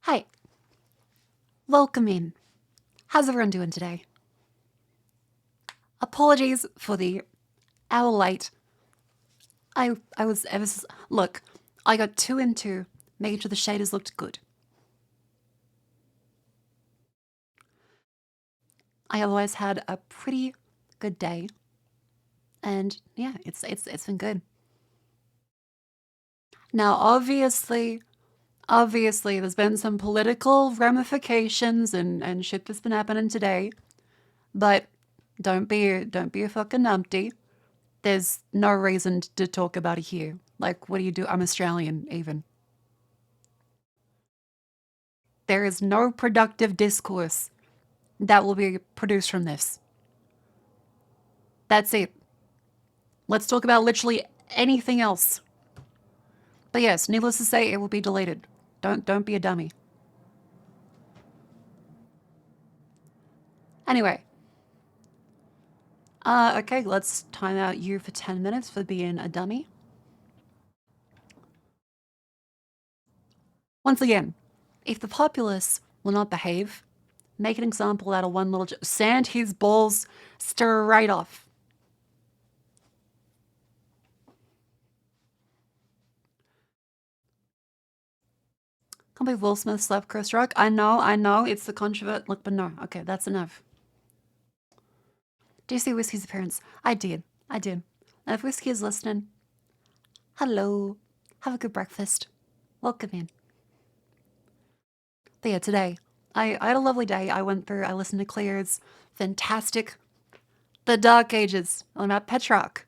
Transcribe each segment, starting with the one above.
Hi, welcome in. How's everyone doing today? Apologies for the hour late. I was ever look. I got too into making sure the shaders looked good. I otherwise had a pretty good day, and yeah, it's been good. Now, obviously, there's been some political ramifications and shit that's been happening today, but don't be a fucking numpty. There's no reason to talk about it here. Like, what do you do? I'm Australian, even. There is no productive discourse that will be produced from this. That's it. Let's talk about literally anything else. But yes, needless to say, it will be deleted. Don't be a dummy. Anyway, okay, let's time out you for 10 minutes for being a dummy. Once again, if the populace will not behave, make an example out of one little sand his balls straight off. Can't believe Will Smith slapped Chris Rock. I know, it's the controvert. Look, but no. Okay, that's enough. Do you see Whiskey's appearance? I did. And if Whiskey is listening, hello. Have a good breakfast. Welcome in. But yeah, today, I had a lovely day. I listened to Claire's fantastic The Dark Ages about Petrarch.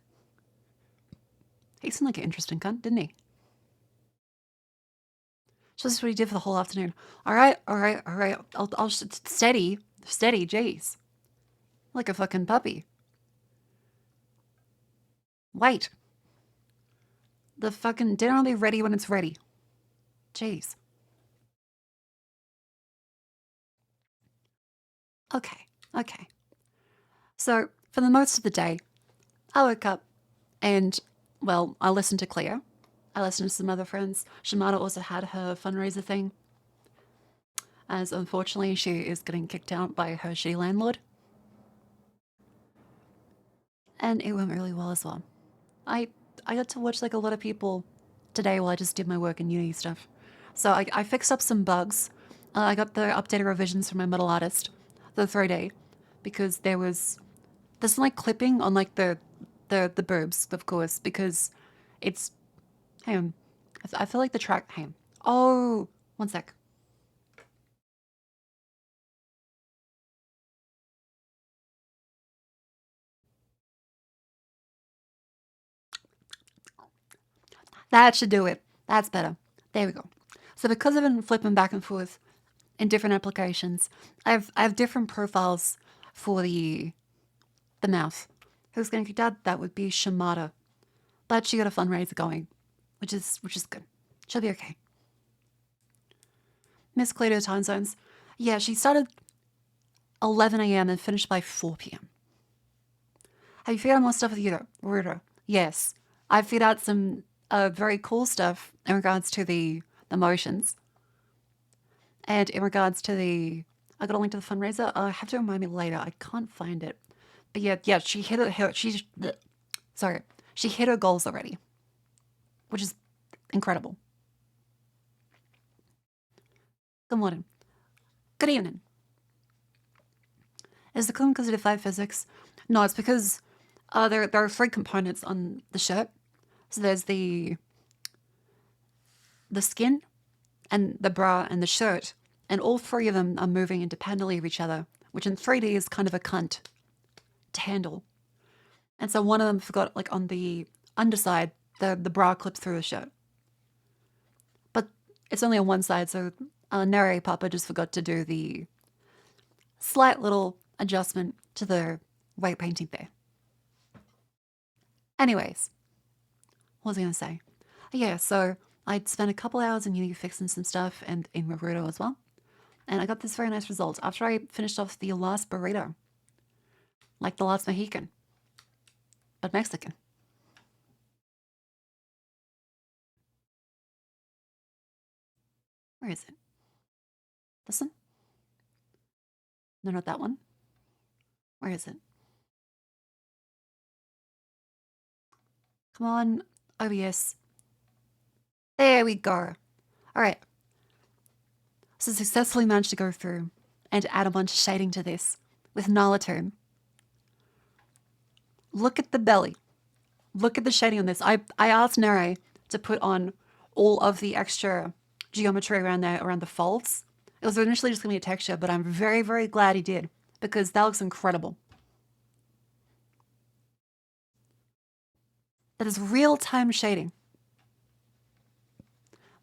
He seemed like an interesting cunt, didn't he? So this is what he did for the whole afternoon. All right. I'll steady, jeez. Like a fucking puppy. Wait. The fucking dinner will be ready when it's ready. Jeez. Okay. So for the most of the day, I woke up and, well, I listened to Cleo. I listened to some other friends. Shamada also had her fundraiser thing, as unfortunately she is getting kicked out by her shitty landlord. And it went really well as well. I got to watch like a lot of people today while I just did my work and uni stuff. So I fixed up some bugs. I got the updated revisions from my metal artist, the 3D, because there's some like clipping on like the boobs, of course, because it's hang on. I feel like the track hang on. Oh, one sec. That should do it. That's better. There we go. So because I've been flipping back and forth in different applications, I have different profiles for the mouth. Who's getting kicked out? That would be Shamada. But she got a fundraiser going, which is good. She'll be okay. Miss Cleto time zones. Yeah, she started 11 a.m. and finished by 4 p.m. Have you figured out more stuff with you, Ruta? Yes. I've figured out some very cool stuff in regards to the motions. And in regards to I got a link to the fundraiser. I have to remind me later. I can't find it. But yeah, she hit she hit her goals already, which is incredible. Good morning. Good evening. Is the clone because of 5 physics? No, it's because there are 3 components on the shirt. So there's the skin and the bra and the shirt, and all 3 of them are moving independently of each other, which in 3D is kind of a cunt to handle. And so one of them forgot, like on the underside, the bra clips through the shirt. But it's only on one side, so Nare Papa just forgot to do the slight little adjustment to the white painting there. Anyways, what was I going to say? Yeah, so I'd spent a couple hours in uni fixing some stuff and in Maruto as well. And I got this very nice result after I finished off the last burrito. Like the last Mohican, but Mexican. Where is it? Listen. No, not that one. Where is it? Come on, OBS. There we go. All right. So successfully managed to go through and add a bunch of shading to this with Nalaturn. Look at the belly. Look at the shading on this. I asked Nere to put on all of the extra geometry around there, around the folds. It was initially just going to be a texture, but I'm very, very glad he did because that looks incredible. That is real-time shading,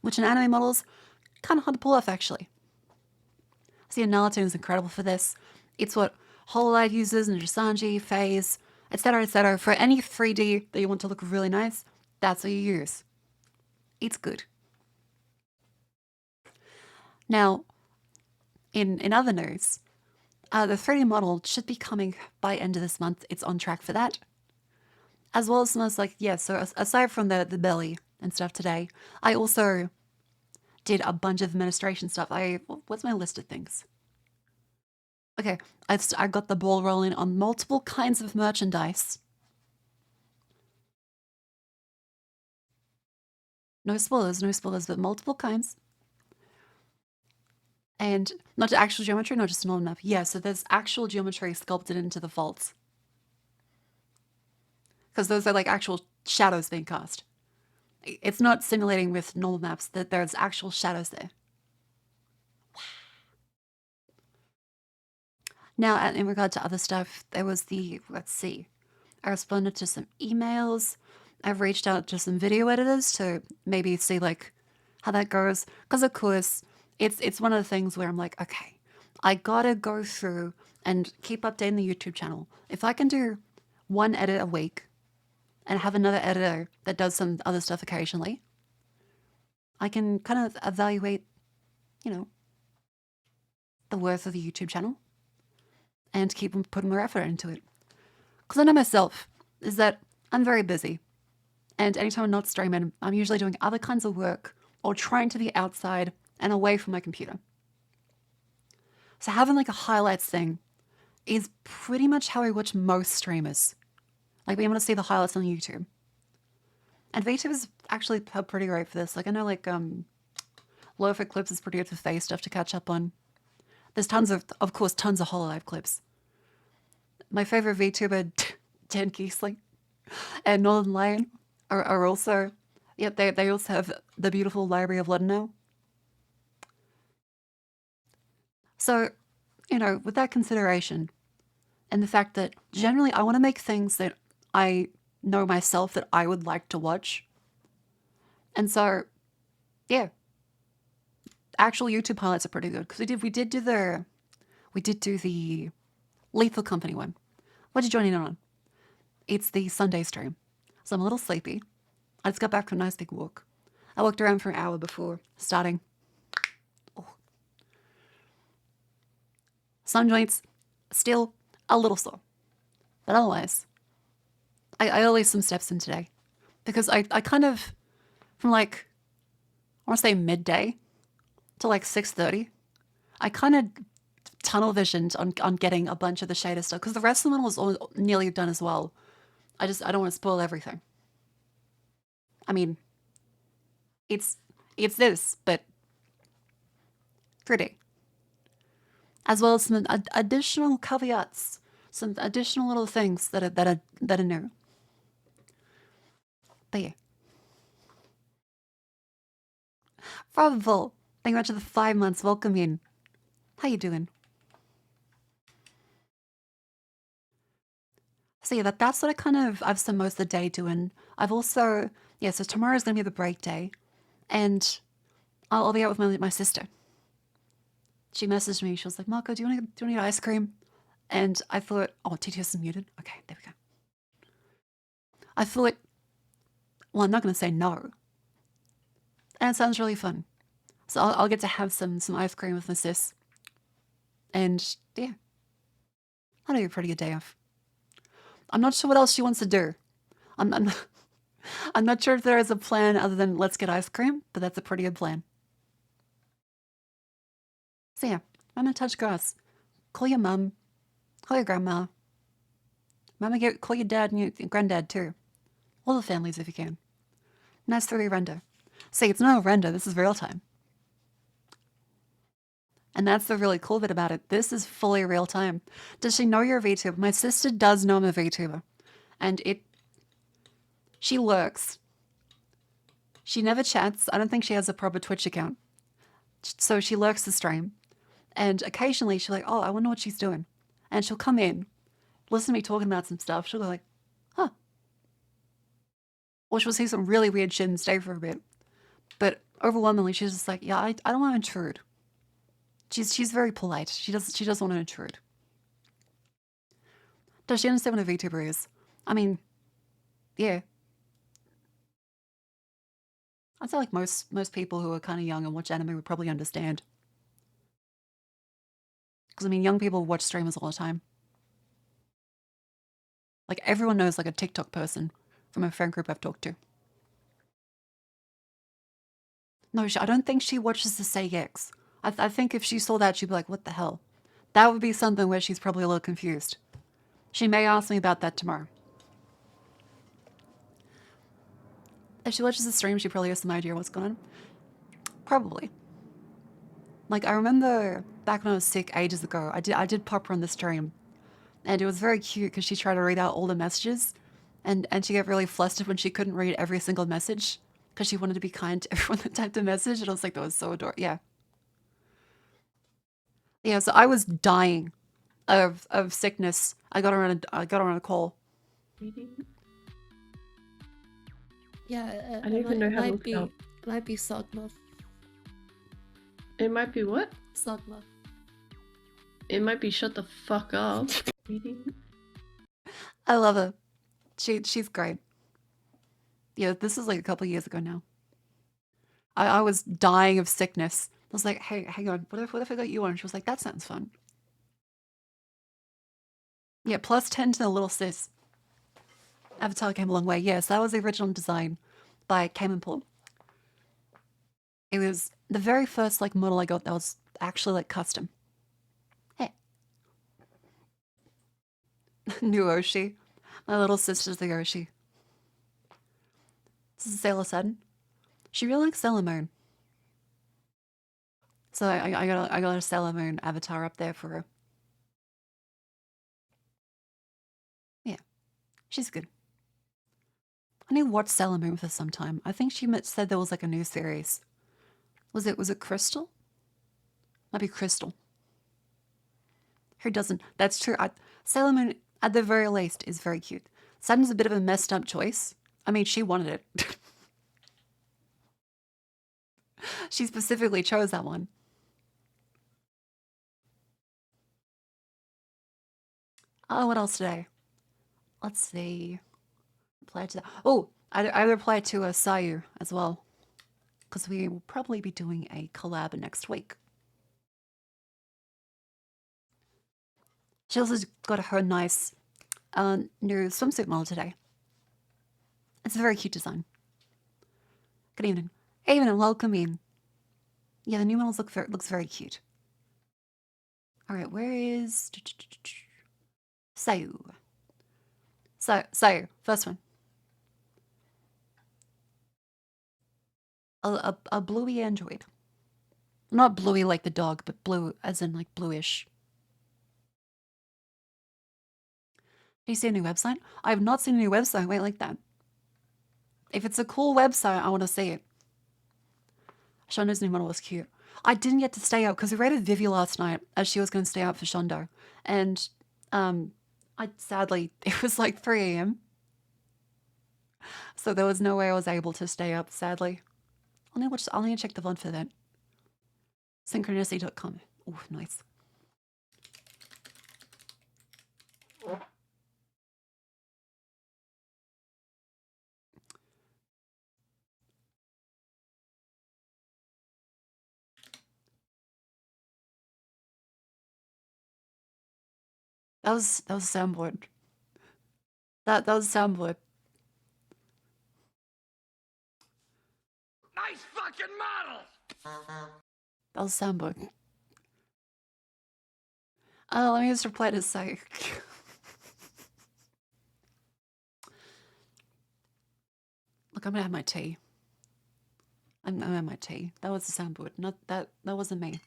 which in anime models, kind of hard to pull off, actually. See, Nalaturn is incredible for this. It's what Hololight uses, and Nijisanji, Phase, etc., etc. For any 3D that you want to look really nice, that's what you use. It's good. Now, in other news, the 3D model should be coming by end of this month. It's on track for that. As well as some like, yeah, so aside from the belly and stuff today, I also did a bunch of administration stuff. What's my list of things? Okay, I got the ball rolling on multiple kinds of merchandise. No spoilers, but multiple kinds. And not actual geometry, not just a normal map. Yeah, so there's actual geometry sculpted into the vaults. Because those are like actual shadows being cast. It's not simulating with normal maps, that there's actual shadows there. Now, in regard to other stuff, there was let's see. I responded to some emails. I've reached out to some video editors to maybe see like how that goes. Because of course, it's one of the things where I'm like, okay, I gotta go through and keep updating the YouTube channel. If I can do one edit a week and have another editor that does some other stuff occasionally, I can kind of evaluate, the worth of the YouTube channel and keep putting more effort into it. Because I know myself is that I'm very busy. And anytime I'm not streaming, I'm usually doing other kinds of work or trying to be outside and away from my computer. So having like a highlights thing is pretty much how I watch most streamers. Like being able to see the highlights on YouTube. And VTuber is actually pretty great for this. Like I know like Low-Fi Clips is pretty good for face stuff to catch up on. There's tons of course, tons of Hololive clips. My favorite VTuber, Dan Kiesling and Northern Lion are also, yep, they also have the beautiful library of Ludenow. So, with that consideration and the fact that generally I want to make things that I know myself that I would like to watch. And so, yeah, actual YouTube highlights are pretty good because we did do the Lethal Company one. What did you join in on? It's the Sunday stream. So I'm a little sleepy. I just got back from a nice big walk. I walked around for an hour before starting. Oh. Sun joints, still a little sore. But otherwise, I always some steps in today. Because I kind of, from like, I want to say midday to like 6:30, I kind of tunnel visioned on getting a bunch of the shader stuff. Because the rest of the one was all nearly done as well. I don't want to spoil everything. I mean, it's this, but 3D. As well as some additional caveats, some additional little things that are new. But yeah. Probable. Thank you much for the 5 months. Welcome in. How you doing? So yeah, that's what I've spent most of the day doing. I've also, so tomorrow's going to be the break day. And I'll be out with my sister. She messaged me. She was like, Marco, do you want to eat ice cream? And I thought, oh, TTS is muted. Okay, there we go. I thought, well, I'm not going to say no. And it sounds really fun. So I'll get to have some ice cream with my sis. And yeah, that'll be a pretty good day off. I'm not sure what else she wants to do. I'm not sure if there is a plan other than let's get ice cream, but that's a pretty good plan. So yeah, Mama touch grass. Call your mum. Call your grandma. Call your dad and your granddad too. All the families if you can. Nice 3D render. See, it's not a render, this is real time. And that's the really cool bit about it. This is fully real time. Does she know you're a VTuber? My sister does know I'm a VTuber. And she lurks. She never chats. I don't think she has a proper Twitch account. So she lurks the stream. And occasionally she's like, oh, I wonder what she's doing. And she'll come in, listen to me talking about some stuff. She'll go like, huh. Or she'll see some really weird shit and stay for a bit. But overwhelmingly, she's just like, yeah, I don't want to intrude. She's very polite. She doesn't want to intrude. Does she understand what a VTuber is? I mean, yeah. I'd say like most people who are kind of young and watch anime would probably understand. Because I mean, young people watch streamers all the time. Like everyone knows like a TikTok person from a friend group I've talked to. No, I don't think she watches the Say X. I think if she saw that, she'd be like, what the hell? That would be something where she's probably a little confused. She may ask me about that tomorrow. If she watches the stream, she probably has some idea what's going on. Probably. Like, I remember back when I was sick ages ago, I did pop her on the stream. And it was very cute because she tried to read out all the messages. And she got really flustered when she couldn't read every single message because she wanted to be kind to everyone that typed a message. And I was like, that was so adorable. Yeah. Yeah, so I was dying of sickness. I got her on a call. Yeah, I don't even know how to look it up. It might be Sogmoth. It might be what? Sogmoth. It might be shut the fuck up. I love her. She's great. Yeah, this is like a couple years ago now. I was dying of sickness. I was like, hey, hang on, what if I got you on? She was like, that sounds fun. Yeah, plus 10 to the little sis. Avatar came a long way. Yes, that was the original design by Paul. It was the very first like model I got that was actually like custom. Hey. New Oshi. My little sister's the Oshi. This is Sailor Sudden. She really likes Sailor Moon. So I got a Sailor Moon avatar up there for her. Yeah, she's good. I need to watch Sailor Moon with her sometime. I think she said there was like a new series. Was it Crystal? Might be Crystal. Who doesn't? That's true. Sailor Moon, at the very least, is very cute. Sudden's a bit of a messed up choice. I mean, she wanted it. She specifically chose that one. Oh, what else today? Let's see. Reply to that. Oh, I replied to a Sayu as well. Because we will probably be doing a collab next week. She also got her nice new swimsuit model today. It's a very cute design. Good evening. Evening, welcome in. Yeah, the new models looks very cute. All right, where is Sayu? Sayu, first one. A bluey android. Not bluey like the dog, but blue as in like bluish. Do you see a new website? I have not seen a new website. Wait, like that. If it's a cool website, I want to see it. Shonda's new model was cute. I didn't get to stay up because we raided Vivi last night as she was going to stay up for Shondo. And I sadly, it was like 3 a.m. So there was no way I was able to stay up, sadly. I'll need to check the VOD for that. Synchronicity.com. Oh, nice. That was a soundboard. That was a soundboard. Nice fucking model! That was a soundboard. Oh, let me just reply to say. Look, I'm gonna have my tea. I'm gonna have my tea. That was the soundboard. Not that. That wasn't me.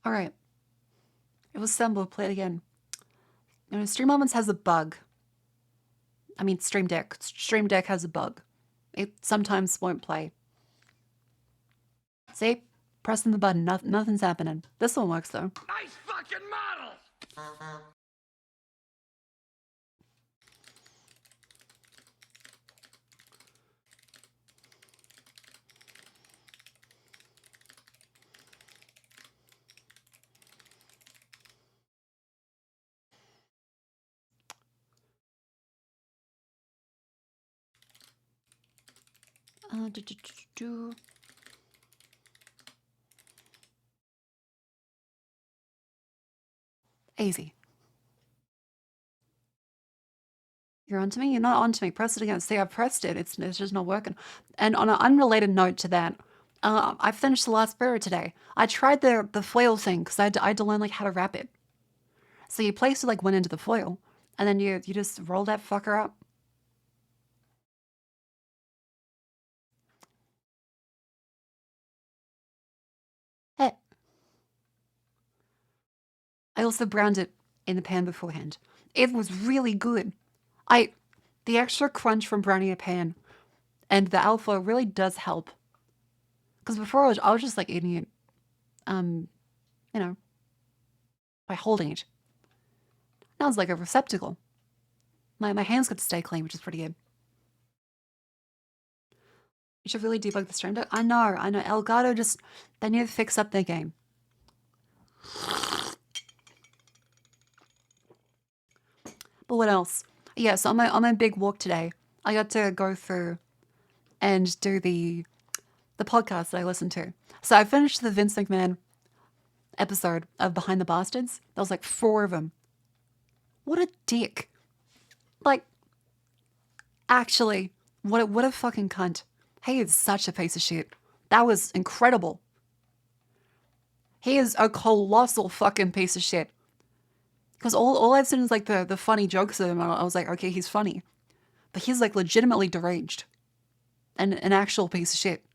All right. It was soundboard. Play it again. You know, Stream Elements has a bug. I mean, Stream Deck. Stream Deck has a bug. It sometimes won't play. See? Pressing the button. Nothing's happening. This one works though. Nice fucking model! Do. Easy. You're onto me? You're not onto me. Press it again. See, I pressed it. It's just not working. And on an unrelated note to that, I finished the last mirror today. I tried the foil thing because I had to learn like how to wrap it. So you place it like one into the foil, and then you just roll that fucker up. Hey. I also browned it in the pan beforehand. It was really good. The extra crunch from browning a pan and the alpha really does help. Because before I was just like eating it, you know, by holding it. Now it's like a receptacle. My hands got to stay clean, which is pretty good. You should really debug the stream deck. I know. Elgato just, they need to fix up their game. But what else? Yeah, so on my big walk today, I got to go through and do the podcast that I listened to. So I finished the Vince McMahon episode of Behind the Bastards. There was like 4 of them. What a dick. Like, actually, what a fucking cunt. He is such a piece of shit. That was incredible. He is a colossal fucking piece of shit. Because all I've seen is like the funny jokes of him. And I was like, okay, he's funny. But he's like legitimately deranged. And an actual piece of shit.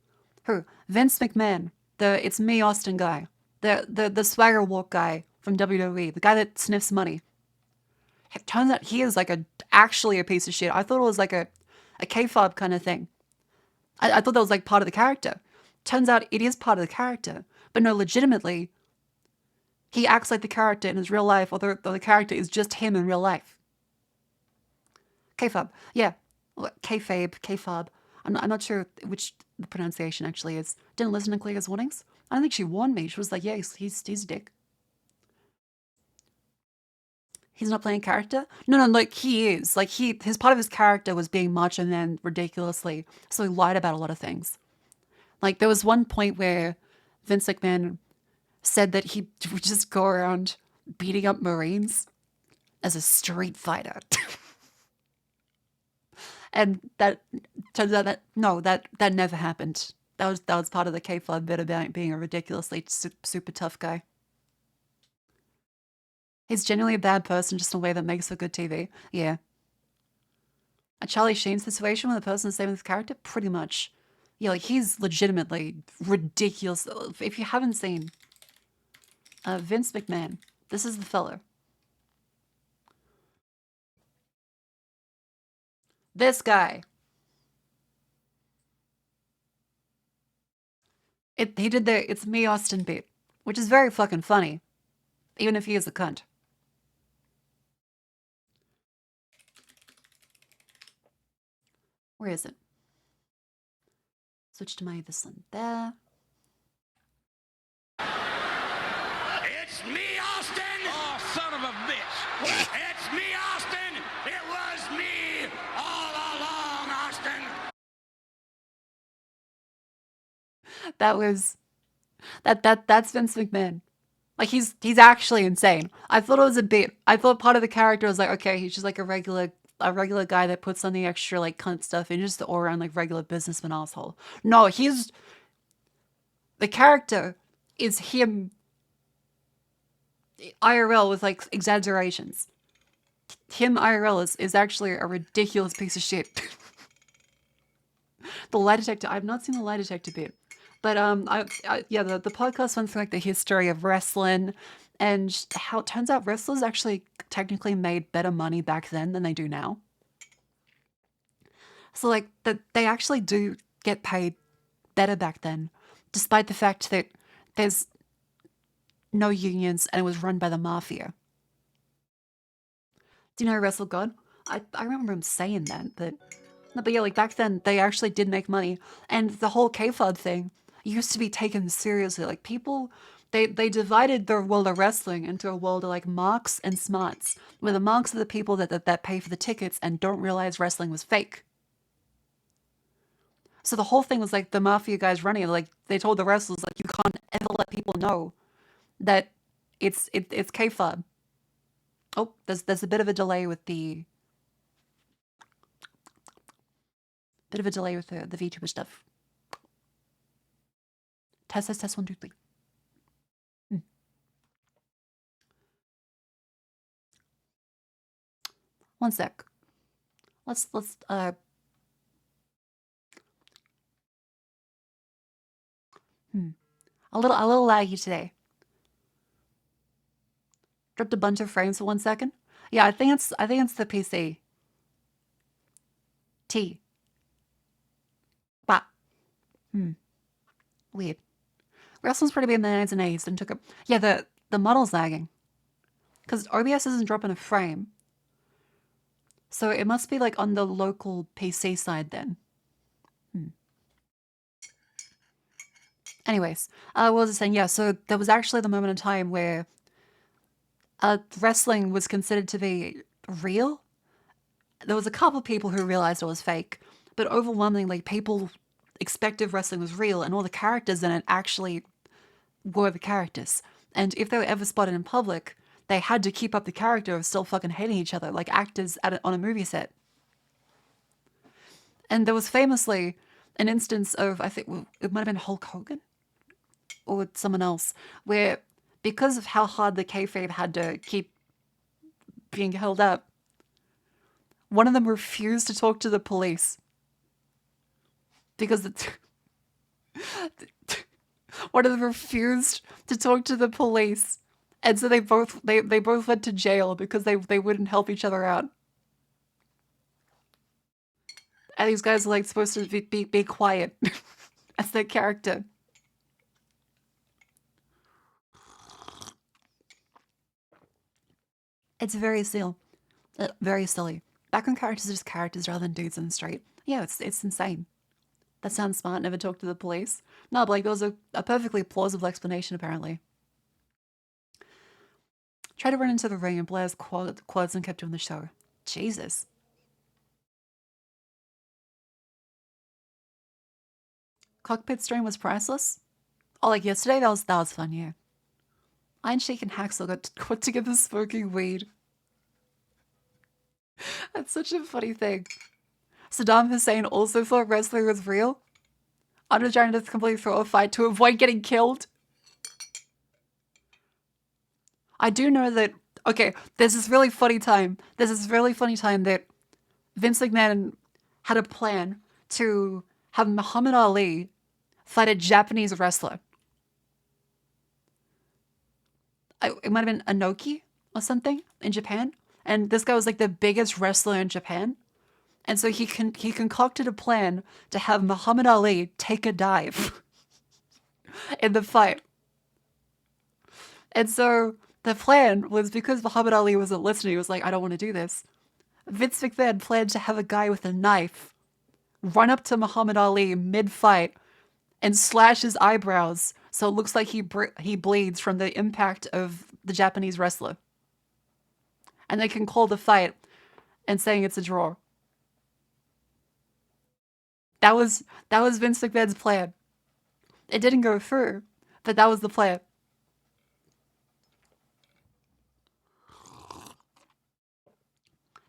Who? Vince McMahon. The It's Me Austin guy. The swagger walk guy from WWE. The guy that sniffs money. It turns out he is like actually a piece of shit. I thought it was like a kayfabe kind of thing. I thought that was like part of the character. Turns out it is part of the character. But no, legitimately, he acts like the character in his real life, or the character is just him in real life. Kayfabe. Yeah. Kayfabe. I'm not sure which the pronunciation actually is. Didn't listen to Clea's warnings. I don't think she warned me. She was like, yeah, he's a dick. He's not playing character? No, like he is. Like his part of his character was being macho man ridiculously. So he lied about a lot of things. Like there was one point where Vince McMahon said that he would just go around beating up Marines as a street fighter. And that turns out that no, that never happened. That was part of the kayfabe bit about being a ridiculously super tough guy. He's genuinely a bad person, just in a way that makes for good TV. Yeah. A Charlie Sheen situation with a person the same as character? Pretty much. Yeah, like he's legitimately ridiculous. If you haven't seen Vince McMahon, this is the fellow. This guy. He did the It's Me Austin bit, which is very fucking funny, even if he is a cunt. Where is it? Switch to my this one there. It's me, Austin! Oh, son of a bitch! It's me, Austin! It was me all along, Austin! That's Vince McMahon. Like he's actually insane. I thought it was a bit. I thought part of the character was like, okay, he's just like a regular guy that puts on the extra like cunt stuff and just the all around like regular businessman asshole. No, he's the character is him IRL with like exaggerations. Him IRL is actually a ridiculous piece of shit. The lie detector. I've not seen the lie detector bit, but yeah, the podcast went through like the history of wrestling and how it turns out wrestlers actually technically made better money back then than they do now. So like that they actually do get paid better back then, despite the fact that there's no unions and it was run by the mafia. Do you know Wrestle God? I remember him saying that, but no, but yeah, like back then they actually did make money, and the whole K-Fod thing used to be taken seriously. Like people, they divided the world of wrestling into a world of like marks and smarts, where the marks are the people that pay for the tickets and don't realize wrestling was fake. So the whole thing was like the mafia guys running it. Like they told the wrestlers like you can't ever let people know that it's K-Fod. Oh, there's a bit of a delay with the VTuber stuff. Test 1 2 3. Hmm. One sec. Let's a little laggy today. Dropped a bunch of frames for 1 second. Yeah, I think it's the PC. T. Bah. Weird. Wrestling's pretty big in the 90s and 80s and took a yeah, the model's lagging. Because OBS isn't dropping a frame. So it must be like on the local PC side then. Anyways, what was I saying? Yeah, so there was actually the moment in time where wrestling was considered to be real. There was a couple of people who realized it was fake, but overwhelmingly people expected wrestling was real and all the characters in it actually were the characters. And if they were ever spotted in public, they had to keep up the character of still fucking hating each other, like actors on a movie set. And there was famously an instance of, I think it might have been Hulk Hogan or someone else, where because of how hard the kayfabe had to keep being held up, one of them refused to talk to the police because one of them refused to talk to the police, and so they both went to jail because they wouldn't help each other out. And these guys are like supposed to be quiet as their character. It's very silly. Background characters are just characters rather than dudes in the street. Yeah, it's insane. That sounds smart. Never talk to the police. No, but like there was a perfectly plausible explanation apparently. Tried to run into the ring and Blair's quads and kept doing the show. Jesus. Cockpit stream was priceless. Oh, like yesterday that was fun. Yeah. Iron Sheik and Haxel got together smoking weed. That's such a funny thing. Saddam Hussein also thought wrestling was real. I'm trying to completely throw a fight to avoid getting killed. I do know that, okay, there's this really funny time. There's this really funny time that Vince McMahon had a plan to have Muhammad Ali fight a Japanese wrestler. It might have been Inoki or something in Japan. And this guy was like the biggest wrestler in Japan. And so he concocted a plan to have Muhammad Ali take a dive in the fight. And so the plan was because Muhammad Ali wasn't listening, he was like, I don't want to do this. Vince McMahon planned to have a guy with a knife run up to Muhammad Ali mid-fight and slash his eyebrows so it looks like he bleeds from the impact of the Japanese wrestler. And they can call the fight and saying it's a draw. That was Vince McMahon's plan. It didn't go through, but that was the plan.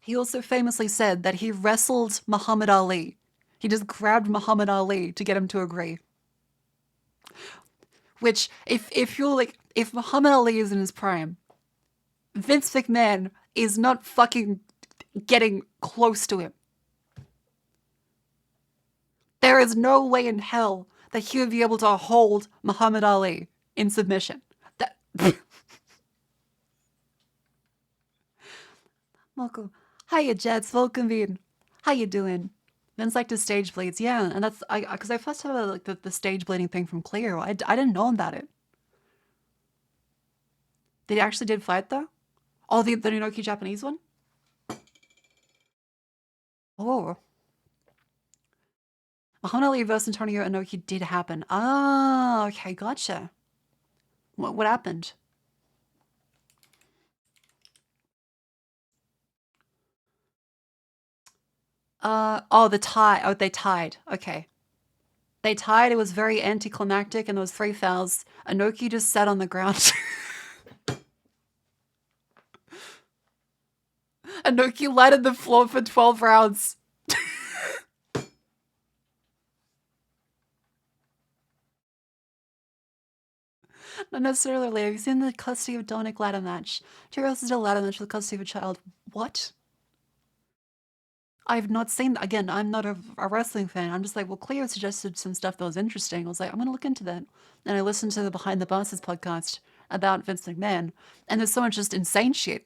He also famously said that he wrestled Muhammad Ali. He just grabbed Muhammad Ali to get him to agree. Which, if you're like, if Muhammad Ali is in his prime, Vince McMahon is not fucking getting close to him. There is no way in hell that he would be able to hold Muhammad Ali in submission. That. Welcome. Hiya, Jets. Welcome in. How you doing? Vince like to stage bleeds. Yeah, and that's because I first heard about like the stage bleeding thing from Cleo. I didn't know about it. They actually did fight though. Oh, the Inoki Japanese one. Oh, Muhammad Ali versus Antonio Inoki did happen. Ah, okay, gotcha. What happened? Oh, the tie. Oh, they tied. Okay. They tied. It was very anticlimactic, and there was 3 fouls. Inoki just sat on the ground. Inoki lighted the floor for 12 rounds. Not necessarily. Have you seen the custody of Dominic ladder match? Tyros did a ladder match with custody of a child. What? I've not seen. Again, I'm not a wrestling fan. I'm just like, well, Cleo suggested some stuff that was interesting. I was like, I'm gonna look into that. And I listened to the Behind the Bosses podcast about Vince McMahon, and there's so much just insane shit.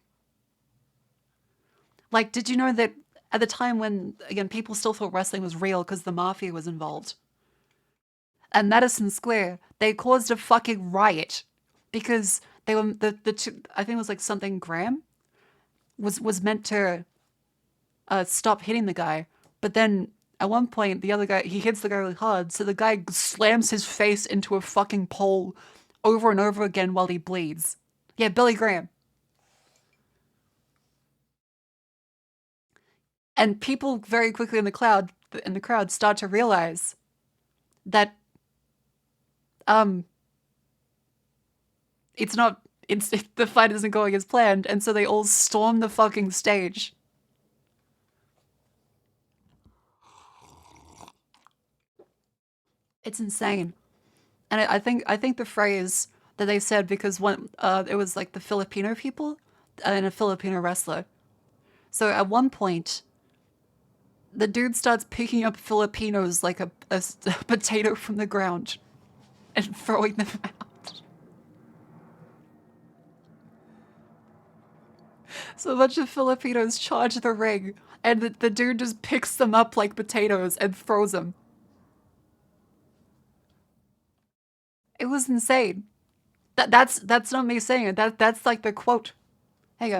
Like, did you know that at the time when, again, people still thought wrestling was real because the mafia was involved? At Madison Square, they caused a fucking riot because they were the two, I think it was like something Graham was meant to stop hitting the guy, but then at one point the other guy he hits the guy really hard, so the guy slams his face into a fucking pole over and over again while he bleeds. Yeah, Billy Graham. And people very quickly in the crowd start to realize that um it's not the fight isn't going as planned, and so they all storm the fucking stage. It's insane. And I think the phrase that they said because one it was like the Filipino people and a Filipino wrestler. So at one point, the dude starts picking up Filipinos like a potato from the ground and throwing them out. So a bunch of Filipinos charge the ring, and the dude just picks them up like potatoes and throws them. It was insane. That's not me saying it. That's like the quote. Hang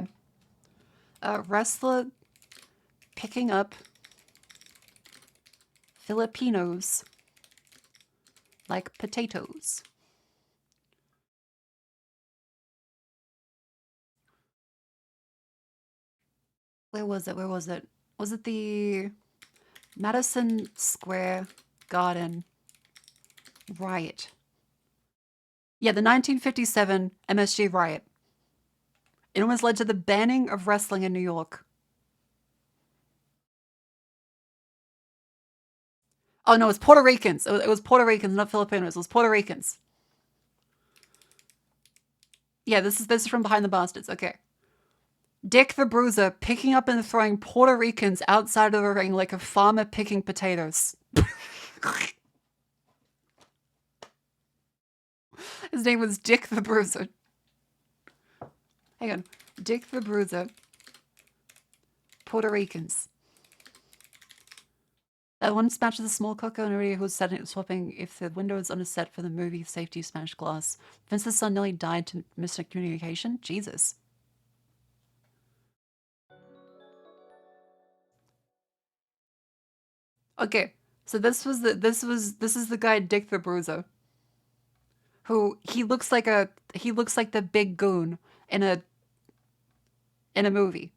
on. Wrestler picking up Filipinos like potatoes. Where was it? Where was it? Was it the Madison Square Garden riot? Yeah, the 1957 MSG riot. It almost led to the banning of wrestling in New York. Oh no, it was Puerto Ricans. It was Puerto Ricans, not Filipinos. It was Puerto Ricans. Yeah, this is from Behind the Bastards. Okay. Dick the Bruiser picking up and throwing Puerto Ricans outside of the ring like a farmer picking potatoes. His name was Dick the Bruiser. Hang on. Dick the Bruiser. Puerto Ricans. That one smashed the small cocker and already who was swapping if the window was on a set for the movie Safety smashed glass. Vince's son nearly died to miscommunication. Jesus. Okay, so this is the guy Dick the Bruiser, who he looks like the big goon in a movie.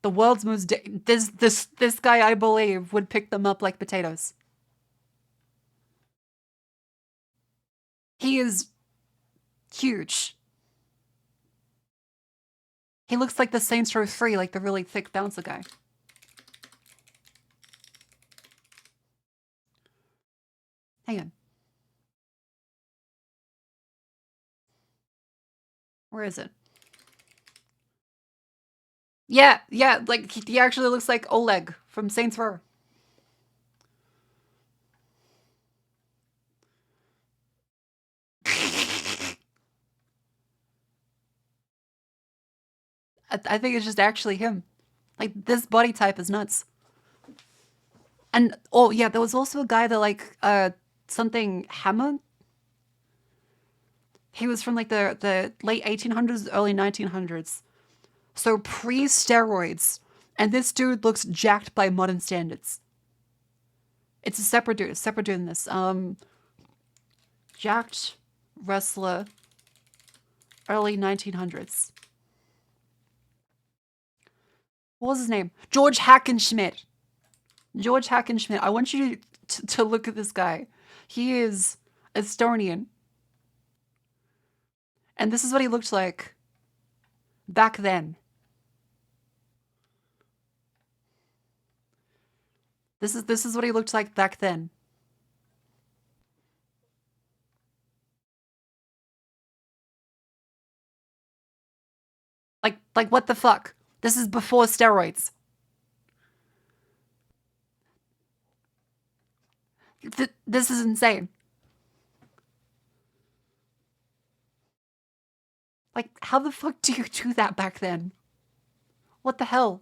The world's most this guy I believe would pick them up like potatoes. He is huge. He looks like the Saints Row 3, like the really thick bouncer guy. Hang on. Where is it? Yeah, like he actually looks like Oleg from Saints Row. I think it's just actually him. Like, this body type is nuts. And, oh, yeah, there was also a guy that, like, something Hammer. He was from, like, the late 1800s, early 1900s. So pre-steroids. And this dude looks jacked by modern standards. It's a separate dude in this. Jacked wrestler, early 1900s. What was his name? George Hackenschmidt. George Hackenschmidt. I want you to look at this guy. He is Estonian. And this is what he looked like back then. This is what he looked like back then. Like what the fuck? This is before steroids. This is insane. Like, how the fuck do you do that back then? What the hell?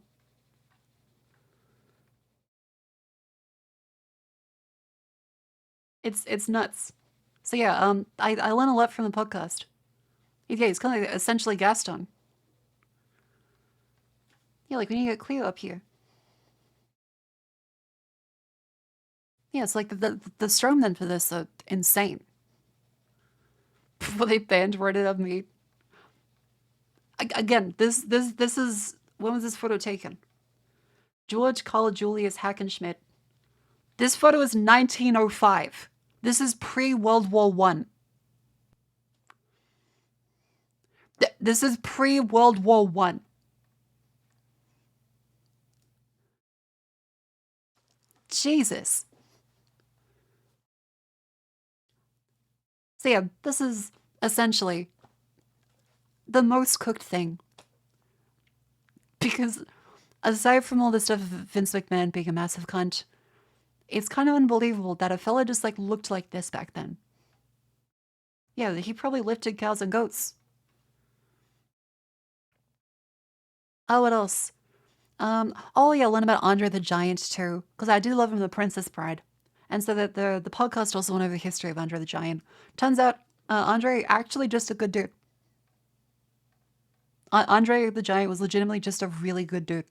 It's nuts. So yeah, I learned a lot from the podcast. Yeah, he's kind of essentially Gaston. Yeah, like we need to get Cleo up here. Yeah, it's like the strongmen for this are insane. Before they banned worded of me. Again, this is, when was this photo taken? George Carl Julius Hackenschmidt. This photo is 1905. This is pre-World War One. This is pre-World War One. Jesus. So yeah, this is essentially the most cooked thing. Because aside from all the stuff of Vince McMahon being a massive cunt, it's kind of unbelievable that a fella just like looked like this back then. Yeah, he probably lifted cows and goats. Oh, what else? Oh yeah, learn about Andre the Giant too, because I do love him, The Princess Bride, and so that the podcast also went over the history of Andre the Giant. Turns out, Andre actually just a good dude. Andre the Giant was legitimately just a really good dude.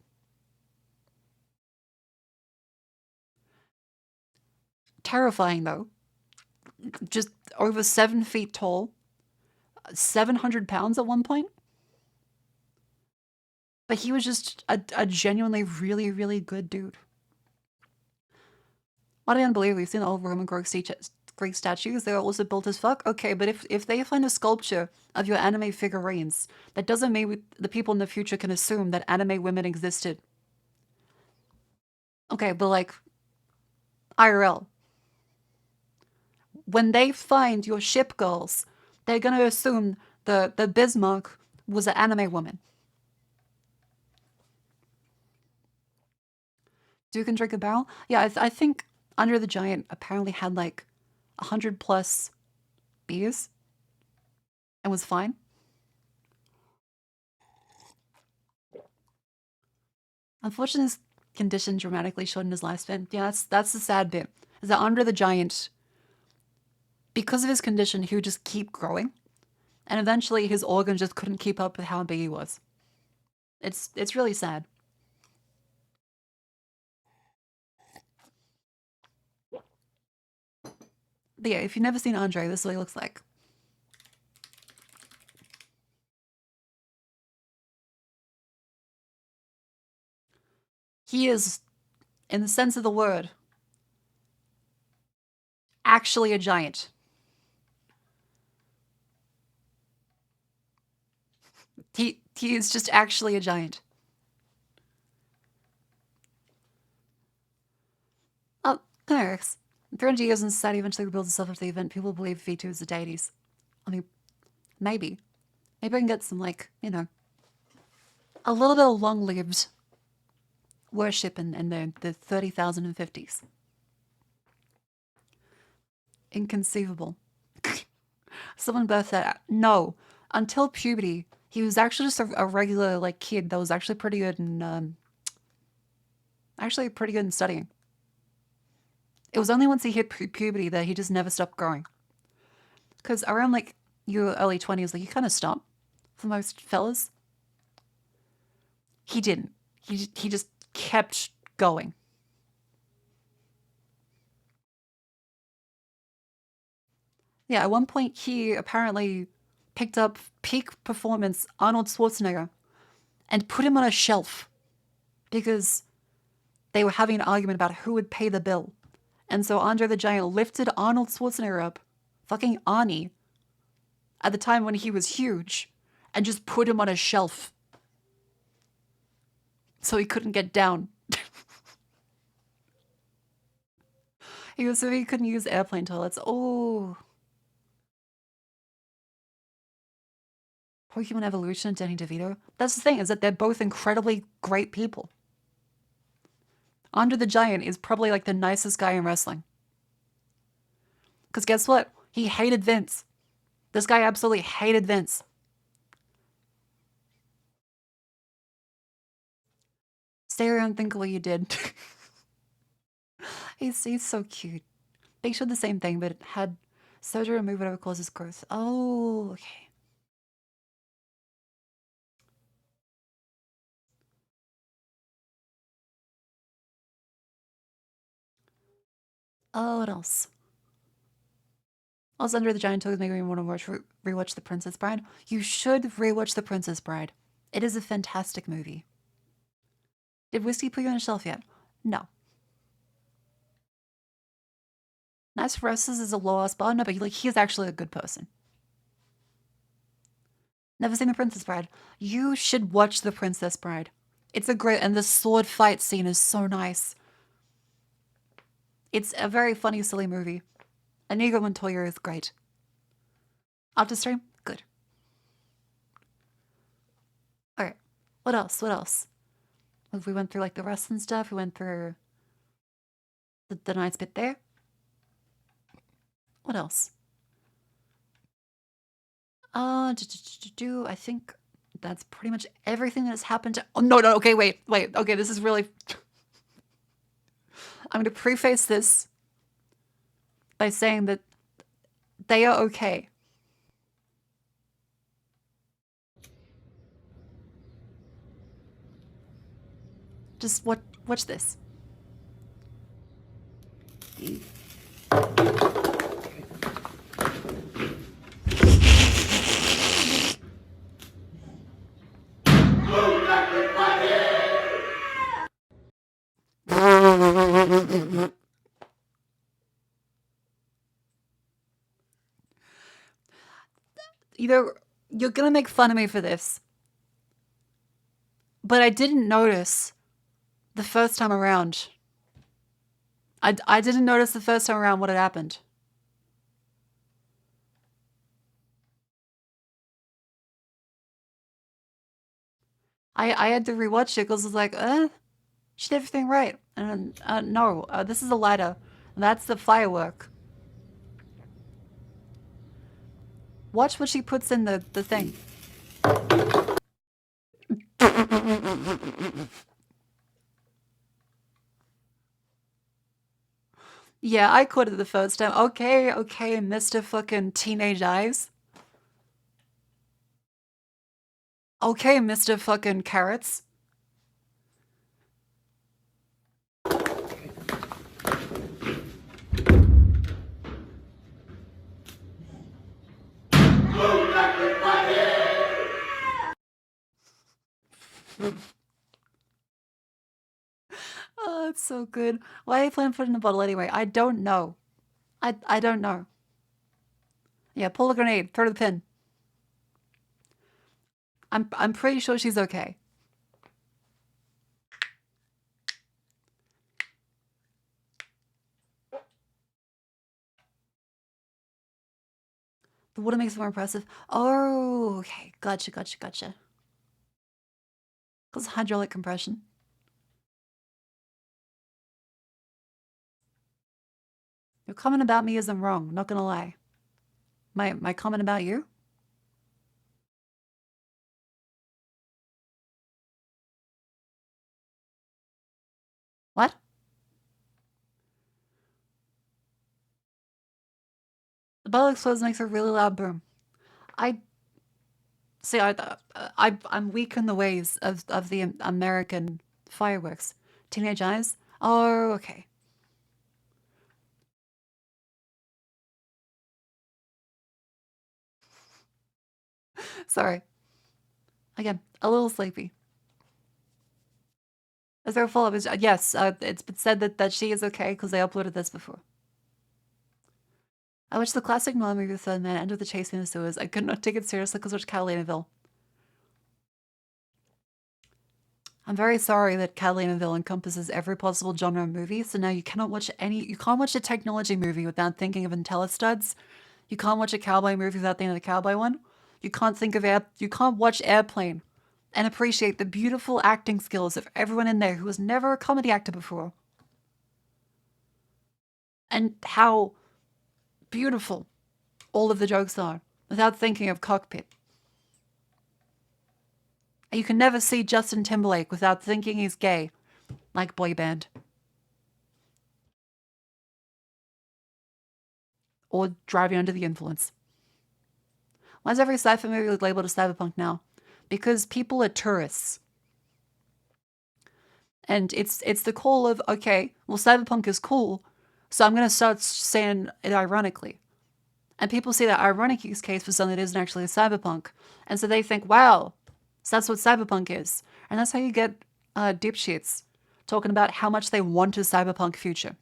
Terrifying though, just over 7 feet tall, 700 pounds at one point. But he was just a genuinely really, really good dude. What I unbelievable, you've seen the old Roman Greek statues, they're also built as fuck. Okay, but if they find a sculpture of your anime figurines, that doesn't mean the people in the future can assume that anime women existed. Okay, but like, IRL. When they find your ship girls, they're gonna assume the Bismarck was an anime woman. Duke can drink a barrel? Yeah, I think Under the Giant apparently had like 100 plus beers and was fine. Unfortunately, his condition dramatically shortened his lifespan. Yeah, that's the sad bit. Is that Under the Giant, because of his condition, he would just keep growing, and eventually his organs just couldn't keep up with how big he was. It's really sad. But yeah, if you've never seen Andre, this is what he looks like. He is, in the sense of the word, actually a giant. He is just actually a giant. Oh, Erics. 300 years in society eventually rebuilds itself after the event. People believe V2s are deities. I mean, maybe. Maybe I can get some, like, you know, a little bit of long-lived worship in the 30,000 and 50s. Inconceivable. Someone birthed that. No. Until puberty, he was actually just a regular, like, kid that was actually pretty good in, studying. It was only once he hit puberty that he just never stopped growing. Because around, like, your early 20s, like, you kind of stop for most fellas. He didn't. He just kept going. Yeah, at one point he apparently picked up peak performance Arnold Schwarzenegger and put him on a shelf because they were having an argument about who would pay the bill. And so Andre the Giant lifted Arnold Schwarzenegger up, fucking Arnie, at the time when he was huge, and just put him on a shelf so he couldn't get down. So he couldn't use airplane toilets. Oh. Pokemon Evolution and Danny DeVito. That's the thing, is that they're both incredibly great people. Andre the Giant is probably like the nicest guy in wrestling. Because guess what? He hated Vince. This guy absolutely hated Vince. Stay around, think what you did. he's so cute. They showed the same thing, but it had surgery remove whatever causes growth. Oh, okay. Oh, what else? Also, Under the Giant Toes making me want to rewatch The Princess Bride. You should rewatch The Princess Bride. It is a fantastic movie. Did Whiskey put you on a shelf yet? No. Nice for Us is a low-ass bar. No, but he is actually a good person. Never seen The Princess Bride. You should watch The Princess Bride. It's a great, and the sword fight scene is so nice. It's a very funny, silly movie. Inigo Montoya is great. After stream? Good. Alright. What else? What else? We went through like the rest and stuff. We went through the nice bit there. What else? I think that's pretty much everything that has happened. Oh, no, okay, wait. Okay, this is really... I'm going to preface this by saying that they are okay. Just watch this. Either you're gonna make fun of me for this, but I didn't notice the first time around. I didn't notice the first time around what had happened. I had to rewatch it because I was like, she did everything right. And no, this is a lighter. That's the firework. Watch what she puts in the thing. Yeah, I caught it the first time. Okay, Mr. fucking Teenage Eyes. Okay, Mr. fucking Carrots. Oh, it's so good. Why are you planning to put it in a bottle anyway? I don't know. I don't know. Yeah, pull a grenade. Throw the pin. I'm pretty sure she's okay. The water makes it more impressive. Oh, okay. Gotcha. Because hydraulic compression. Your comment about me isn't wrong, not gonna lie. My comment about you? What? The bottle explodes makes a really loud boom. I see. I'm weak in the ways of the American fireworks. Teenage eyes. Oh, okay. Sorry. Again, a little sleepy. Is there a follow-up? Yes, it's been said that she is okay because they uploaded this before. I watched the classic Noir movie with Man End with the Chase in the Sewers. I could not take it seriously because I watched Catalinaville. I'm very sorry that Catalinaville encompasses every possible genre of movie, so now you can't watch a technology movie without thinking of IntelliStuds. You can't watch a cowboy movie without thinking of the cowboy one. You can't watch Airplane and appreciate the beautiful acting skills of everyone in there who was never a comedy actor before. And how beautiful all of the jokes are without thinking of Cockpit. And you can never see Justin Timberlake without thinking he's gay, like Boy Band. Or Driving Under the Influence. Why is every sci-fi movie labeled as cyberpunk now? Because people are tourists. And it's the call of, okay, well, cyberpunk is cool, so I'm going to start saying it ironically. And people see that ironic use case for something that isn't actually a cyberpunk. And so they think, wow, so that's what cyberpunk is. And that's how you get dipshits talking about how much they want a cyberpunk future.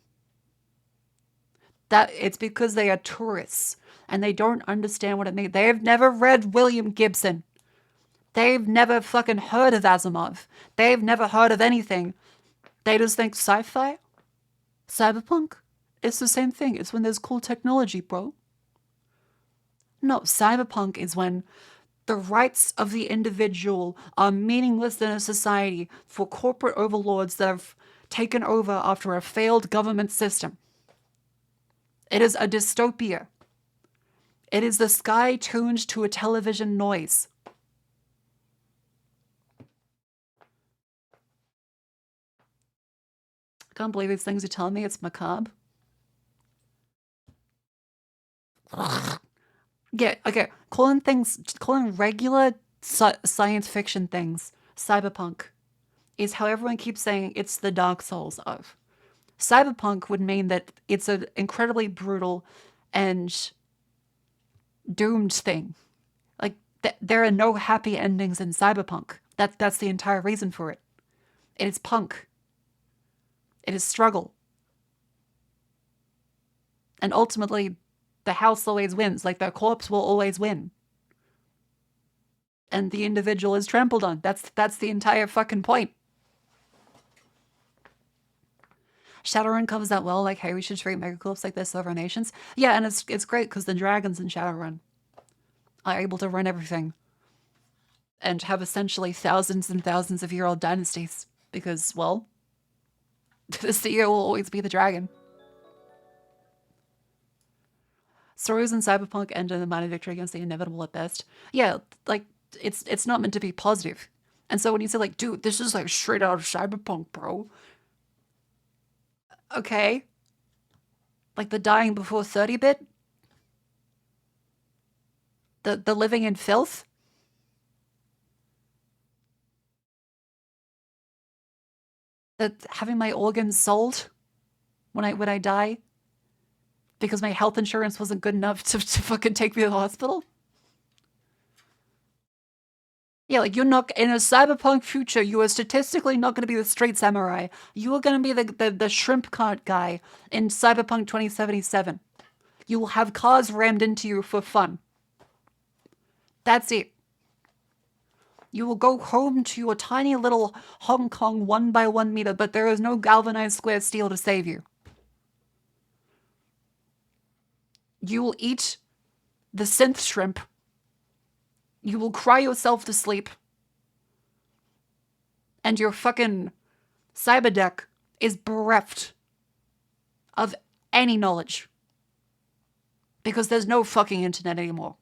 That it's because they are tourists and they don't understand what it means. They have never read William Gibson. They've never fucking heard of Asimov. They've never heard of anything. They just think sci-fi, cyberpunk, it's the same thing. It's when there's cool technology, bro. No, cyberpunk is when the rights of the individual are meaningless in a society for corporate overlords that have taken over after a failed government system. It is a dystopia. It is the sky tuned to a television noise. I can't believe these things are telling me. It's macabre. Yeah, okay. Calling regular science fiction things cyberpunk is how everyone keeps saying it's the Dark Souls of. Cyberpunk would mean that it's an incredibly brutal and doomed thing. Like, there are no happy endings in cyberpunk. That's the entire reason for it. It is punk. It is struggle. And ultimately, the house always wins. Like, the corpse will always win. And the individual is trampled on. That's the entire fucking point. Shadowrun covers that well, like, hey, we should treat megacorps like they're sovereign nations. Yeah, and it's great because the dragons in Shadowrun are able to run everything and have essentially thousands and thousands of year old dynasties because, well, the CEO will always be the dragon. Stories in Cyberpunk end in a minor victory against the inevitable at best. Yeah, like, it's not meant to be positive. And so when you say, like, dude, this is like straight out of Cyberpunk, bro. Okay. Like the dying before 30-bit? The living in filth? The having my organs sold when I die? Because my health insurance wasn't good enough to fucking take me to the hospital? Yeah, like, you're not in a cyberpunk future. You are statistically not going to be the straight samurai. You are going to be the shrimp cart guy in Cyberpunk 2077. You will have cars rammed into you for fun. That's it. You will go home to your tiny little Hong Kong 1x1 meter, but there is no galvanized square steel to save you. You will eat the synth shrimp. You will cry yourself to sleep. And your fucking cyberdeck is bereft of any knowledge. Because there's no fucking internet anymore.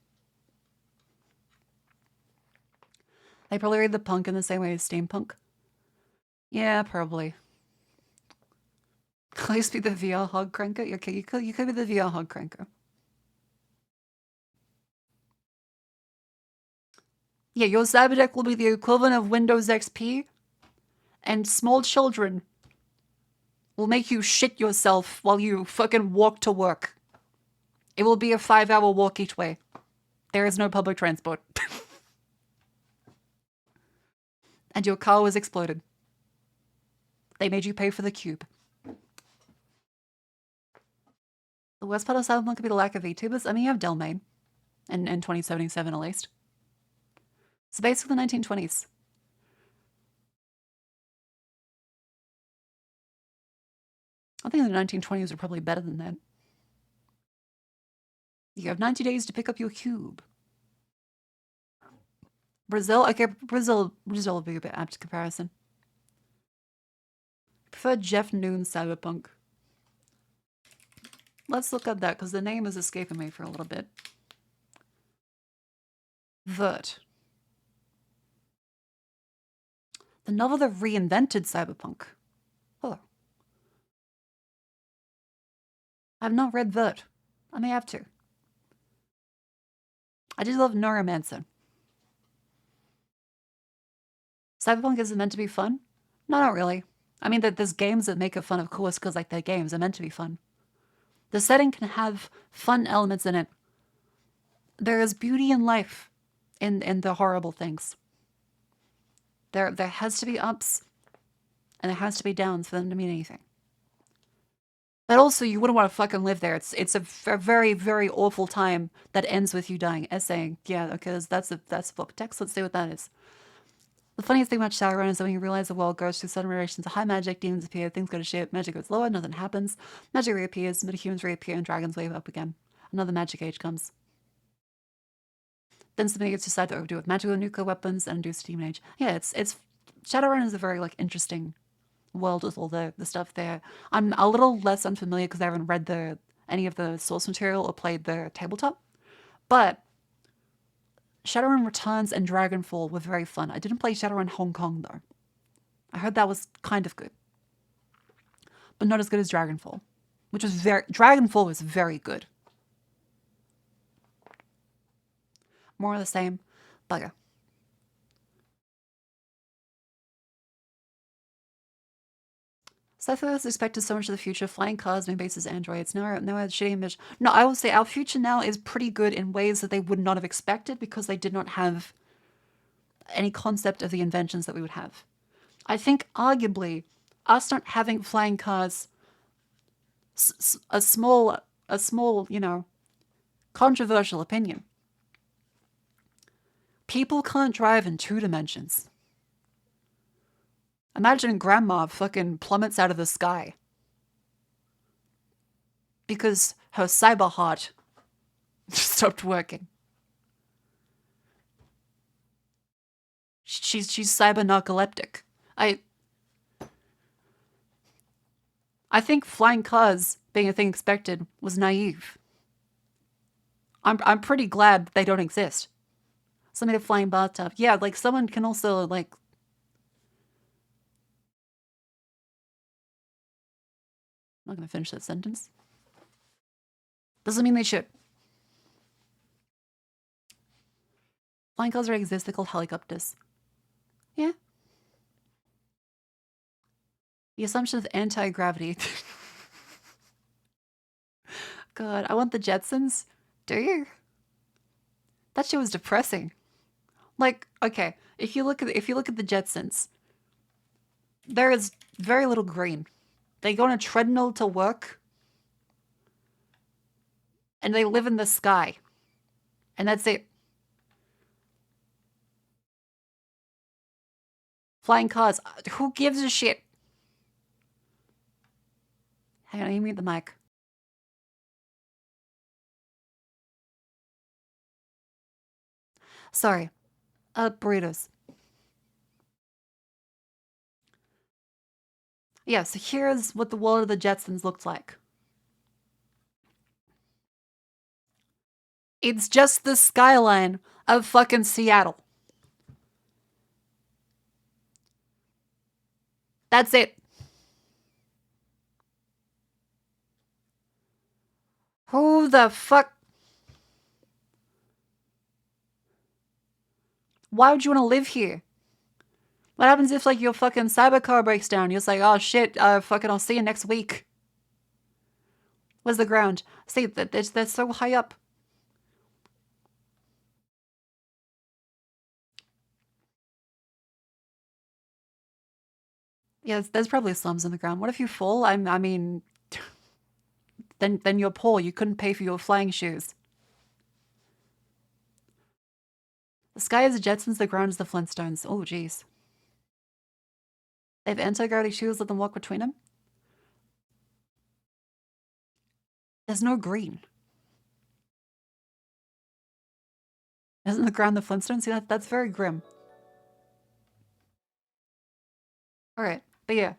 They probably read the punk in the same way as steampunk. Yeah, probably. I used to be the VR hog cranker. Okay, you could be the VR hog cranker. Yeah, your cyberdeck will be the equivalent of Windows XP, and small children will make you shit yourself while you fucking walk to work. It will be a 5-hour walk each way. There is no public transport. And your car was exploded. They made you pay for the cube. The worst part of Cyberpunk could be the lack of VTubers. I mean, you have Delmain in 2077 at least. So basically the 1920s. I think the 1920s are probably better than that. You have 90 days to pick up your cube. Brazil? Okay, Brazil would be a bit apt comparison. I prefer Jeff Noon's Cyberpunk. Let's look at that, because the name is escaping me for a little bit. Vert. The novel that reinvented Cyberpunk. Oh. I've not read Vert. I may have to. I did love Neuromancer. Cyberpunk isn't meant to be fun? No, not really. I mean, there's games that make it fun, of course, because like they're games. They're meant to be fun. The setting can have fun elements in it. There is beauty in life in the horrible things. There has to be ups and there has to be downs for them to mean anything. But also, you wouldn't want to fucking live there. It's a very, very awful time that ends with you dying. Essaying. Yeah, okay, that's a book text. Let's see what that is. The funniest thing about Shadowrun is that when you realize the world goes through sudden relations of high magic, demons appear, things go to shit, magic goes lower, nothing happens. Magic reappears, metahumans reappear, and dragons wave up again. Another magic age comes. Then somebody gets to decide what to do with magical nuclear weapons and induce a demon age. Yeah, it's Shadowrun is a very like interesting world with all the stuff there. I'm a little less unfamiliar because I haven't read any of the source material or played the tabletop. But Shadowrun Returns and Dragonfall were very fun. I didn't play Shadowrun Hong Kong though. I heard that was kind of good. But not as good as Dragonfall. Dragonfall was very good. More of the same. Bugger. Sci-fi was expected so much of the future. Flying cars, moon bases, androids. No, shitty image. No, I will say our future now is pretty good in ways that they would not have expected because they did not have any concept of the inventions that we would have. I think arguably us not having flying cars, a small, controversial opinion. People can't drive in 2 dimensions. Imagine grandma fucking plummets out of the sky. Because her cyber heart stopped working. She's cyber narcoleptic. I think flying cars being a thing expected was naive. I'm pretty glad they don't exist. Somebody a flying bathtub. Yeah, like someone can also like. I'm not gonna finish that sentence. Doesn't mean they should. Flying cars already exist. They're called helicopters. Yeah. The assumption of anti-gravity. God, I want the Jetsons. Do you? That shit was depressing. Like, okay, if you look at the Jetsons, there is very little green. They go on a treadmill to work, and they live in the sky, and that's it. Flying cars. Who gives a shit? Hang on, let me mute the mic. Sorry. Burritos. Yeah, so here's what the world of the Jetsons looked like. It's just the skyline of fucking Seattle. That's it. Who the fuck? Why would you want to live here? What happens if, like, your fucking cybercar breaks down? You're just like, oh shit, fucking, I'll see you next week. Where's the ground? See, they're so high up. Yeah, there's probably slums in the ground. What if you fall? I mean, then you're poor. You couldn't pay for your flying shoes. The sky is the Jetsons, the ground is the Flintstones. Oh, jeez. They have anti-gravity shoes, let them walk between them. There's no green. Isn't the ground the Flintstones? See, that's very grim. Alright, but yeah.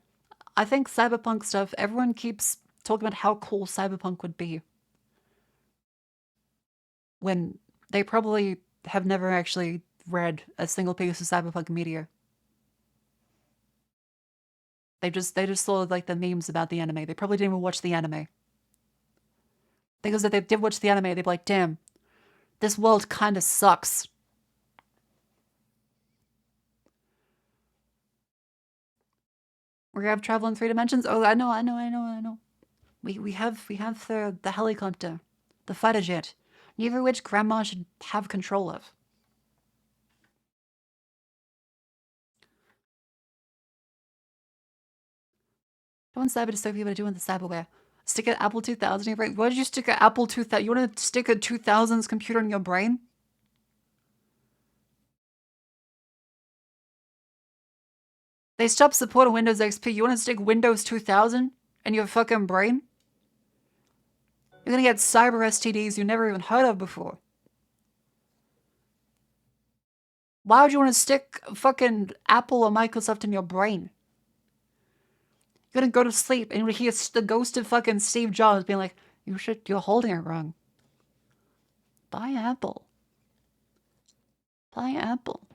I think cyberpunk stuff, everyone keeps talking about how cool cyberpunk would be. When they probably have never actually read a single piece of cyberpunk media. They just saw, like, the memes about the anime. They probably didn't even watch the anime. Because if they did watch the anime, they'd be like, damn, this world kinda sucks. We're gonna have travel in 3 dimensions? Oh, I know. We have the helicopter, the fighter jet, neither of which grandma should have control of. Don't want cyber dystopia, but I do want the cyberware. Stick an Apple 2000 in your brain? Why did you stick an Apple 2000? You want to stick a 2000s computer in your brain? They stopped supporting Windows XP. You want to stick Windows 2000 in your fucking brain? You're gonna get cyber STDs you never even heard of before. Why would you want to stick fucking Apple or Microsoft in your brain? You're gonna go to sleep and you hear the ghost of fucking Steve Jobs being like, you're holding it wrong. Buy Apple. Buy Apple.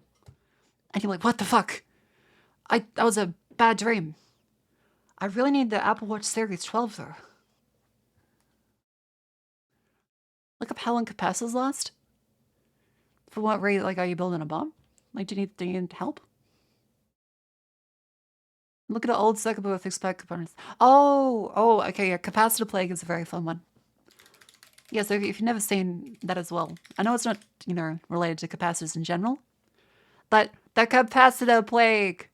And you're like, what the fuck? That was a bad dream. I really need the Apple Watch Series 12 though. Look up how long capacitors last. For what rate, like, are you building a bomb? Like, do you need help? Look at an old circuit board with expect components. Oh, okay, yeah, capacitor plague is a very fun one. Yeah, so if you've never seen that as well, I know it's not, related to capacitors in general, but the capacitor plague.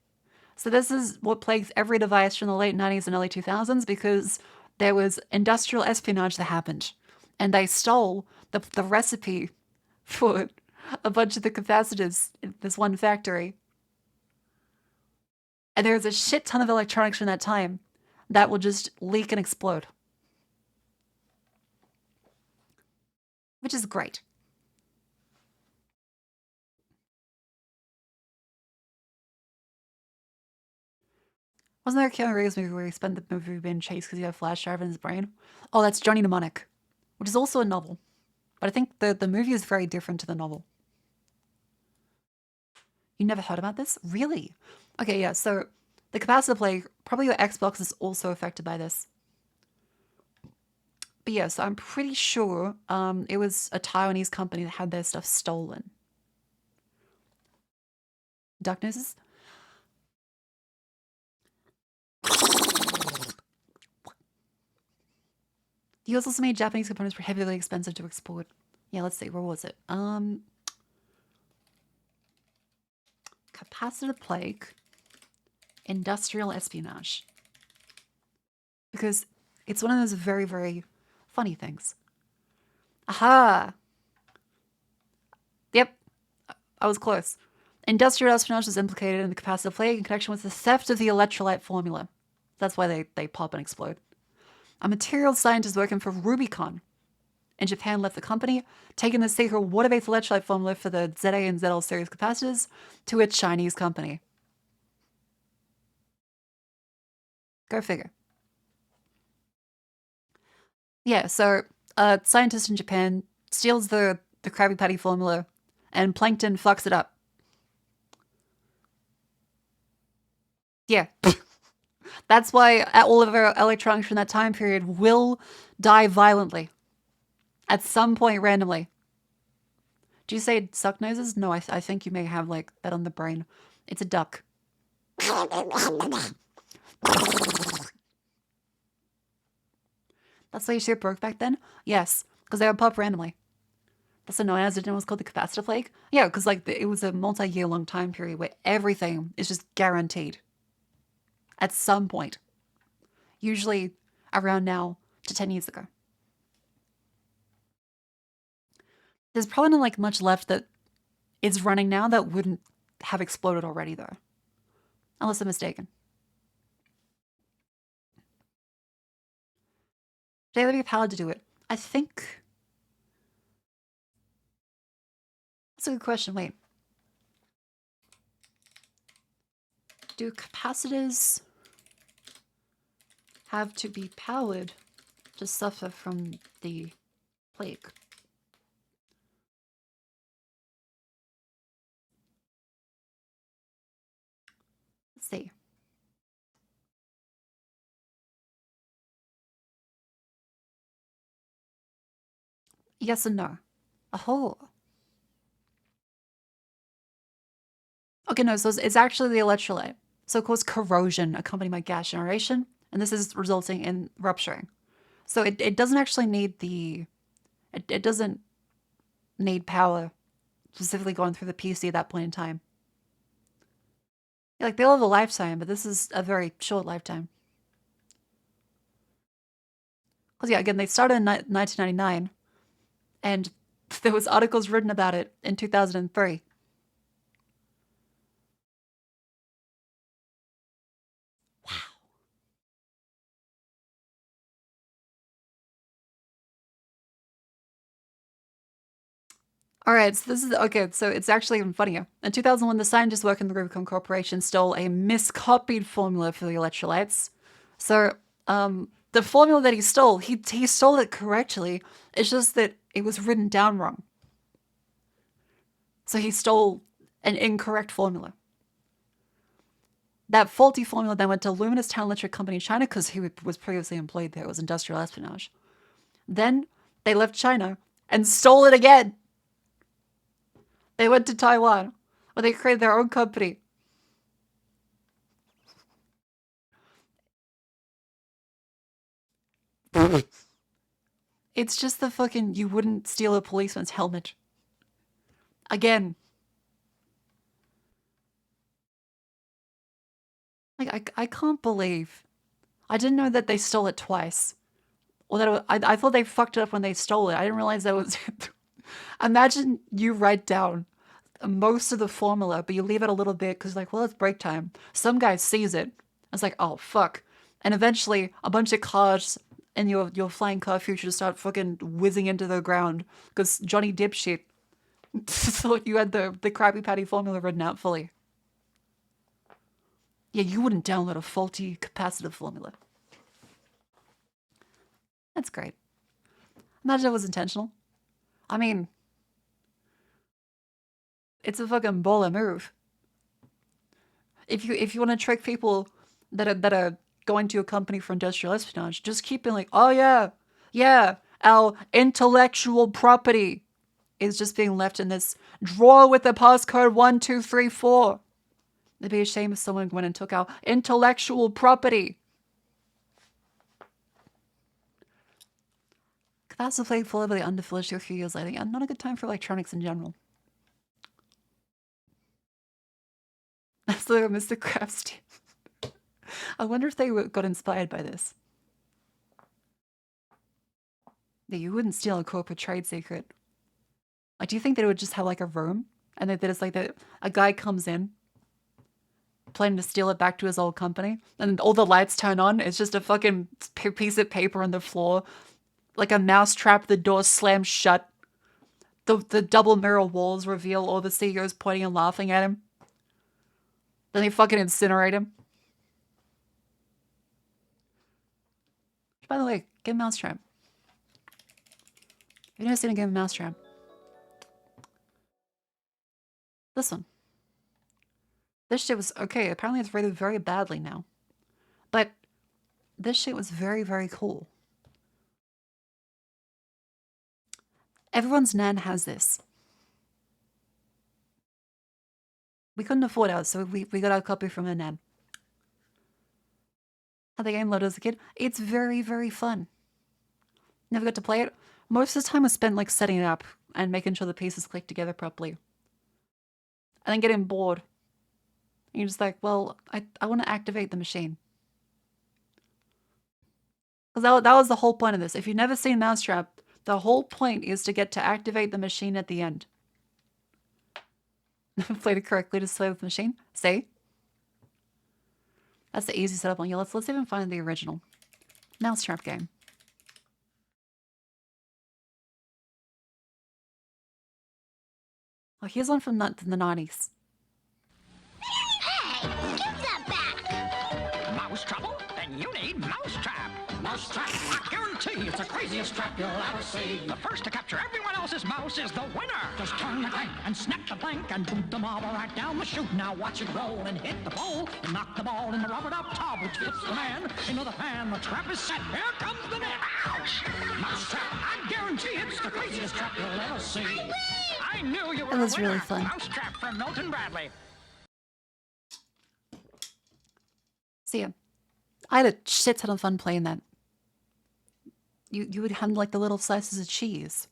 So this is what plagues every device from the late 90s and early 2000s because there was industrial espionage that happened. And they stole the recipe for a bunch of the capacitors in this one factory. And there's a shit ton of electronics from that time that will just leak and explode. Which is great. Wasn't there a Keanu Reeves movie where he spent the movie being chased because he had a flash drive in his brain? Oh, that's Johnny Mnemonic, which is also a novel. But I think the movie is very different to the novel. You never heard about this? Really? Okay, yeah, so the capacitor plague, probably your Xbox is also affected by this. But yeah, so I'm pretty sure it was a Taiwanese company that had their stuff stolen. Duck noses? The US also made Japanese components prohibitively expensive to export. Yeah, let's see, where was it? Capacitor plague, industrial espionage. Because it's one of those very, very funny things. Aha! Yep, I was close. Industrial espionage is implicated in the capacitor plague in connection with the theft of the electrolyte formula. That's why they pop and explode. A materials scientist working for Rubicon in Japan left the company, taking the secret water-based electrolyte formula for the ZA and ZL series capacitors to a Chinese company. Go figure. Yeah, so a scientist in Japan steals the Krabby Patty formula, and Plankton fucks it up. Yeah. That's why all of our electronics from that time period will die violently. At some point randomly. Do you say suck noses? No, I think you may have like that on the brain. It's a duck. That's why your shit broke back then? Yes, because they would pop randomly. That's annoying as it was called the capacitor plague. Yeah, because like it was a multi-year long time period where everything is just guaranteed. At some point. Usually around now to 10 years ago. There's probably not like much left that is running now that wouldn't have exploded already though. Unless I'm mistaken. Do they have the power to do it? I think... That's a good question. Wait. Do capacitors have to be powered to suffer from the plague? Let's see. Yes and no. Oh. Okay, no, so it's actually the electrolyte. So it causes corrosion accompanied by gas generation, and this is resulting in rupturing. So it doesn't actually need the... It doesn't need power specifically going through the PC at that point in time. Like, they all have a lifetime, but this is a very short lifetime. Because, yeah, again, they started in 1999, and there was articles written about it in 2003. Wow. All right, so this is... Okay, so it's actually even funnier. In 2001, the scientists working in the Rubicon Corporation stole a miscopied formula for the electrolytes. So, the formula that he stole, he stole it correctly. It's just that it was written down wrong. So he stole an incorrect formula. That faulty formula then went to Luminous Town Electric Company in China because he was previously employed there. It was industrial espionage. Then they left China and stole it again. They went to Taiwan where they created their own company. It's just the fucking you wouldn't steal a policeman's helmet. Again. Like, I can't believe. I didn't know that they stole it twice. Or that I thought they fucked it up when they stole it. I didn't realize that was... Imagine you write down most of the formula, but you leave it a little bit because like, well, it's break time. Some guy sees it. It's like, oh, fuck. And eventually a bunch of cars in your flying car future just start fucking whizzing into the ground because Johnny Dipshit thought you had the Krabby Patty formula written out fully. Yeah, you wouldn't download a faulty capacitor formula. That's great. Imagine it was intentional. I mean, it's a fucking baller move. If you want to trick people that are going to a company for industrial espionage, just keep it like, oh yeah, our intellectual property is just being left in this drawer with the passcode 1234. It'd be a shame if someone went and took our intellectual property. Capacitor plague full of the underfinished a few years later. Yeah, not a good time for electronics in general. That's the Mr. Krabs. I wonder if they got inspired by this. Yeah, you wouldn't steal a corporate trade secret. Like, do you think they would just have like a room And they did it's like that a guy comes in planning to steal it back to his old company, and all the lights turn on. It's just a fucking piece of paper on the floor, like a mouse trap. The door slams shut. The double mirror walls reveal all the CEOs pointing and laughing at him. Then they fucking incinerate him. By the way, Game Mousetrap. Have you never seen a Game Mousetrap? This one. This shit was okay. Apparently it's rated very badly now. But this shit was very, very cool. Everyone's Nan has this. We couldn't afford ours, so we got our copy from a Nan. Had the game loaded as a kid. It's very, very fun. Never got to play it. Most of the time was spent like setting it up and making sure the pieces click together properly. And then getting bored. And you're just like, well, I want to activate the machine. Because that was the whole point of this. If you've never seen Mousetrap, the whole point is to get to activate the machine at the end. Played it correctly to play with the machine. See? That's the easy setup on you. Let's even find the original Mousetrap game. Oh, here's one from the 90s. Hey, give that back! Mouse trouble? Then you need Mousetrap. Mousetrap, I guarantee it's the craziest trap you'll ever see. The first to capture everyone else's mouse is the winner. Just turn the crank and snap the plank and boot the marble right down the chute. Now watch it roll and hit the pole and knock the ball in the rubbered up tub, which fits the man into the pan. The trap is set. Here comes the net. Ouch! Mousetrap, I guarantee it's the craziest trap you'll ever see. I knew you were It was a winner. really fun. Mousetrap from Milton Bradley. See ya. I had a shit ton of fun playing that. You would hand like the little slices of cheese.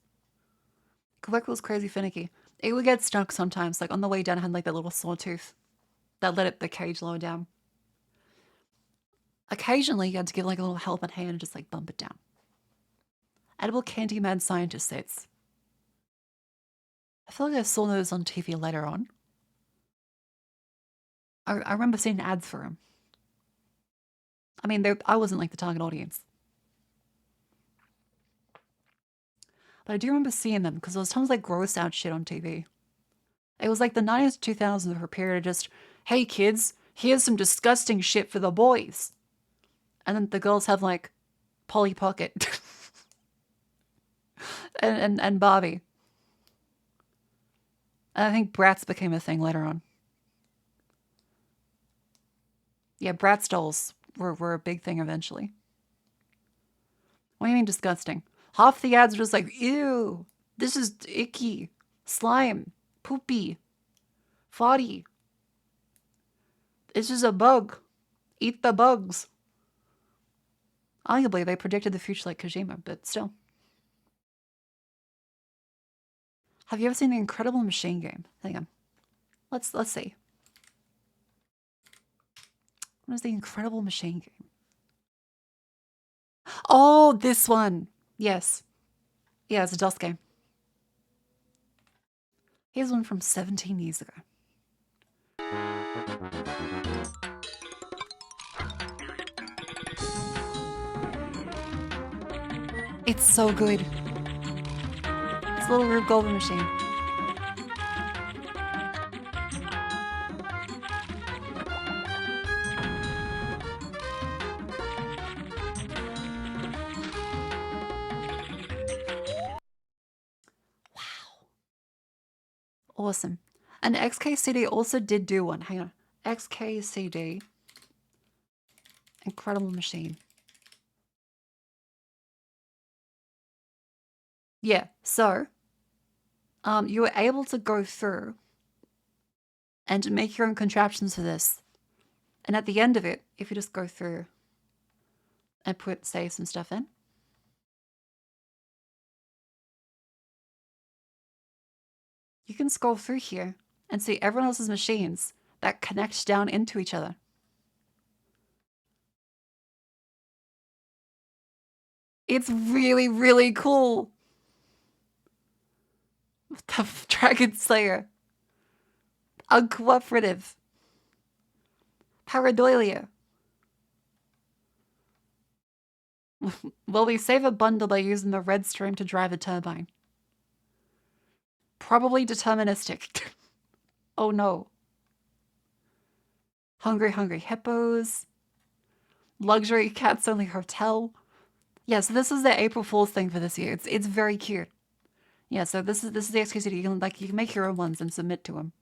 Quebec was crazy finicky. It would get stuck sometimes. Like on the way down, I had like that little sawtooth that let the cage lower down. Occasionally, you had to give like a little helping hand and just like bump it down. Edible candy mad scientist sets. I feel like I saw those on TV later on. I remember seeing ads for them. I mean, I wasn't like the target audience. But I do remember seeing them because there was tons of like gross out shit on TV. It was like the 90s, 2000s were a period of just, hey kids, here's some disgusting shit for the boys. And then the girls have like Polly Pocket and Barbie. And I think Bratz became a thing later on. Yeah, Bratz dolls were a big thing eventually. What do you mean disgusting? Half the ads were just like, ew, this is icky, slime, poopy, farty. It's just a bug. Eat the bugs. Arguably, they predicted the future like Kojima, but still. Have you ever seen the Incredible Machine game? Hang on. Let's see. What is the Incredible Machine game? Oh, this one. Yes. Yeah, it's a DOS game. Here's one from 17 years ago. It's so good. It's a little Rube Goldberg machine. Awesome. And XKCD also did do one. Hang on. XKCD. Incredible Machine. Yeah, so you were able to go through and make your own contraptions for this. And at the end of it, if you just go through and put, say, some stuff in. You can scroll through here and see everyone else's machines that connect down into each other. It's really, really cool. The Dragon Slayer. Uncooperative. Pareidolia. Will we save a bundle by using the red string to drive a turbine? Probably deterministic. Oh no. Hungry hippos. Luxury cats only hotel. Yeah, so this is the April Fool's thing for this year. It's very cute. Yeah, so this is the excuse you can make your own ones and submit to them.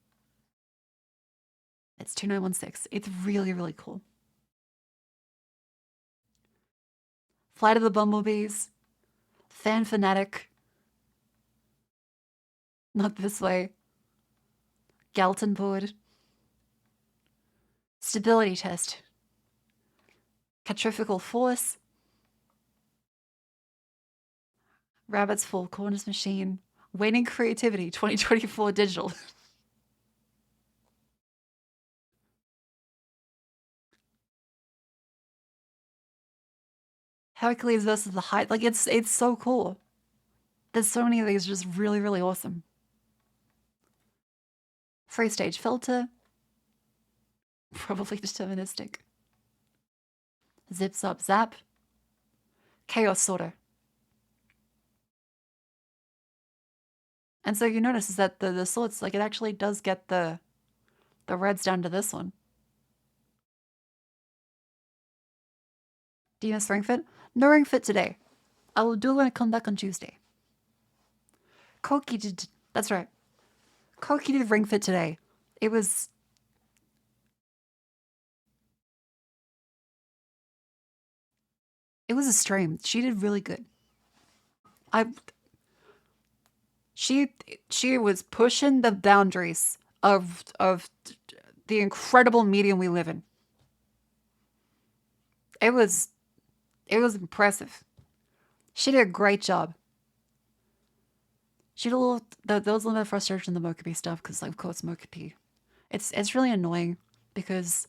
It's 2916. It's really, really cool. Flight of the Bumblebees. Fan Fanatic. Not this way. Galton board. Stability test. Catrifical force. Rabbit's Four Corners machine. Waning creativity 2024 digital. Hercules versus the Height. Like it's so cool. There's so many of these just really, really awesome. Free stage filter. Probably deterministic. Zip zap zap. Chaos sorter. And so you notice is that the sorts, like it actually does get the reds down to this one. Do you miss Ring Fit? No Ring Fit today. I will do it when I come back on Tuesday. Koki did, that's right. Koki did Ring Fit today. It was a stream. She did really good. She was pushing the boundaries of the incredible medium we live in. It was impressive. She did a great job. She did there was a little bit of frustration in the Mokopi stuff because, like, of course, Mokopi. It's really annoying because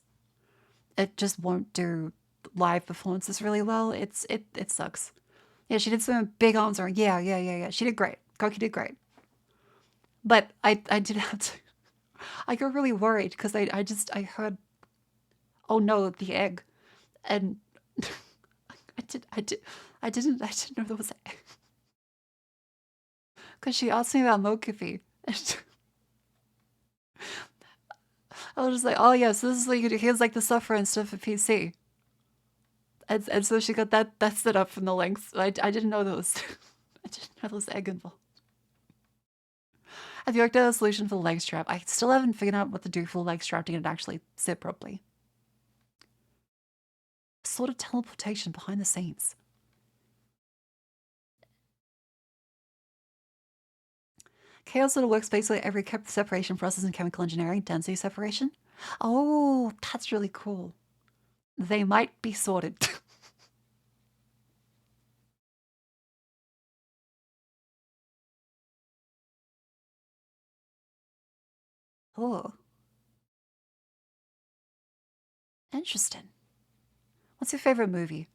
it just won't do live performances really well. It sucks. Yeah, she did some big arms around. Yeah. She did great. Koki did great. But I did have to. I got really worried because I heard, oh no, the egg, and I didn't know there was an egg because she asked me about Mokopi. I was just like, oh yes, this is like here's like the software and stuff for PC. And so she got that set up from the links. I didn't know there was I didn't know there was egg involved. Have you worked out a solution for the leg strap? I still haven't figured out what to do for the leg strap to get it actually sit properly. Sort of teleportation behind the scenes. Chaos sort of works basically every separation process in chemical engineering, density separation. Oh, that's really cool. They might be sorted. Oh. Interesting. What's your favorite movie?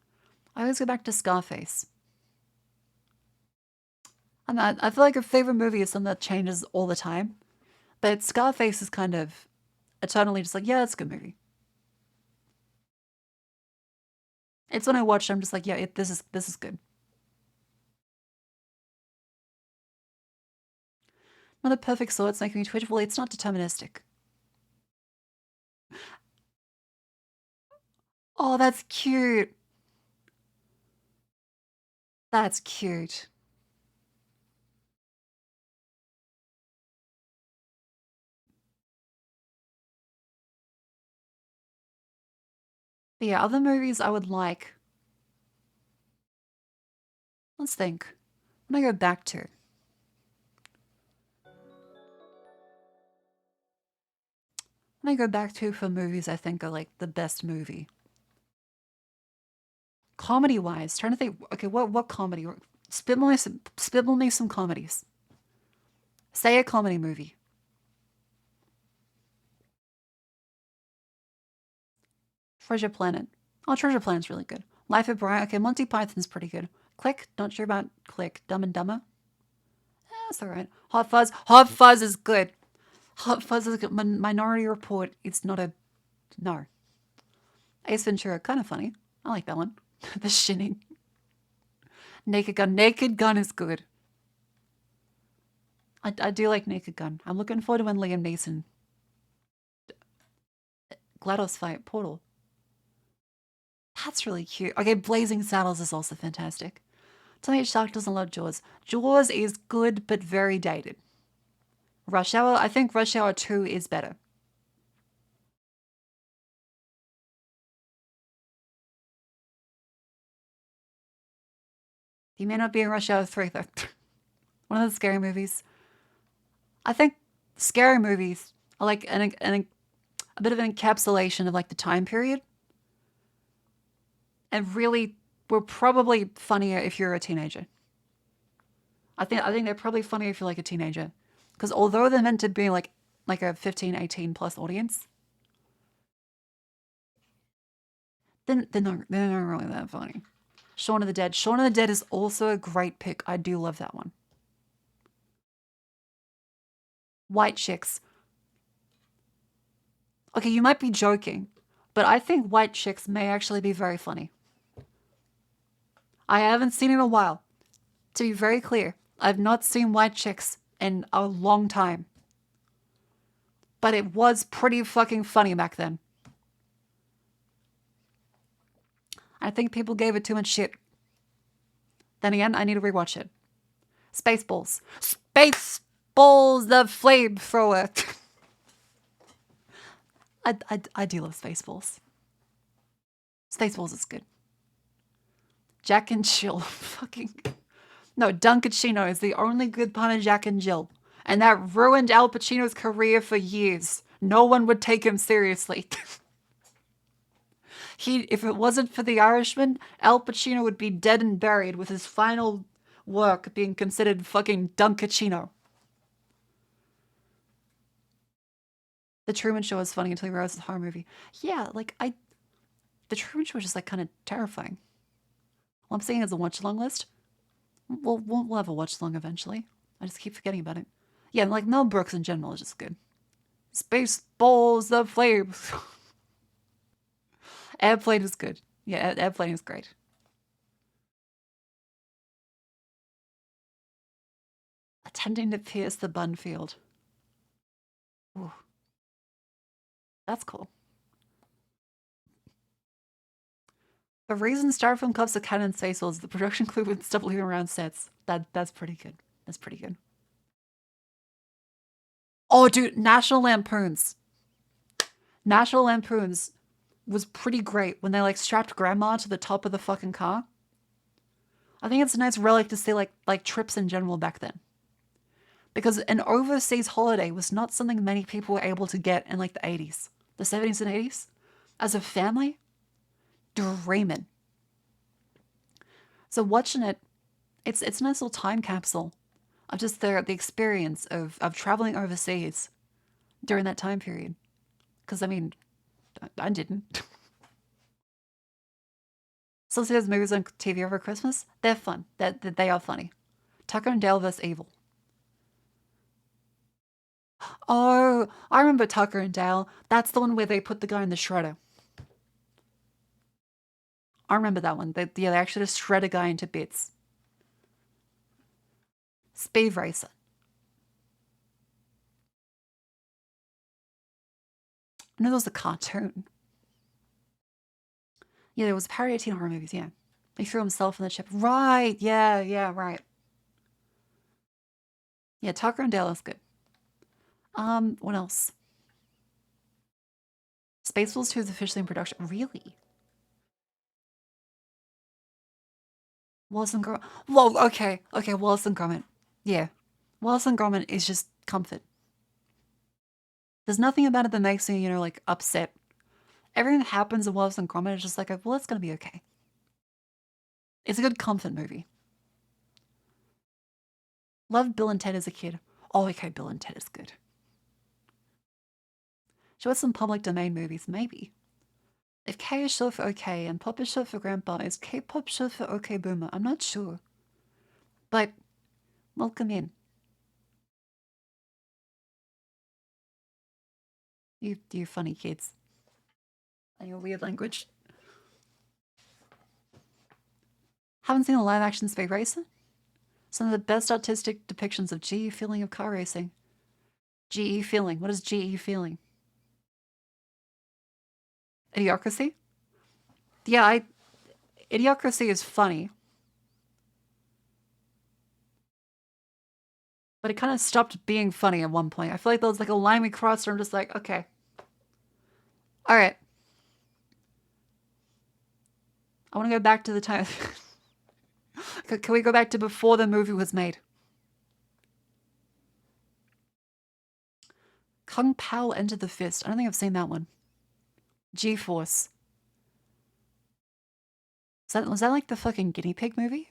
I always go back to Scarface. I feel like a favorite movie is something that changes all the time. But Scarface is kind of eternally just like, yeah, it's a good movie. It's when I watch it, I'm just like, yeah, this is good. Not the perfect sword, it's making me twitch. Well, it's not deterministic. Oh, that's cute. That's cute. But yeah, other movies I would like. Let's think. When I go back to. When I go back to for movies I think are like the best movie. Comedy wise, trying to think. Okay, what comedy? Spitball me some comedies. Say a comedy movie. Treasure Planet. Oh, Treasure Planet's really good. Life of Brian. Okay, Monty Python's pretty good. Click. Not sure about Click. Dumb and Dumber. That's alright. Hot Fuzz. Hot Fuzz is good. Hot Fuzz is a Minority Report. It's not a no. Ace Ventura, kind of funny. I like that one. The Shinning. Naked Gun. Naked Gun is good. I do like Naked Gun. I'm looking forward to when Liam Neeson. GLaDOS fight. Portal. That's really cute. Okay, Blazing Saddles is also fantastic. Tell me Shark doesn't love Jaws. Jaws is good, but very dated. Rush Hour, I think Rush Hour 2 is better. He may not be in Rush Hour 3, though. One of the scary movies. I think scary movies are like a bit of an encapsulation of like the time period. And really, were probably funnier if you're a teenager. I think they're probably funnier if you're like a teenager. Because although they're meant to be like a 15, 18 plus audience, then they're not really that funny. Shaun of the Dead. Shaun of the Dead is also a great pick. I do love that one. White Chicks. Okay, you might be joking, but I think White Chicks may actually be very funny. I haven't seen it in a while. To be very clear, I've not seen White Chicks in a long time. But it was pretty fucking funny back then. I think people gave it too much shit. Then again, I need to rewatch it. Spaceballs. Spaceballs, the flamethrower. I do love Spaceballs. Spaceballs is good. Jack and Jill. Fucking. No, Dunkachino is the only good pun of Jack and Jill. And that ruined Al Pacino's career for years. No one would take him seriously. If it wasn't for The Irishman, Al Pacino would be dead and buried with his final work being considered fucking Dunkachino. The Truman Show is funny until you realize it's a horror movie. Yeah, The Truman Show is just like kind of terrifying. Well, I'm saying as a watch-along list. We'll have a watch-along eventually. I just keep forgetting about it. Yeah, like Mel Brooks in general is just good. Spaceballs, the flames. Airplane is good. Yeah, Airplane is great. Attempting to pierce the bun field. Ooh. That's cool. The reason Styrofoam cups are canon in Spaceballs is the production crew would stop leaving around sets. That's pretty good. That's pretty good. Oh, dude, National Lampoons. National Lampoons was pretty great when they like strapped grandma to the top of the fucking car. I think it's a nice relic to see like trips in general back then. Because an overseas holiday was not something many people were able to get in like the 80s, the 70s and 80s. As a family, dreaming. So watching it, it's a nice little time capsule of just the experience of traveling overseas during that time period. Because I mean, I didn't. So see those movies on TV over Christmas? They're fun. They are funny. Tucker and Dale vs. Evil. Oh, I remember Tucker and Dale. That's the one where they put the guy in the shredder. I remember that one. They actually just shred a guy into bits. Speed Racer. No, there was a cartoon. Yeah, there was a parody of teen horror movies, yeah. He threw himself in the ship. Right, yeah, right. Yeah, Tucker and Dale is good. What else? Spaceballs 2 is officially in production. Really? Wallace and Gromit. Whoa, okay, Wallace and Gromit. Yeah. Wallace and Gromit is just comfort. There's nothing about it that makes me, like upset. Everything that happens in Wallace and Gromit is just like, well, it's gonna be okay. It's a good comfort movie. Loved Bill and Ted as a kid. Oh, okay, Bill and Ted is good. Show us some public domain movies, maybe. If K is short for okay and pop is short for grandpa, is K-pop short for okay boomer? I'm not sure. But welcome in. You funny kids. And your weird language. Haven't seen a live action Speed Racer? Some of the best artistic depictions of GE feeling of car racing. GE feeling. What is GE feeling? Idiocracy? Yeah, Idiocracy is funny. But it kind of stopped being funny at one point. I feel like there was like a line we crossed where I'm just like, okay. Alright. I want to go back to the time. Can we go back to before the movie was made? Kung Pao Enter the Fist. I don't think I've seen that one. G-Force. Was that like the fucking guinea pig movie?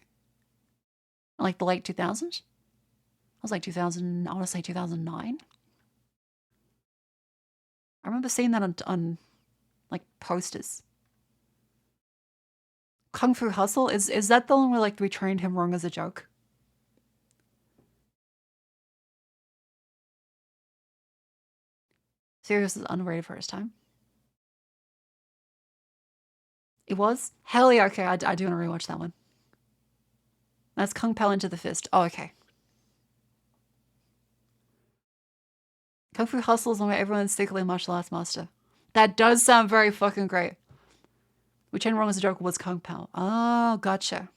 Like the late 2000s? I was like 2000, I want to say 2009. I remember seeing that on like posters. Kung Fu Hustle? Is that the one where like we trained him wrong as a joke? Serious is underrated for his time. It was? Hell yeah, okay, I do want to rewatch that one. That's Kung Pao Into the Fist. Oh, okay. Kung Fu Hustle is one where everyone's secretly a martial arts master. That does sound very fucking great. We trained wrong as a joke was Kung Pao. Oh, gotcha.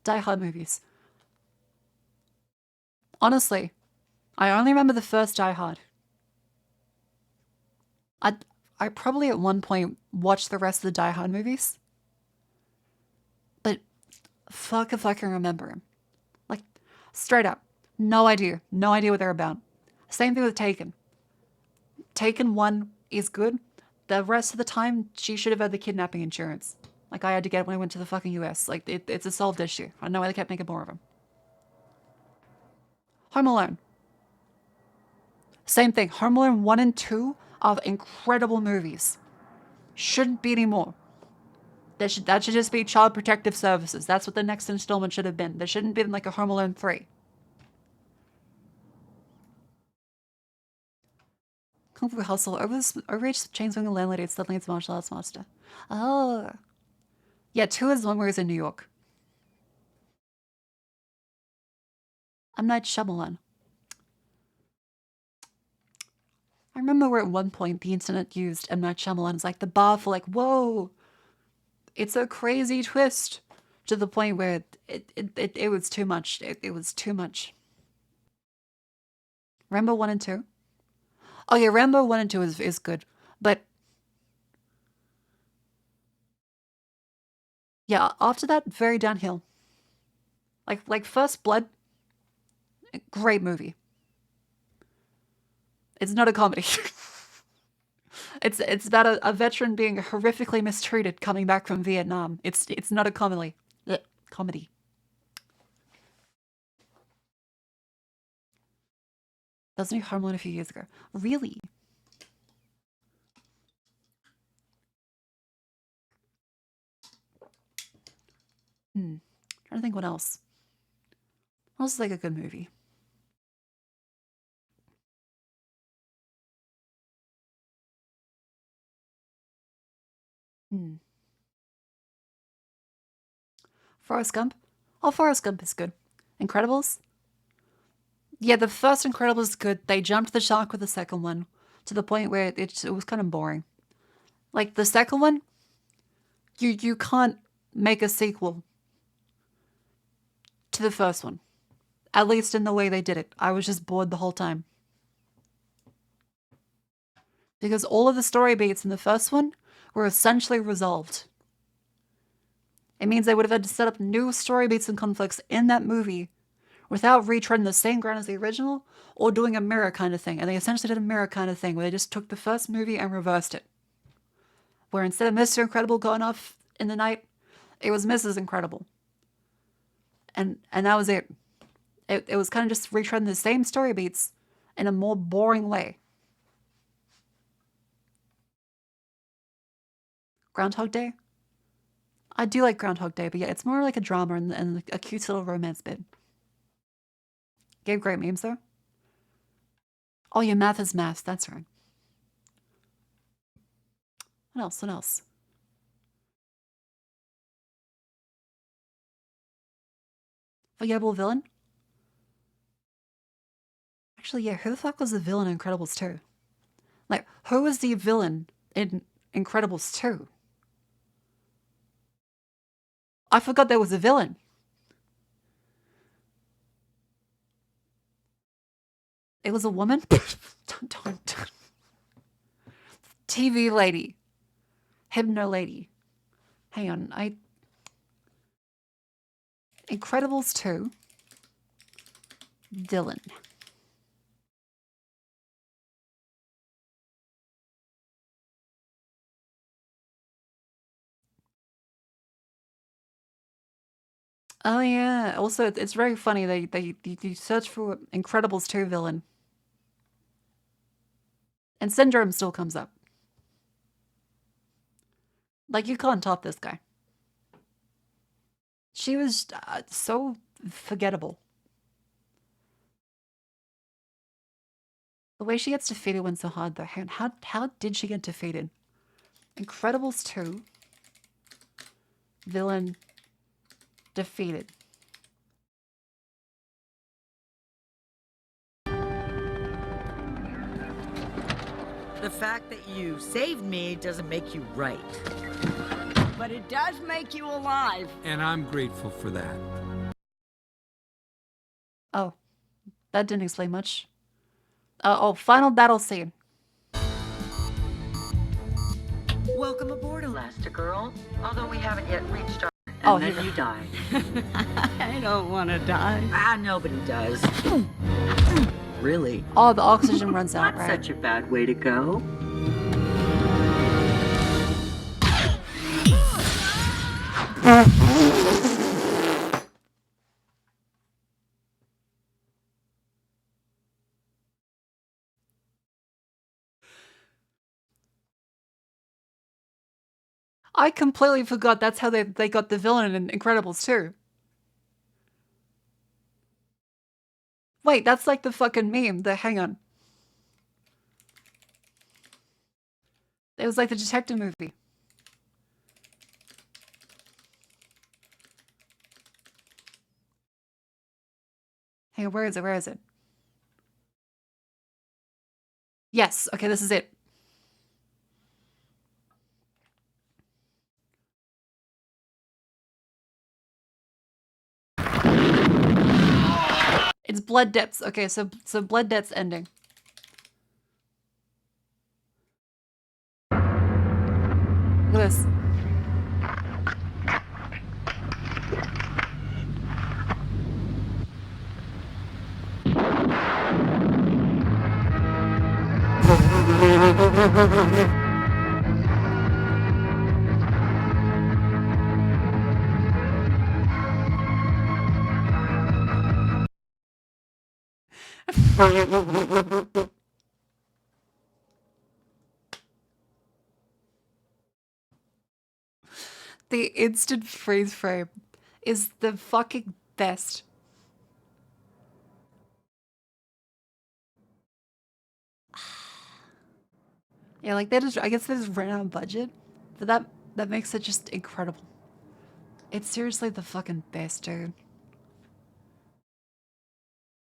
Die Hard movies. Honestly, I only remember the first Die Hard. I probably at one point watched the rest of the Die Hard movies. But fuck if I can remember them. Like, straight up. No idea. No idea what they're about. Same thing with Taken. Taken 1 is good. The rest of the time, she should have had the kidnapping insurance. Like I had to get when I went to the fucking US. Like, it's a solved issue. I don't know why they kept making more of them. Home Alone. Same thing. Home Alone 1 and 2 are incredible movies. Shouldn't be anymore. That should just be Child Protective Services. That's what the next installment should have been. There shouldn't be like a Home Alone 3. Kung Fu Hustle. Overreached chainswinging landlady. It's suddenly its martial arts master. Oh. Yeah, 2 is the one where he's in New York. M. Night Shyamalan. I remember where at one point the internet used M. Night Shyamalan as like the bar for like, whoa, it's a crazy twist, to the point where it was too much. It was too much. Rambo 1 and 2? Oh yeah, Rambo 1 and 2 is good. But yeah, after that, very downhill. Like First Blood, great movie. It's not a comedy. It's about a veteran being horrifically mistreated coming back from Vietnam. It's not a comedy. Blech, comedy. That was new Home Alone a few years ago. Really? Trying to think what else. What else is like a good movie? Forrest Gump? Oh, Forrest Gump is good. Incredibles? Yeah, the first Incredibles is good. They jumped the shark with the second one to the point where it was kind of boring. Like the second one, you can't make a sequel to the first one. At least in the way they did it. I was just bored the whole time. Because all of the story beats in the first one were essentially resolved. It means they would have had to set up new story beats and conflicts in that movie without retreading the same ground as the original or doing a mirror kind of thing. And they essentially did a mirror kind of thing where they just took the first movie and reversed it. Where instead of Mr. Incredible going off in the night, it was Mrs. Incredible. And that was it. It was kind of just retreading the same story beats in a more boring way. Groundhog Day? I do like Groundhog Day, but yeah, it's more like a drama and a cute little romance bit. Gave great memes though. Oh, your math is math. That's right. What else? What else? Forgettable villain? Actually, yeah, who the fuck was the villain in Incredibles 2? Like, who was the villain in Incredibles 2? I forgot there was a villain. It was a woman? Don't. TV lady. Hypno lady. Hang on, Incredibles 2. Villain. Oh yeah. Also, it's very funny. You search for Incredibles 2 villain, and Syndrome still comes up. Like, you can't top this guy. She was so forgettable. The way she gets defeated went so hard though. How did she get defeated? Incredibles 2 villain defeated. The fact that you saved me doesn't make you right. But it does make you alive. And I'm grateful for that. Oh, that didn't explain much. Oh, final battle scene. Welcome aboard, Elastigirl. Although we haven't yet reached our... Oh, and then you die. I don't want to die. Nobody does. Really? Oh, the oxygen runs out, Not right? such a bad way to go. I completely forgot that's how they got the villain in Incredibles 2. Wait, that's like the fucking meme. Hang on. It was like the detective movie. Hang on, where is it? Where is it? Yes, okay, this is it. It's Blood Debts. Okay, so Blood Debts ending. Look at this. The instant freeze frame is the fucking best. Yeah, like I guess they just ran out of budget, but that makes it just incredible. It's seriously the fucking best, dude.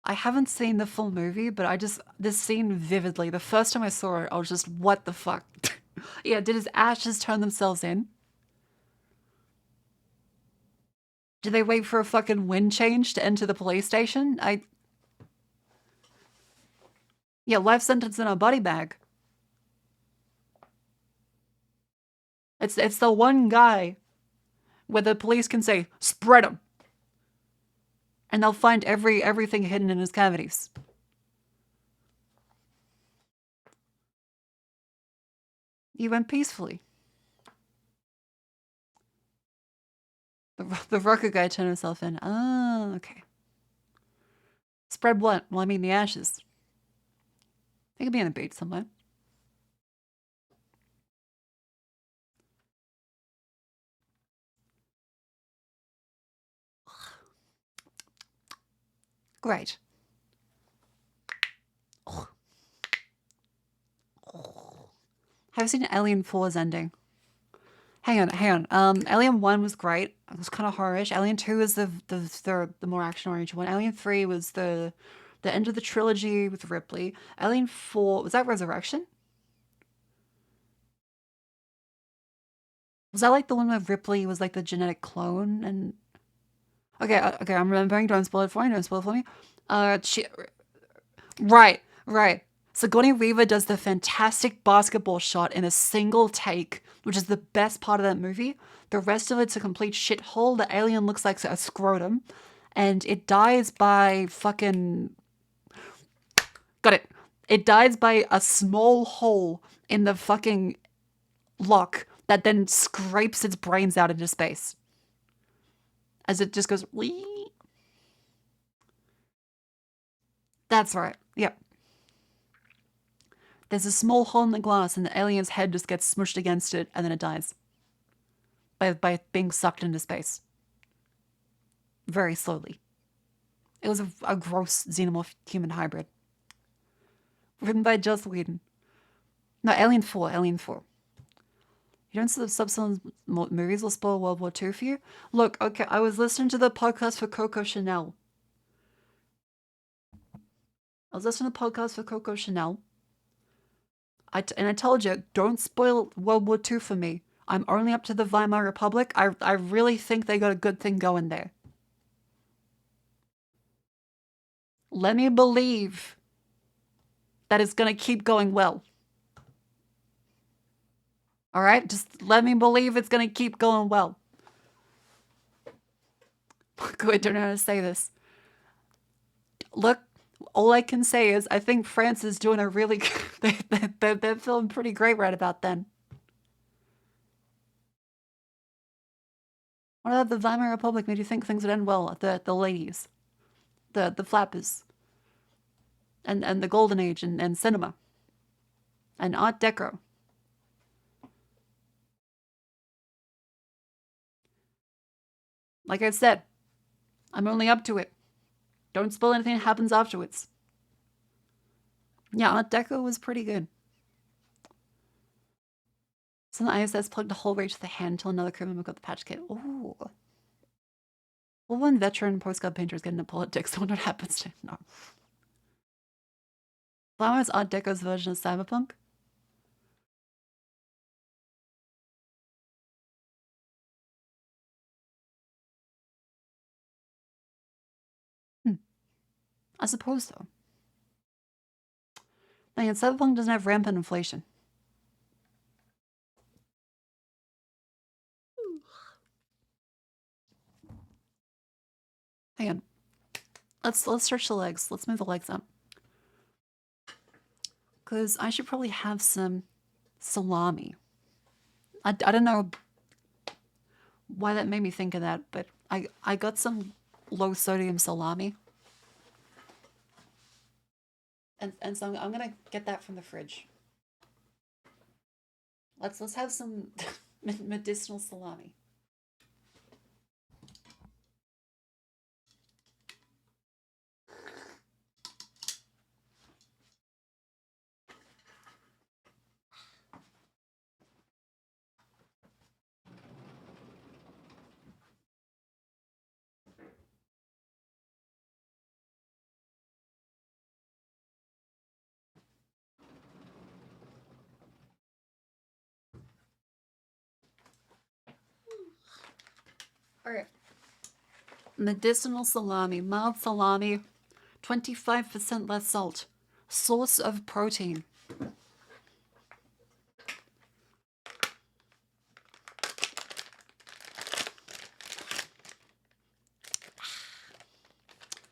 I haven't seen the full movie, but this scene vividly. The first time I saw it, I was just, what the fuck? Yeah, did his ashes turn themselves in? Did they wait for a fucking wind change to enter the police station? Yeah, life sentence in a body bag. It's the one guy where the police can say, spread him. And they'll find everything hidden in his cavities. He went peacefully. The rocket guy turned himself in. Oh, okay. Spread what? Well, I mean the ashes. They could be in a boot somewhere. Great. Have you seen Alien 4's ending? Hang on. Alien 1 was great. It was kind of horrorish. Alien 2 is the more action-oriented one. Alien 3 was the end of the trilogy with Ripley. Alien 4, was that Resurrection? Was that like the one where Ripley was like the genetic clone? And okay, I'm remembering. Don't spoil it for me. Don't spoil it for me. Right. Sigourney Weaver does the fantastic basketball shot in a single take, which is the best part of that movie. The rest of it's a complete shithole. The alien looks like a scrotum, and it dies by fucking. Got it. It dies by a small hole in the fucking lock that then scrapes its brains out into space. As it just goes. Wee. That's right. Yep. There's a small hole in the glass and the alien's head just gets smushed against it and then it dies. By being sucked into space. Very slowly. It was a gross xenomorph human hybrid. Written by Joss Whedon. No, Alien 4. You don't sub some movies will spoil World War II for you? Look, okay, I was listening to the podcast for Coco Chanel. And I told you, don't spoil World War II for me. I'm only up to the Weimar Republic. I really think they got a good thing going there. Let me believe that it's going to keep going well. All right? Just let me believe it's going to keep going well. I don't know how to say this. Look, all I can say is I think France is doing a really they're feeling pretty great right about then. What about the Weimar Republic made you think things would end well? The ladies. The flappers. And the golden age and cinema. And Art Deco. Like I said, I'm only up to it. Don't spoil anything that happens afterwards. Yeah, Art Deco was pretty good. So the ISS plugged a hole right to the hand until another crew member got the patch kit. Ooh. Well, when veteran postcard painters get into politics, I wonder what happens to him. No. Flower is Art Deco's version of cyberpunk. I suppose so. Again, cyberpunk doesn't have rampant inflation. Hang on. Let's stretch the legs. Let's move the legs up. Because I should probably have some salami. I don't know why that made me think of that, but I got some low sodium salami. And so I'm gonna get that from the fridge. Let's have some medicinal salami. Alright. Medicinal salami, mild salami, 25% less salt. Source of protein. But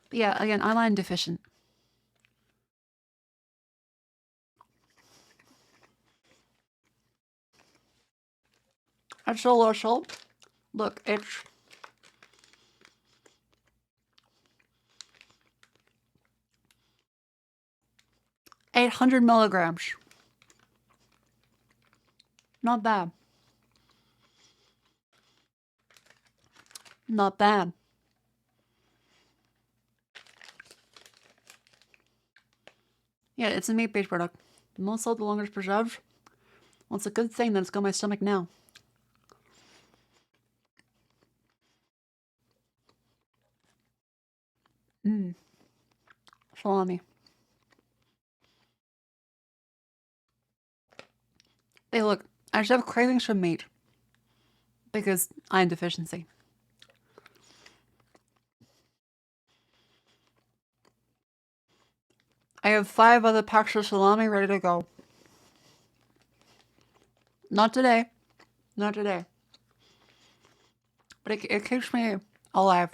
yeah, again, iron deficient. That's delicious. Look, it's 800 milligrams. Not bad. Not bad. Yeah, it's a meat-based product. The more salt, the longer it's preserved. Well, it's a good thing that it's got my stomach now. Mmm. Salami. Hey, look, I just have cravings for meat. Because iron deficiency. I have 5 other packs of salami ready to go. Not today. Not today. But it keeps me alive.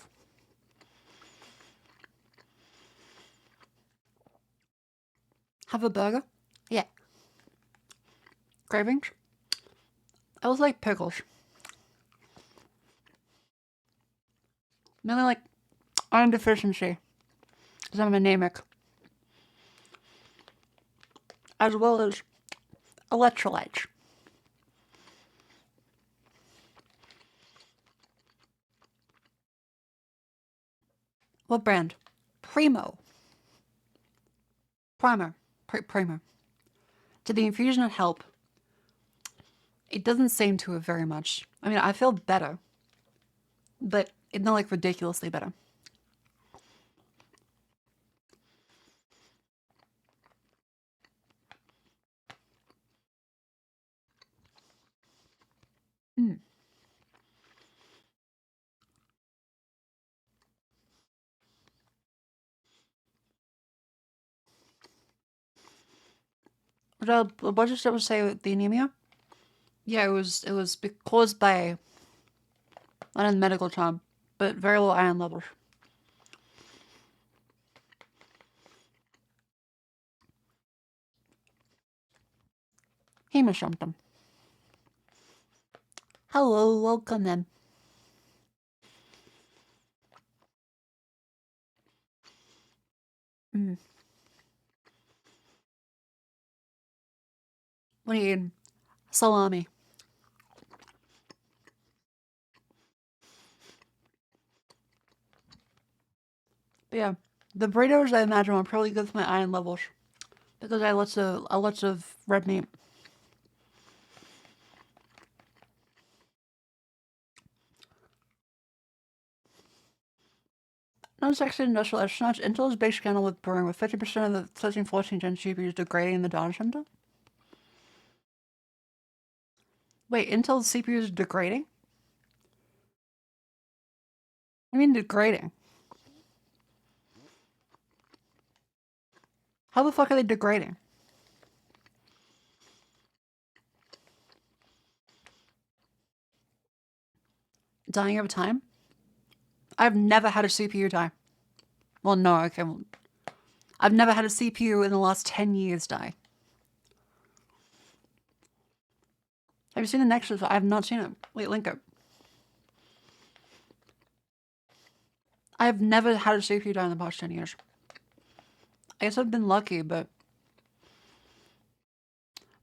Have a burger? Yeah. Cravings? I also like pickles. Mainly like iron deficiency. Because I'm anemic. As well as electrolytes. What brand? Primo. Primer. Primer. Did the infusion help? It doesn't seem to have very much. I mean, I feel better. But it's not like ridiculously better. Mm. What did you say with the anemia? Yeah, it was caused by not in medical term, but very low iron levels. Hema something. Hello, welcome then. Mm. What do you eat? Salami. But yeah, the burritos I imagine are probably good for my iron levels because I have lots of red meat. Non-sexy industrial astronauts. Intel's base scandal with Boeing with 50% of the 13-14 Gen CPUs degrading in the data center. Wait, Intel's CPUs degrading? I mean degrading. How the fuck are they degrading? Dying over time? I've never had a CPU die. Well, no, okay. Well, I've never had a CPU in the last 10 years die. Have you seen the Nexus? I have not seen it. Wait, link it. I have never had a CPU die in the past 10 years. I guess I've been lucky, but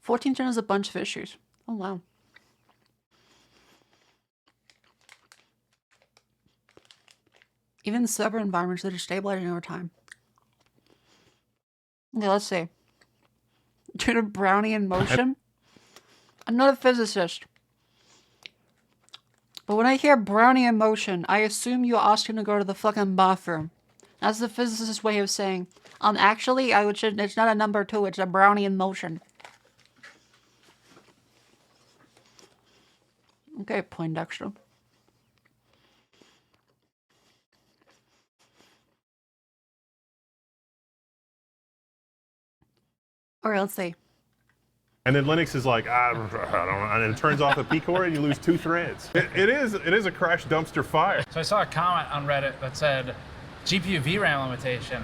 14th gen has a bunch of issues. Oh, wow. Even server environments that are stabilizing over time. Okay, let's see. Due to Brownian motion? I'm not a physicist. But when I hear Brownian motion, I assume you're asking to go to the fucking bathroom. That's the physicist's way of saying, actually, it's not a number 2, it's a Brownian motion. Okay, Poindexter. Alright, let's see. And then Linux is like, I don't know, and then it turns off the P core and you lose 2 threads. It is a crash dumpster fire. So I saw a comment on Reddit that said, GPU VRAM limitation.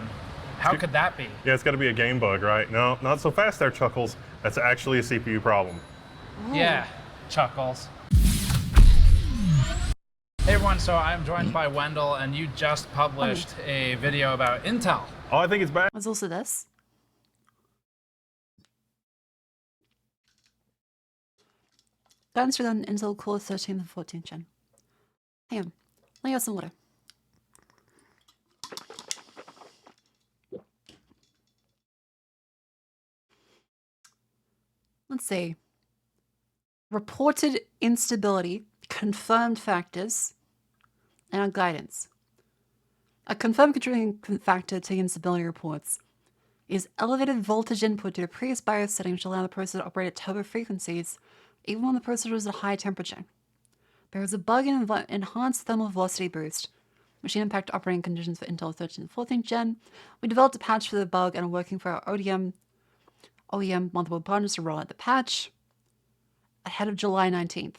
How could that be? Yeah, it's got to be a game bug, right? No, not so fast there, Chuckles. That's actually a CPU problem. Ooh. Yeah, Chuckles. Hey everyone, so I'm joined by Wendell, and you just published a video about Intel. Oh, I think it's bad. There's also this. Guidance regarding Intel Core 13 and 14 Gen. Hang on. Let me have some water. Let's see. reported instability, confirmed factors, and our guidance. A confirmed contributing factor to instability reports is elevated voltage input due to previous BIOS settings which allow the processor to operate at turbo frequencies even when the processor is at high temperature. There is a bug in enhanced thermal velocity boost, machine impact operating conditions for Intel 13th and 14th gen. We developed a patch for the bug and are working for our OEM multiple partners to roll out the patch ahead of July 19th.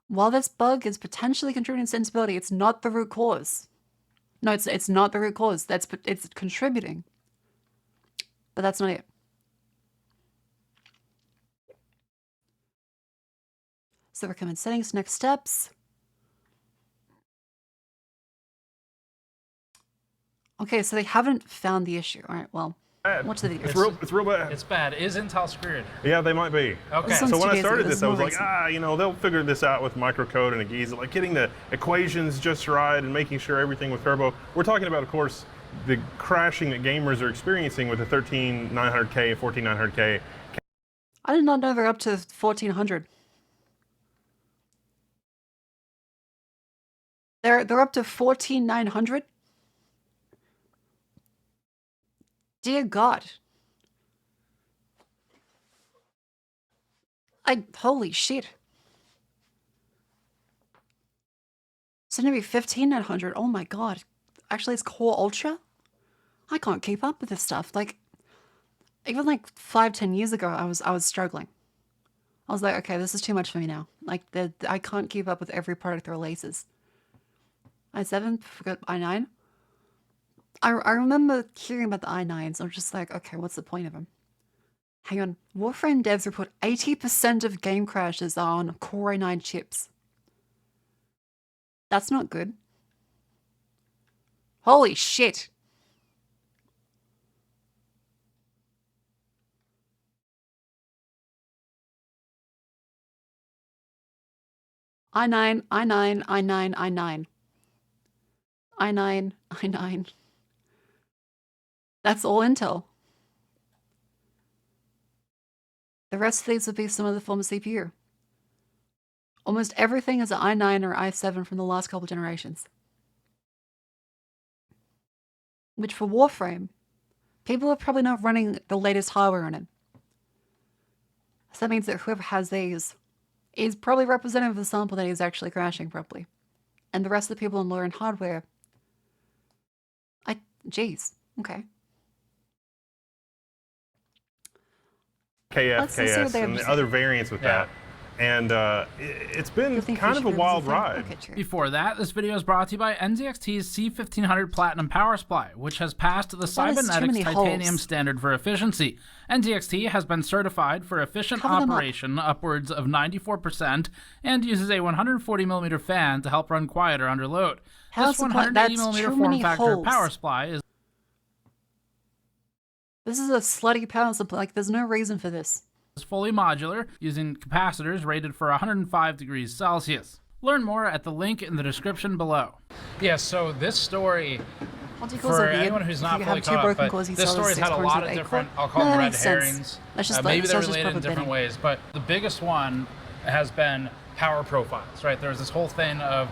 While this bug is potentially contributing to instability, it's not the root cause. No, it's not the root cause. It's contributing. But that's not it. So recommend settings, next steps. Okay, so they haven't found the issue. All right, well, watch the video. It's real bad. It's bad. Is Intel screwed? Yeah, they might be. Okay. So when I started this, I was like, recent. you know, they'll figure this out with microcode and a geese, like getting the equations just right and making sure everything with turbo. We're talking about, of course, the crashing that gamers are experiencing with the 13900K, 14900K. I did not know they're up to 1400. They're up to 14900. Dear God. Holy shit. It's gonna be 15900. Oh my God. Actually, it's Core Ultra? I can't keep up with this stuff. Like, even like 5-10 years ago, I was struggling. I was like, okay, this is too much for me now. Like, I can't keep up with every product that releases. i7, forgot i9. I remember hearing about the i9s. I was just like, okay, what's the point of them? Hang on. Warframe devs report 80% of game crashes are on Core i9 chips. That's not good. Holy shit. i9, i9, i9, i9. i9, i9. That's all Intel. The rest of these would be some other form of CPU. Almost everything is an i9 or i7 from the last couple generations. Which for Warframe, people are probably not running the latest hardware on it. So that means that whoever has these is probably representative of the sample that is actually crashing properly. And the rest of the people on lower-end hardware, geez, okay. KS, and the other variants with that. And it's been kind of a wild ride. Okay, Before that, this video is brought to you by NZXT's C1500 Platinum Power Supply, which has passed the Cybernetics Titanium standard for efficiency. NZXT has been certified for efficient operation upwards of 94% and uses a 140mm fan to help run quieter under load. This 180mm form factor power supply is... This is a slutty power supply. Like, there's no reason for this. Is fully modular, using capacitors rated for 105 degrees Celsius. Learn more at the link in the description below. Yeah, so this story, for anyone who's not fully caught up, but this story's had a lot of different, I'll call them red herrings. Maybe they're related in different ways, but the biggest one has been power profiles, right? There was this whole thing of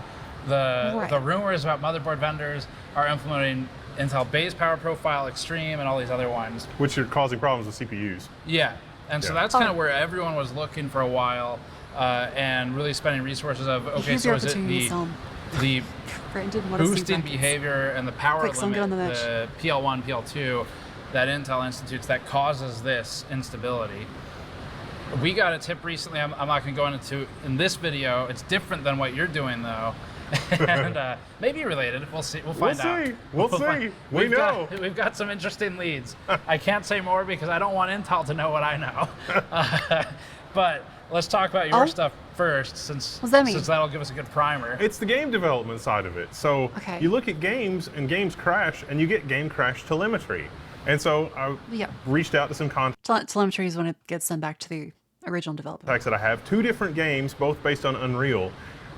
the rumors about motherboard vendors are implementing Intel base power profile, extreme, and all these other ones. Which are causing problems with CPUs. Yeah. And so that's kind of where everyone was looking for a while and really spending resources of, okay, so is it the boosting behavior and the power limit, the PL1, PL2, that Intel institutes that causes this instability? We got a tip recently, I'm not going to go into in this video. It's different than what you're doing, though. And maybe related. We'll see. We'll find out. We'll see. We know. We've got some interesting leads. I can't say more because I don't want Intel to know what I know. But let's talk about your stuff first, since that'll give us a good primer. It's the game development side of it. So you look at games, and games crash, and you get game crash telemetry. And so I reached out to some contacts. Telemetry is when it gets sent back to the original developer. That I have 2 different games, both based on Unreal.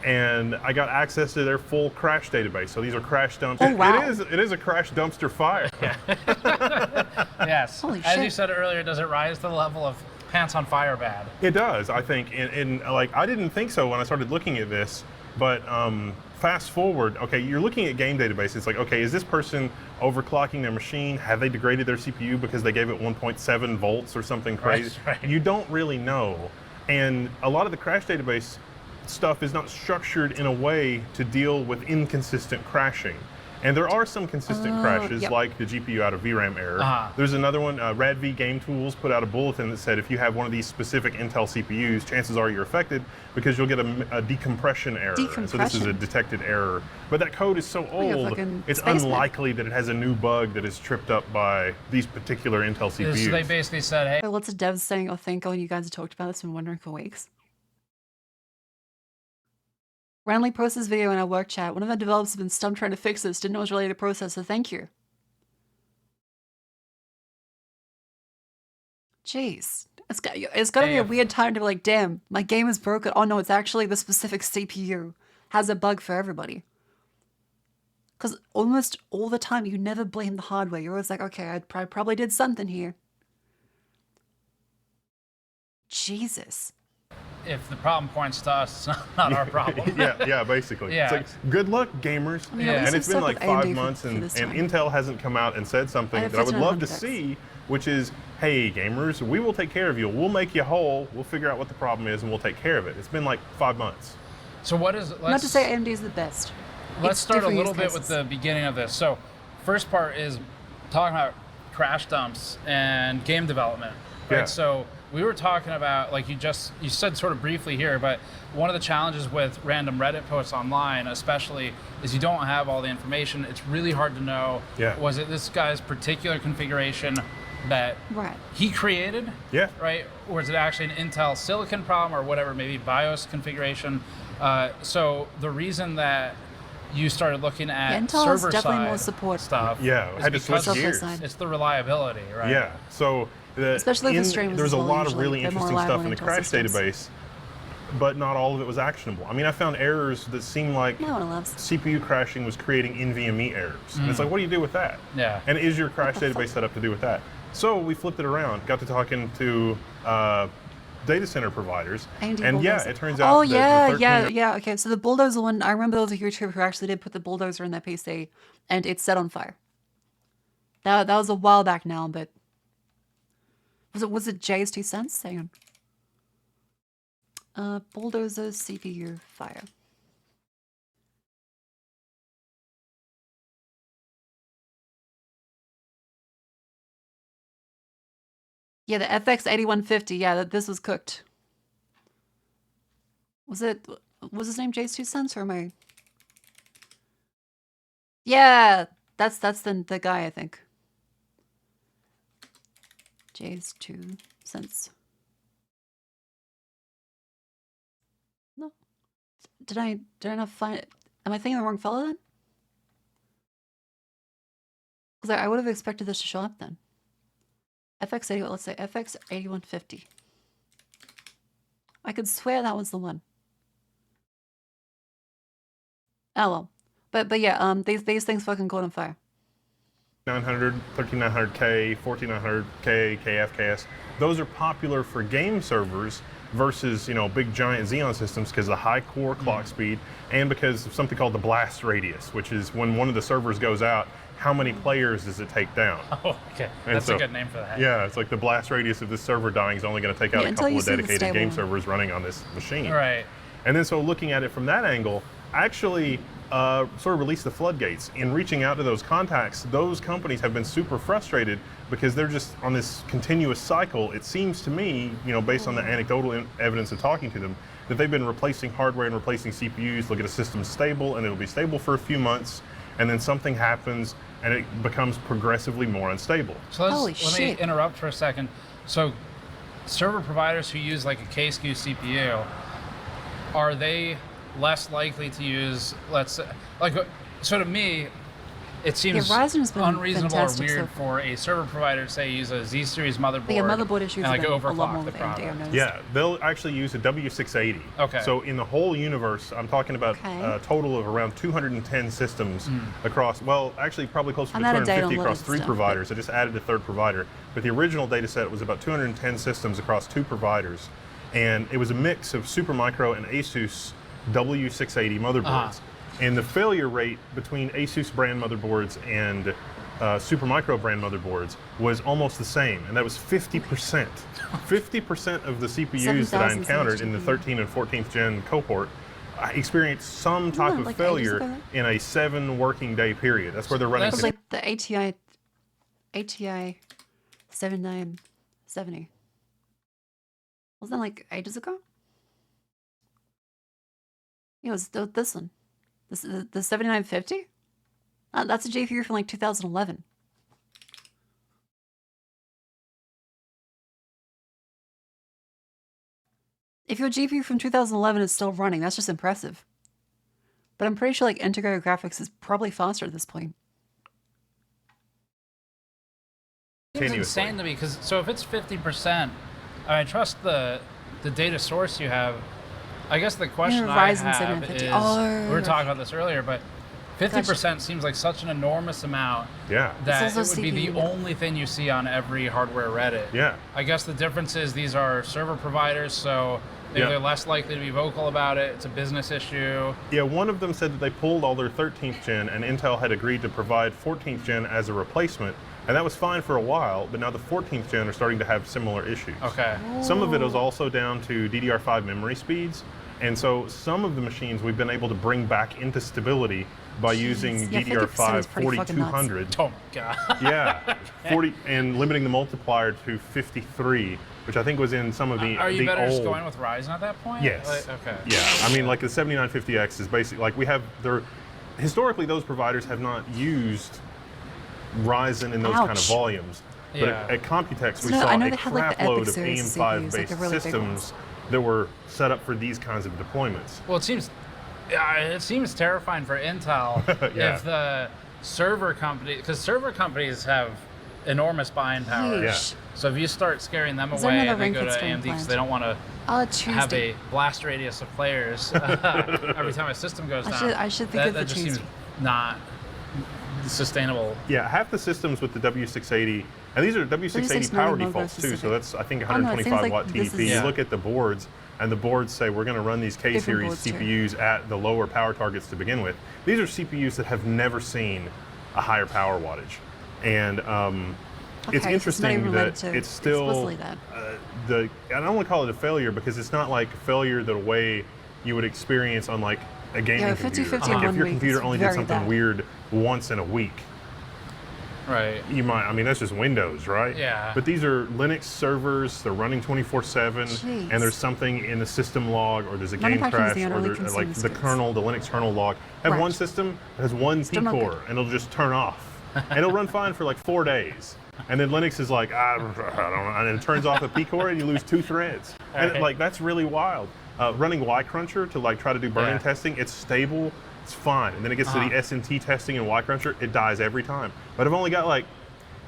And I got access to their full crash database. So these are crash dumps. Oh, wow. It is a crash dumpster fire. Yes. Holy As shit. you said earlier, does it rise to the level of pants on fire bad. It does, I think, and like I didn't think so when I started looking at this, but fast forward, okay, you're looking at game database. It's like, okay, is this person overclocking their machine? Have they degraded their CPU because they gave it 1.7 volts or something crazy? Right. You don't really know, and a lot of the crash database stuff is not structured in a way to deal with inconsistent crashing. And there are some consistent crashes, yep. like the GPU out of VRAM error. There's another one, RadV Game Tools put out a bulletin that said if you have one of these specific Intel CPUs, chances are you're affected because you'll get a decompression error. And so this is a detected error. But that code is so old, it's unlikely that it has a new bug that is tripped up by these particular Intel CPUs. So they basically said, hey. Lots of devs saying, oh, thank God you guys have talked about this, been wondering for weeks. Randomly posted this video in our work chat. One of the developers has been stumped trying to fix this. Didn't know it was related to process, so thank you. Jeez. It's got to be a weird time to be like, damn, my game is broken. Oh no, it's actually the specific CPU. Has a bug for everybody. Because almost all the time, you never blame the hardware. You're always like, okay, I probably did something here. Jesus. If the problem points to us, it's not our problem. yeah, basically. Yeah. It's like, good luck, gamers. I mean, And it's been like 5 months, for and this time. Intel hasn't come out and said something that I would love to see, which is, hey, gamers, we will take care of you. We'll make you whole. We'll figure out what the problem is, and we'll take care of it. It's been like 5 months. So what is... Not to say AMD is the best. Let's start a little bit with the beginning of this. So first part is talking about crash dumps and game development. Right? Yeah. So we were talking about, like you said sort of briefly here, but one of the challenges with random Reddit posts online, especially, is you don't have all the information. It's really hard to know, was it this guy's particular configuration that he created? Yeah. Right? Or is it actually an Intel Silicon problem or whatever, maybe BIOS configuration? So the reason that you started looking at server side stuff, I had to switch gears. It's the reliability, right? Yeah. So especially if the stream was there's a lot of usually really interesting stuff in the crash database, but not all of it was actionable. I mean, I found errors that seemed like CPU crashing was creating NVMe errors. And it's like, what do you do with that? Yeah. And is your crash database set up to do with that? So we flipped it around, got to talking to data center providers, and it turns out okay, so the bulldozer one, I remember there was a YouTuber who actually did put the bulldozer in their PC, and it set on fire. That was a while back now, but was it Jay's 2 cents? Hang on. Bulldozer CPU fire. Yeah, the FX 8150. Yeah, this was cooked. Was his name Jay's 2 cents or am I? Yeah, that's the guy, I think. Jay's 2 cents. No. Did I not find it? Am I thinking the wrong fellow then? Because I would have expected this to show up then. FX80, let's say FX8150. I could swear that was the one. Oh well. But yeah, these things fucking caught on fire. 900, 13900K, 14900K, KF, KS. Those are popular for game servers versus, big giant Xeon systems because of the high core clock speed and because of something called the blast radius, which is when one of the servers goes out, how many players does it take down? Oh, okay. That's a good name for that. Yeah, it's like the blast radius of this server dying is only going to take out a couple of dedicated game servers running on this machine. Right. And then so looking at it from that angle, actually sort of released the floodgates. In reaching out to those contacts, those companies have been super frustrated because they're just on this continuous cycle. It seems to me, based on the anecdotal evidence of talking to them, that they've been replacing hardware and replacing CPUs, look at a system stable, and it'll be stable for a few months, and then something happens, and it becomes progressively more unstable. So let me interrupt for a second. So server providers who use like a K-SKU CPU, are they less likely to use, let's say, so to me, it seems Ryzen has been unreasonable or fantastic weird so for a server provider to say use a Z series motherboard. Yeah, motherboard issues and like have been a lot overclock more the with AMD, I've product. noticed. Yeah, they'll actually use a W680. Okay. So in the whole universe, I'm talking about Okay. a total of around 210 systems across, well, actually probably closer to I'm out of date on 250 across Linux 3 stuff, providers. I just added a 3rd provider. But the original data set was about 210 systems across 2 providers. And it was a mix of Supermicro and Asus W680 motherboards. And the failure rate between Asus brand motherboards and Supermicro brand motherboards was almost the same, and that was 50%. 50% of the CPUs that I 7,000 encountered in the 13th and 14th gen cohort experienced some type that of like failure ages ago? in a 7 working day period. That's where they're running. It was like the ATI 7970. Wasn't that like ages ago? Yeah, it was this one. The 7950? That's a GPU from like 2011. If your GPU from 2011 is still running, that's just impressive. But I'm pretty sure like integrated graphics is probably faster at this point. It's insane to me because so if it's 50%, I trust the data source you have. I guess the question I Ryzen have 750. is Oh, we were talking about this earlier, but 50% seems like such an enormous amount Yeah. that It's it also would be the CPU. only thing you see on every hardware Reddit. Yeah. I guess the difference is these are server providers, so maybe Yeah. they're less likely to be vocal about it. It's a business issue. Yeah, one of them said that they pulled all their 13th gen and Intel had agreed to provide 14th gen as a replacement. And that was fine for a while, but now the 14th gen are starting to have similar issues. Okay. Some of it is also down to DDR5 memory speeds. And so some of the machines we've been able to bring back into stability by using Yeah, 50% DDR5 is pretty fucking nuts. 4200. Oh my god. Yeah, 40 and limiting the multiplier to 53, which I think was in some of the Are you the better old. just going with Ryzen at that point? Yes. Like, okay. Yeah, I mean, like the 7950X is basically like we have their. Historically, those providers have not used Ryzen in those kind of Ouch. volumes. But Yeah. at Computex, we No, saw I know a they had, like, the crapload Epic of series AM5 CPUs, like based the really big systems that were set up for these kinds of deployments. Well, it seems terrifying for Intel Yeah. if the server company, because server companies have enormous buying power. Huge. Yeah. So if you start scaring them Is there away another and they ring go to that's being AMD because planned? they don't want to have Tuesday. a blast radius of players every time a system goes down. I should think that, of that the just seems Tuesday. not sustainable. Yeah, half the systems with the W680, and these are W680 power logo defaults too, so specific. that's I think Oh, no, it seems 125 like watt this TDP. is- You Yeah. look at the boards, and the boards say we're going to run these Different K-series boards, too. CPUs at the lower power targets to begin with. These are CPUs that have never seen a higher power wattage, and it's Okay, so it's not interesting even that related to it's still explicitly that. I don't want to call it a failure because it's not like a failure the way you would experience on like a gaming Yeah, computer. 50-50 Like in if one your week computer is only did very something bad. weird once in a week, Right. you might. I mean, that's just Windows, right? Yeah. But these are Linux servers. They're running 24/7, Jeez. and there's something in the system log, or there's a game Manufacturers, crash, they or only like consume the skills. kernel, the Linux kernel log. Have Right. one system that has one Still not P-core, good. and it'll just turn off, and it'll run fine for like 4 days. And then Linux is like, I don't know, and it turns off a P-core, and you lose 2 threads. And Right. like that's really wild. Running Y-Cruncher to like try to do burn-in Yeah. testing, it's stable, it's fine. And then it gets to the SNT testing in Y-Cruncher, it dies every time. But I've only got like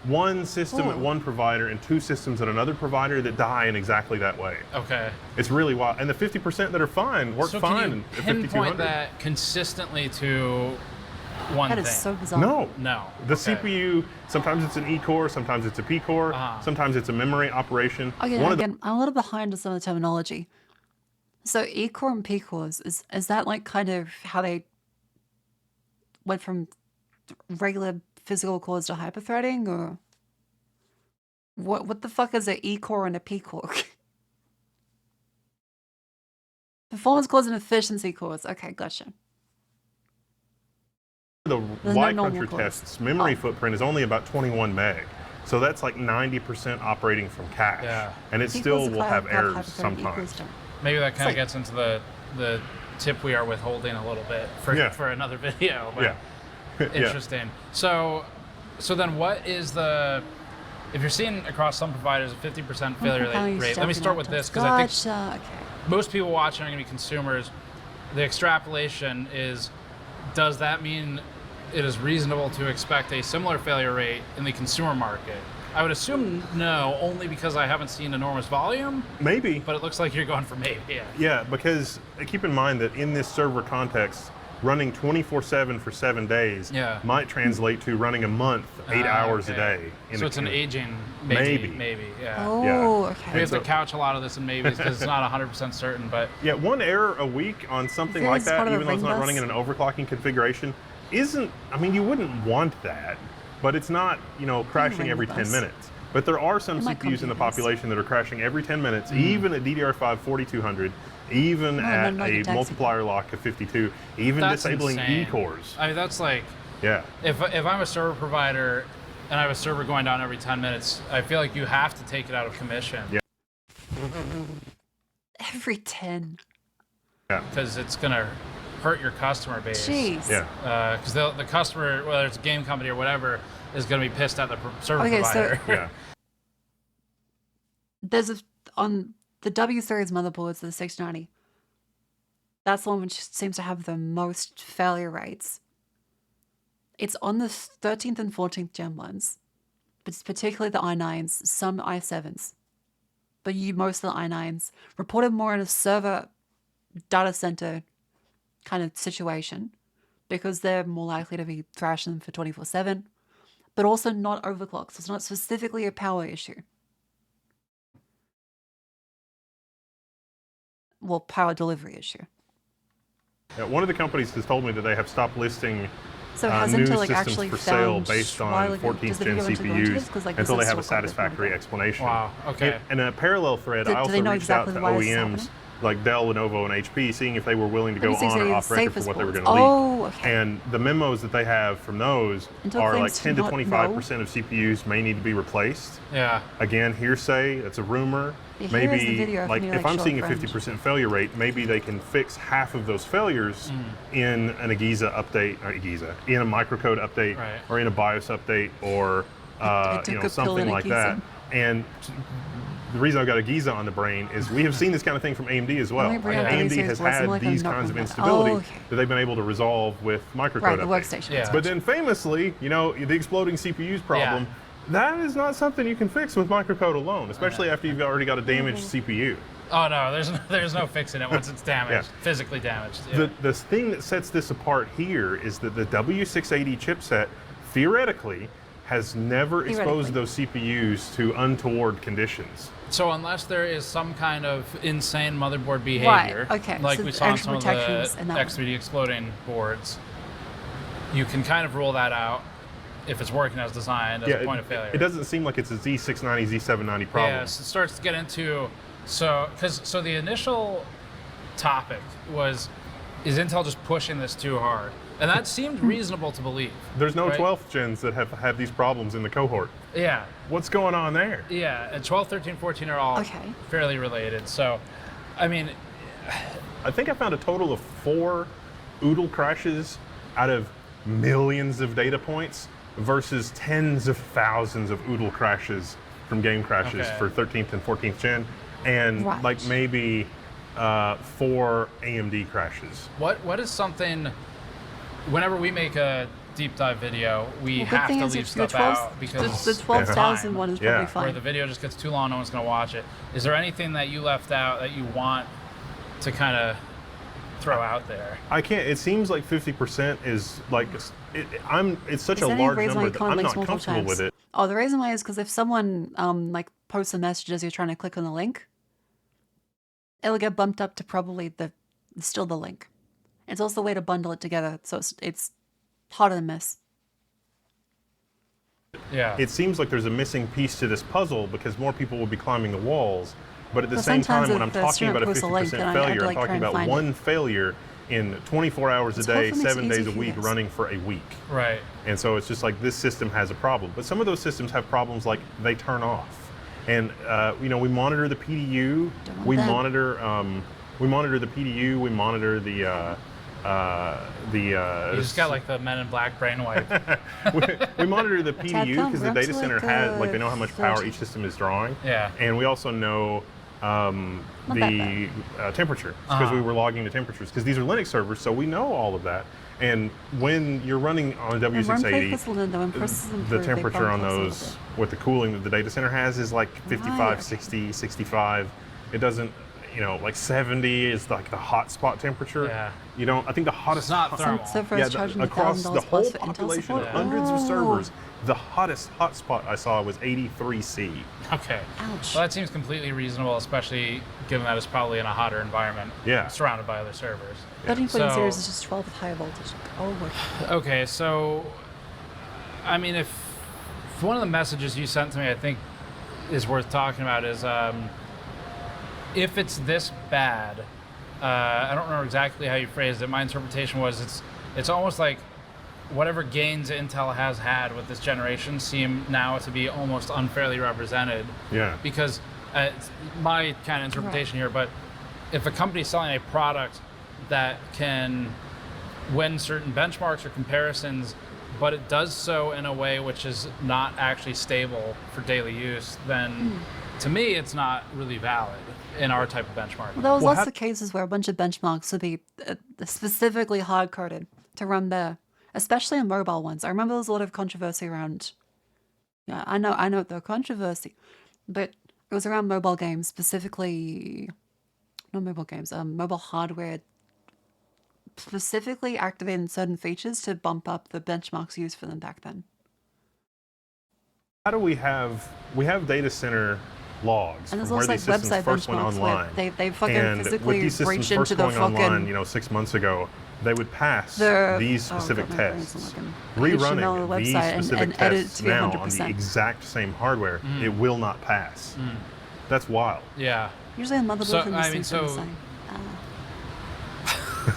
one system at Oh. one provider and 2 systems at another provider that die in exactly that way. Okay. It's really wild. And the 50% that are fine work So fine can you at pinpoint 5200. that consistently to one That thing? is so bizarre. No. No. The Okay. CPU, sometimes it's an E-core, sometimes it's a P-core, sometimes it's a memory operation. Okay, One of the again, I'm a little behind on some of the terminology. So E-core and P-cores, is that like kind of how they went from regular physical cores to hyperthreading, or what the fuck is an E-core and a P-core? Performance cores and efficiency cores. Okay, gotcha. The There's no normal Y-Cruncher cores. test's memory Oh. footprint is only about 21 meg. So that's like 90% operating from cache. Yeah. And it P-cores still will have errors hyperthreading, sometimes. E-cores don't. Maybe that kind like- of gets into the tip we are withholding a little bit for Yeah. for another video. But Yeah. Yeah. Interesting. So then what is the, if you're seeing across some providers a 50% failure rate, let me start with this because I think Gotcha. Okay. most people watching are going to be consumers. The extrapolation is, does that mean it is reasonable to expect a similar failure rate in the consumer market. I would assume no, only because I haven't seen enormous volume. Maybe. But it looks like you're going for maybe, yeah. Yeah, because keep in mind that in this server context, running 24/7 for 7 days might translate to running a month, 8 hours a day. So it's an aging maybe, yeah. Oh, okay. We have to couch a lot of this in maybes because it's not 100% certain, but... Yeah, 1 error a week on something like that, even though it's not running in an overclocking configuration, isn't, I mean, you wouldn't want that, but it's not, you know, crashing every 10 minutes. But there are some CPUs in the population that are crashing every 10 minutes, even at DDR5 4200, even at a multiplier lock of 52, even disabling E-cores. I mean, that's like, if I'm a server provider and I have a server going down every 10 minutes, I feel like you have to take it out of commission. Yeah. Every 10. Yeah. Because it's going to hurt your customer base. Jeez. Yeah. Because the customer, whether it's a game company or whatever, is going to be pissed at the server provider. So there's on the W series motherboards, the 690. That's the one which seems to have the most failure rates. It's on the 13th and 14th gen ones, but it's particularly the i9s, some i7s. But most of the i9s reported more in a server data center kind of situation because they're more likely to be thrashing for 24/7, but also not overclocked. So it's not specifically a power issue. Well, power delivery issue. Yeah, one of the companies has told me that they have stopped listing So has new Intel systems actually for sale based on does 14th the gen video CPUs like, until they have a still quite a bit satisfactory explanation. Wow, okay. In a parallel thread, Do I also they know reached out exactly to why this is OEMs happening? like Dell, Lenovo, and HP, seeing if they were willing to go on or off record for what they were going to leak. Oh, okay. And the memos that they have from those Intel are like claims 10 to to not 25% of CPUs may need to be replaced. Yeah. Again, hearsay, it's a rumor. Yeah, here is the maybe, video like, me, if I'm show seeing a friend. 50% failure rate, maybe they can fix half of those failures in an Agiza update, or Agiza, in a microcode update, or in a BIOS update, or you know, something like that. And the reason I've got Agiza on the brain is we have seen this kind of thing from AMD as well. AMD has had these kinds of instability that they've been able to resolve with microcode updates. Workstation. But then famously, you know, the exploding CPUs problem, that is not something you can fix with microcode alone, especially after you've already got a damaged CPU. Oh no, there's no fixing it once it's damaged, physically damaged. Yeah. The thing that sets this apart here is that the W680 chipset theoretically has never exposed those CPUs to untoward conditions. So unless there is some kind of insane motherboard behavior, like so we saw on some of the X3D exploding boards, you can kind of rule that out if it's working as designed as a point of failure. It doesn't seem like it's a Z690, Z790 problem. Yeah, so it starts to get into, so the initial topic was, is Intel just pushing this too hard? And that seemed reasonable to believe. There's no 12th gens that have had these problems in the cohort. Yeah. What's going on there? Yeah, and 12, 13, 14 are all fairly related. So, I mean... I think I found a total of 4 OODL crashes out of millions of data points versus tens of thousands of OODL crashes from game crashes for 13th and 14th gen. And like maybe 4 AMD crashes. What is something... Whenever we make a deep dive video, we have to leave stuff out because the 12,000 one is probably fine. Where the video just gets too long, no one's going to watch it. Is there anything that you left out that you want to kind of throw out there? I can't. It seems like 50% is like it's such a large number that I'm not comfortable with it. Oh, the reason why is because if someone like posts a message as you're trying to click on the link, it'll get bumped up to probably still the link. It's also a way to bundle it together, so it's harder to miss. Yeah. It seems like there's a missing piece to this puzzle because more people will be climbing the walls, but at the same time, when I'm talking about a 50% failure, I'm talking about one failure in 24 hours a day, 7 days a week, running for a week. Right. And so it's just like this system has a problem. But some of those systems have problems like they turn off. And you know, we monitor the PDU, we monitor the PDU, we monitor the you just got like the Men in Black brainwave. we monitor the PDU because the data center has, like, they know how much power each system is drawing. Yeah. And we also know the temperature because we were logging the temperatures because these are Linux servers, so we know all of that. And when you're running on a And run play W680, this one though, and process them the through, they temperature bump on us a little those bit. with the cooling that the data center has is like 55, Right, okay. 60, 65. It doesn't, you know, like 70 is like the hot spot temperature. Yeah. You don't, I think the hottest It's not thermal. So for us charging across the $1,000 whole plus for Intel population support? of hundreds of Oh. servers, the hottest hotspot I saw was 83C. Okay. Ouch. Well, that seems completely reasonable, especially given that it's probably in a hotter environment. Yeah. Surrounded by other servers. 1340 So- series is just 12 with higher voltage. Oh my. Okay, so I mean, if one of the messages you sent to me, I think, is worth talking about is if it's this bad. I don't remember exactly how you phrased it. My interpretation was it's almost like whatever gains Intel has had with this generation seem now to be almost unfairly represented. Yeah. Because it's my kind of interpretation here, but if a company's selling a product that can win certain benchmarks or comparisons, but it does so in a way which is not actually stable for daily use, then to me it's not really valid in our type of benchmark. Well, there was Well, lots of cases where a bunch of benchmarks would be specifically hard-coded to run there, especially on mobile ones. I remember there was a lot of controversy around. Yeah, I know the controversy, but it was around mobile games, specifically, not mobile games, mobile hardware, specifically activating certain features to bump up the benchmarks used for them back then. How do we have data center logs And there's from where also these like systems website first went benchmarks where online? they fucking And with physically these systems reach first into the going online, fucking. you know, 6 months ago, they would pass these Oh, specific God, my brain's tests. not working. HTML on the Rerunning these website specific and edit it tests to be now on the 100%. exact same hardware, it will not pass. That's wild. Yeah. Usually on motherboards So, and I these mean, things are the so- same.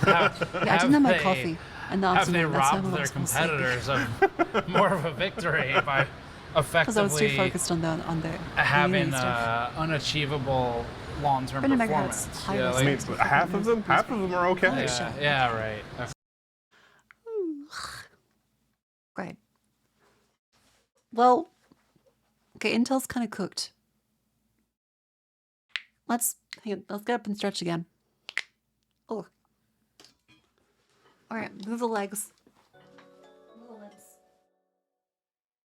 Have, Yeah, I didn't have my coffee. And the Have they afternoon, that's robbed when I their was gonna sleep. competitors of more of a victory by Because I was too effectively focused on the having unity stuff. unachievable long-term 100 performance? megahertz, high Yeah, I res- mean, Fucking half of them are okay. Holy yeah, shit. yeah, right. Okay. Great. Well, okay, Intel's kind of cooked. Let's get up and stretch again. Oh. All right, move the legs. Move the lips.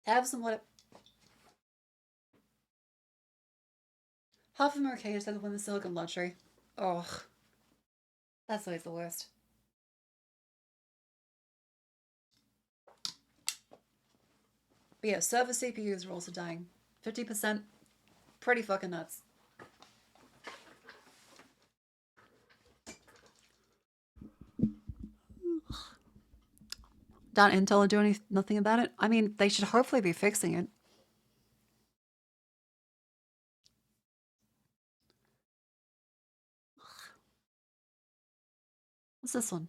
Have some what? Half of them are okay, just have to win the silicon lottery. Oh, that's always the worst. But yeah, server CPUs are also dying. 50%. Pretty fucking nuts. Don't Intel do nothing about it? I mean, they should hopefully be fixing it. What's this one?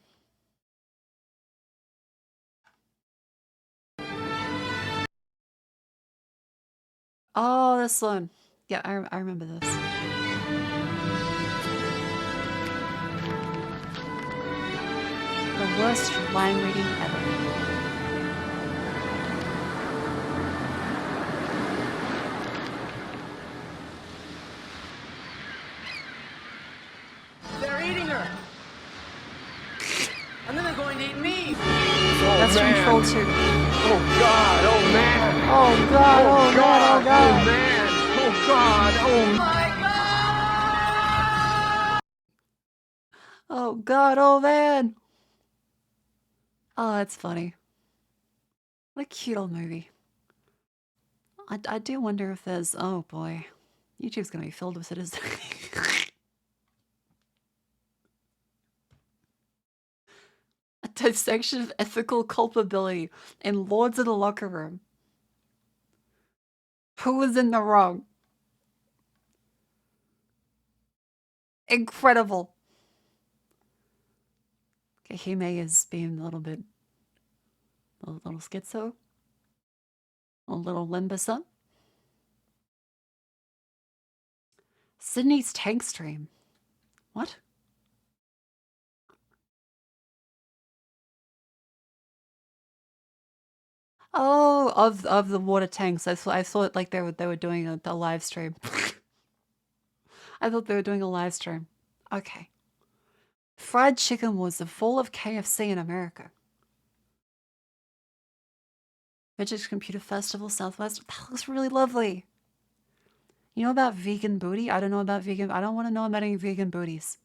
Oh, this one. Yeah, I remember this. The worst line reading ever. They're eating her. And then they're going to eat me. That's from Troll 2. Oh God, oh man. Oh god, oh god, oh god. man. Oh God, oh Oh god, oh man. Oh, that's funny. What a cute old movie. I do wonder if there's, oh boy. YouTube's gonna be filled with it, isn't it? A dissection of ethical culpability in Lords of the Locker Room. Who was in the wrong? Incredible. Okay, Hime is being a little schizo. A little limbus. Sydney's tank stream. What? Oh, of the water tanks. I thought like they were doing a live stream. I thought they were doing a live stream. Okay. Fried chicken was the fall of KFC in America. Vintage Computer Festival Southwest. That looks really lovely. You know about vegan booty? I don't know about vegan. I don't want to know about any vegan booties.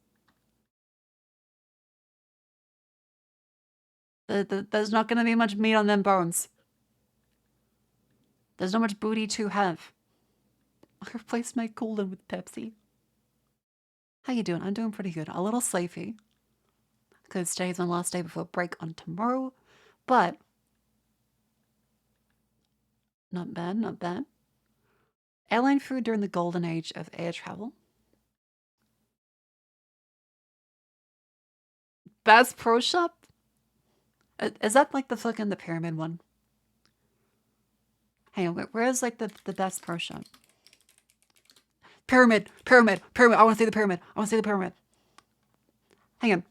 There's not going to be much meat on them bones. There's not much booty to have. I'll replace my cooler with Pepsi. How you doing? I'm doing pretty good. A little sleepy. Because today's my last day before break on tomorrow. But not bad, not bad. Airline food during the golden age of air travel. Bass Pro Shop? Is that like the fucking the pyramid one? Hang on, where's like the Bass Pro Shop? Pyramid! Pyramid! Pyramid! I want to see the pyramid! I want to see the pyramid! Hang on.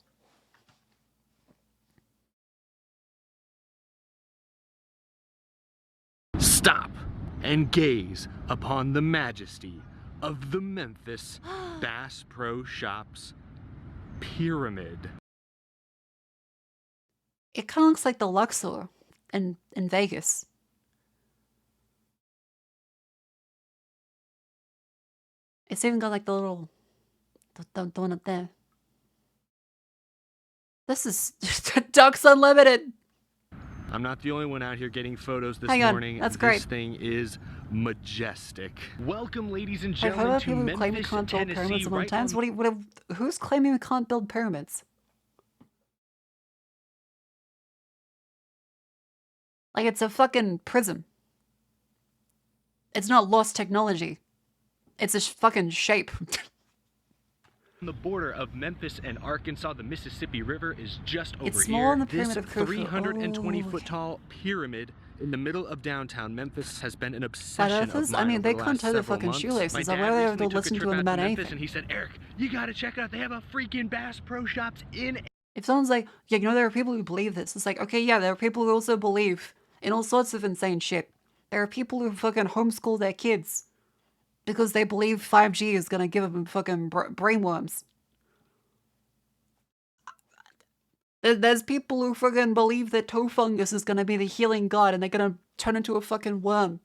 Stop and gaze upon the majesty of the Memphis Bass Pro Shops Pyramid. It kind of looks like the Luxor in Vegas. It's even got like the little, the one up there. This is Ducks Unlimited. I'm not the only one out here getting photos this Hang on, morning. that's great. This thing is majestic. Welcome, ladies and I've heard gentlemen, of to people who claim we Memphis, can't build Tennessee. pyramids among Right times. on... Who's claiming we can't build pyramids? Like, it's a fucking prism. It's not lost technology. It's a fucking shape. On the border of Memphis and Arkansas, the Mississippi River is just over It's small here. in the pyramid This of Khufu. 320-foot tall pyramid in the middle of downtown Memphis has been an obsession of mine. I mean, they over the can't last tie their several fucking months. shoelaces. My I'd dad rather recently took a listen trip to them out about Memphis, anything. and he said, "Eric, you gotta check it out. They have a freaking Bass Pro Shops in." If someone's like, yeah, you know, there are people who believe this. It's like, okay, yeah, there are people who also believe in all sorts of insane shit. There are people who fucking homeschool their kids because they believe 5G is gonna give them fucking brainworms. There's people who fucking believe that toe fungus is gonna be the healing god and they're gonna turn into a fucking worm.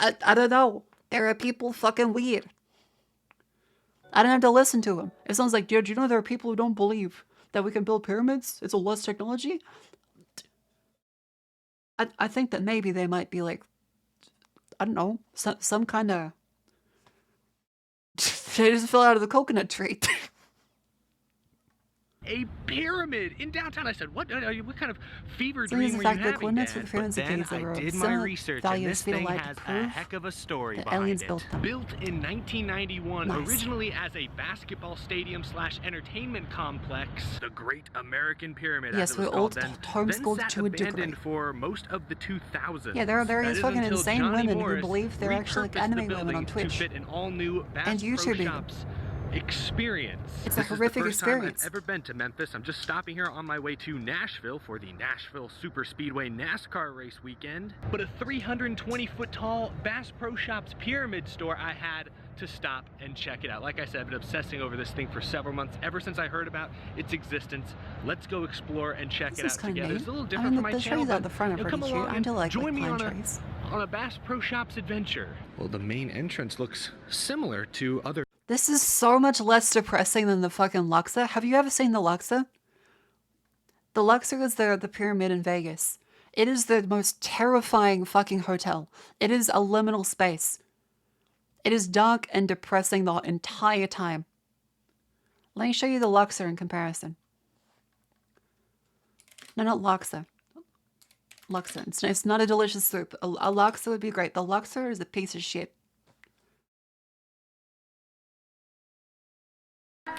I don't know. There are people fucking weird. I don't have to listen to them. It sounds like, do you know there are people who don't believe that we can build pyramids? It's a lost technology? I think that maybe they might be like, I don't know, some kind of... They just fell out of the coconut tree. A pyramid in downtown. I said, what kind of fever So dream the were fact you that having, coordinates for Dad? the pyramids But of then Giza were I of did my similar research, value and as this thing light has to a prove heck of a story that behind aliens it. built them. Built in 1991, Nice. originally as a basketball stadium / entertainment complex, the Great American Pyramid, Yes, as it we're was all called then homeschooled sat to a degree. abandoned for most of the 2000s. Yeah, there are That various is fucking until insane Johnny women Morris who believe they're actually like repurposed the anime women on building Twitch. to fit an all-new Bass And Pro YouTubing. Shops experience. It's a This is the horrific first time experience. I've ever been to Memphis. I'm just stopping here on my way to Nashville for the Nashville Super Speedway NASCAR race weekend. But a 320-foot tall Bass Pro Shops pyramid store, I had to stop and check it out. Like I said, I've been obsessing over this thing for several months, ever since I heard about its existence. Let's go explore and check it out together. It's a little different from my the channel, trees out but the front are you'll pretty come cute. along I and do like join me pine on trees. a Bass Pro Shops adventure. Well, the main entrance looks similar to other... This is so much less depressing than the fucking Luxor. Have you ever seen the Luxor? The Luxor is the pyramid in Vegas. It is the most terrifying fucking hotel. It is a liminal space. It is dark and depressing the entire time. Let me show you the Luxor in comparison. No, not Luxor. Luxor. It's not a delicious soup. A Luxor would be great. The Luxor is a piece of shit.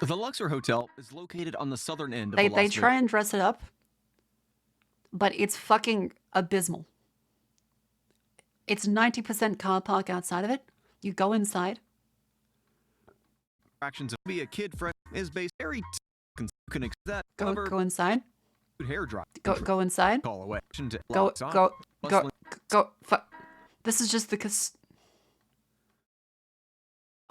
The Luxor Hotel is located on the southern end of They the Las try and dress it up, but it's fucking abysmal. It's 90% car park outside of it. You go inside. Attractions of be a kid friend is based very can that Go inside. Hair dry. Go inside. Call away. Go. This is just the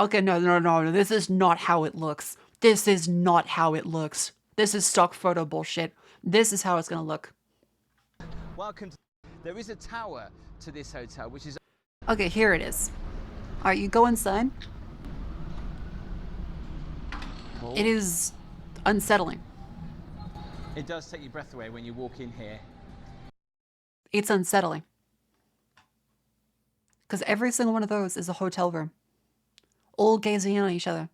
Okay, no. This is not how it looks. This is not how it looks. This is stock photo bullshit. This is how it's gonna look. There is a tower to this hotel, which is... Okay, here it is. Alright, you go inside. Oh. It is unsettling. It does take your breath away when you walk in here. It's unsettling. Because every single one of those is a hotel room. All gazing in on each other.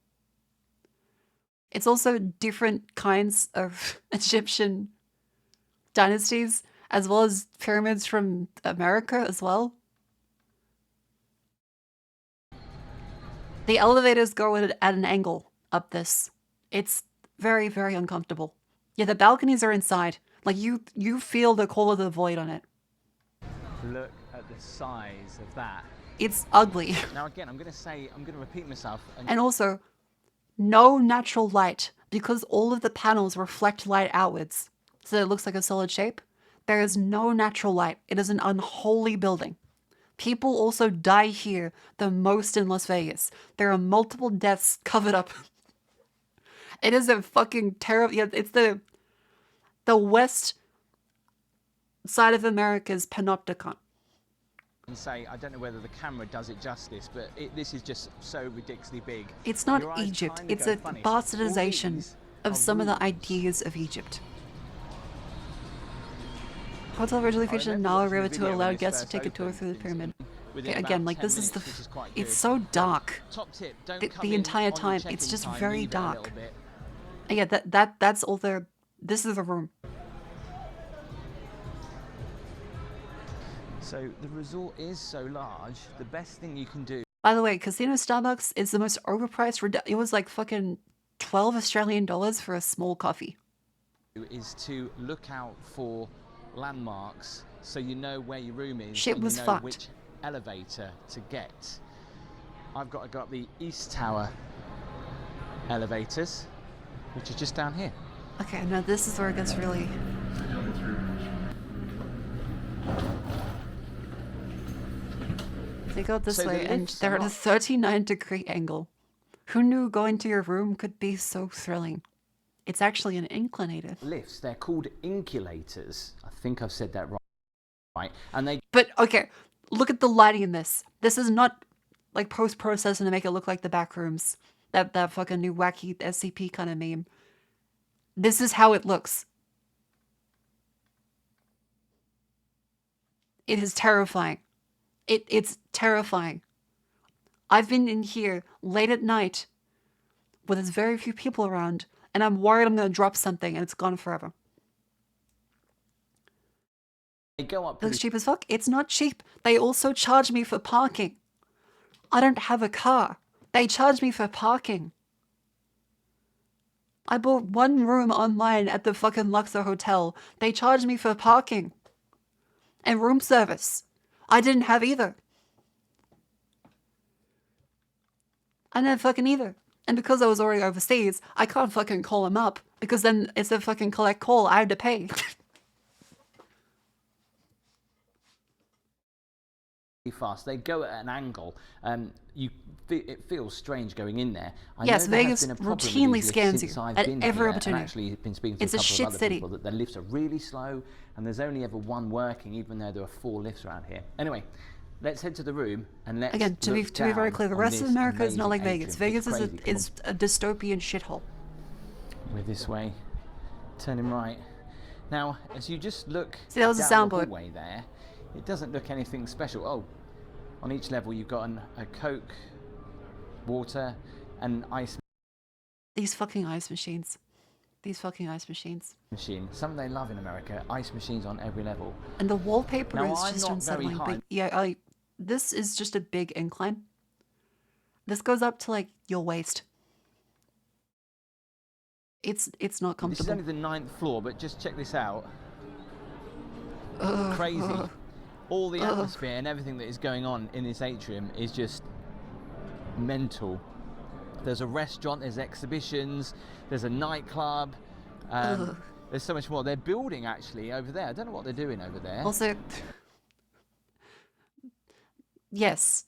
It's also different kinds of Egyptian dynasties, as well as pyramids from America as well. The elevators go at an angle up this. It's very, very uncomfortable. Yeah, the balconies are inside. Like, you feel the call of the void on it. Look at the size of that. It's ugly. Now again, I'm going to repeat myself. And also, no natural light, because all of the panels reflect light outwards, so that it looks like a solid shape. There is no natural light. It is an unholy building. People also die here the most in Las Vegas. There are multiple deaths covered up. It is a fucking terrible... Yeah, it's the west side of America's panopticon. And say, I don't know whether the camera does it justice, but this is just so ridiculously big. It's not Egypt. It's a bastardization of some of the ideas of Egypt. Hotel originally featured a Nile River to allow guests to take a tour through the pyramid. Okay, again, like this is the... It's so dark. The entire time. It's just very dark. Yeah, that's all there... This is the room. So the resort is so large, the best thing you can do... By the way, Casino Starbucks is the most overpriced... It was like fucking 12 Australian dollars for a small coffee. ...is to look out for landmarks so you know where your room is. Shit was and you know fucked. Which elevator to get. I've got to go up the East Tower elevators, which is just down here. Okay, now this is where it gets really... They go this way, and they're at a 39-degree angle. Who knew going to your room could be so thrilling? It's actually an inclinator. Lifts, they're called inculators. I think I've said that right. And they... But, okay, look at the lighting in this. This is not, like, post-processing to make it look like the back rooms. That fucking new wacky SCP kind of meme. This is how it looks. It is terrifying. It's terrifying. I've been in here late at night where there's very few people around, and I'm worried I'm going to drop something and it's gone forever. They go up... It looks cheap as fuck. It's not cheap. They also charge me for parking. I don't have a car. They charge me for parking. I bought one room online at the fucking Luxor Hotel. They charged me for parking. And room service. I didn't have either. I didn't have fucking either. And because I was already overseas, I can't fucking call them up. Because then it's a fucking collect call. I had to pay. Fast. They go at an angle. It feels strange going in there. Yes, Vegas routinely scams you at every opportunity. Actually, been speaking to it's a shit city. People that their lifts are really slow, and there's only ever one working, even though there are 4 lifts around here. Anyway, let's head to the room and let's again to be very clear. The rest of America is not like Vegas. Vegas is a dystopian shithole. We're this way, turning right. Now, as you just look see, that was a soundboard. Way there, it doesn't look anything special. Oh. On each level, you've got a Coke, water, and ice. These fucking ice machines. These fucking ice machines. Something they love in America, ice machines on every level. And the wallpaper now, is just unsettling. But yeah, this is just a big incline. This goes up to like your waist. It's not comfortable. This is only the 9th floor, but just check this out. Ugh, crazy. Ugh. All the atmosphere and everything that is going on in this atrium is just mental. There's a restaurant, there's exhibitions, there's a nightclub, there's so much more. They're building actually over there. I don't know what they're doing over there. Also, yes,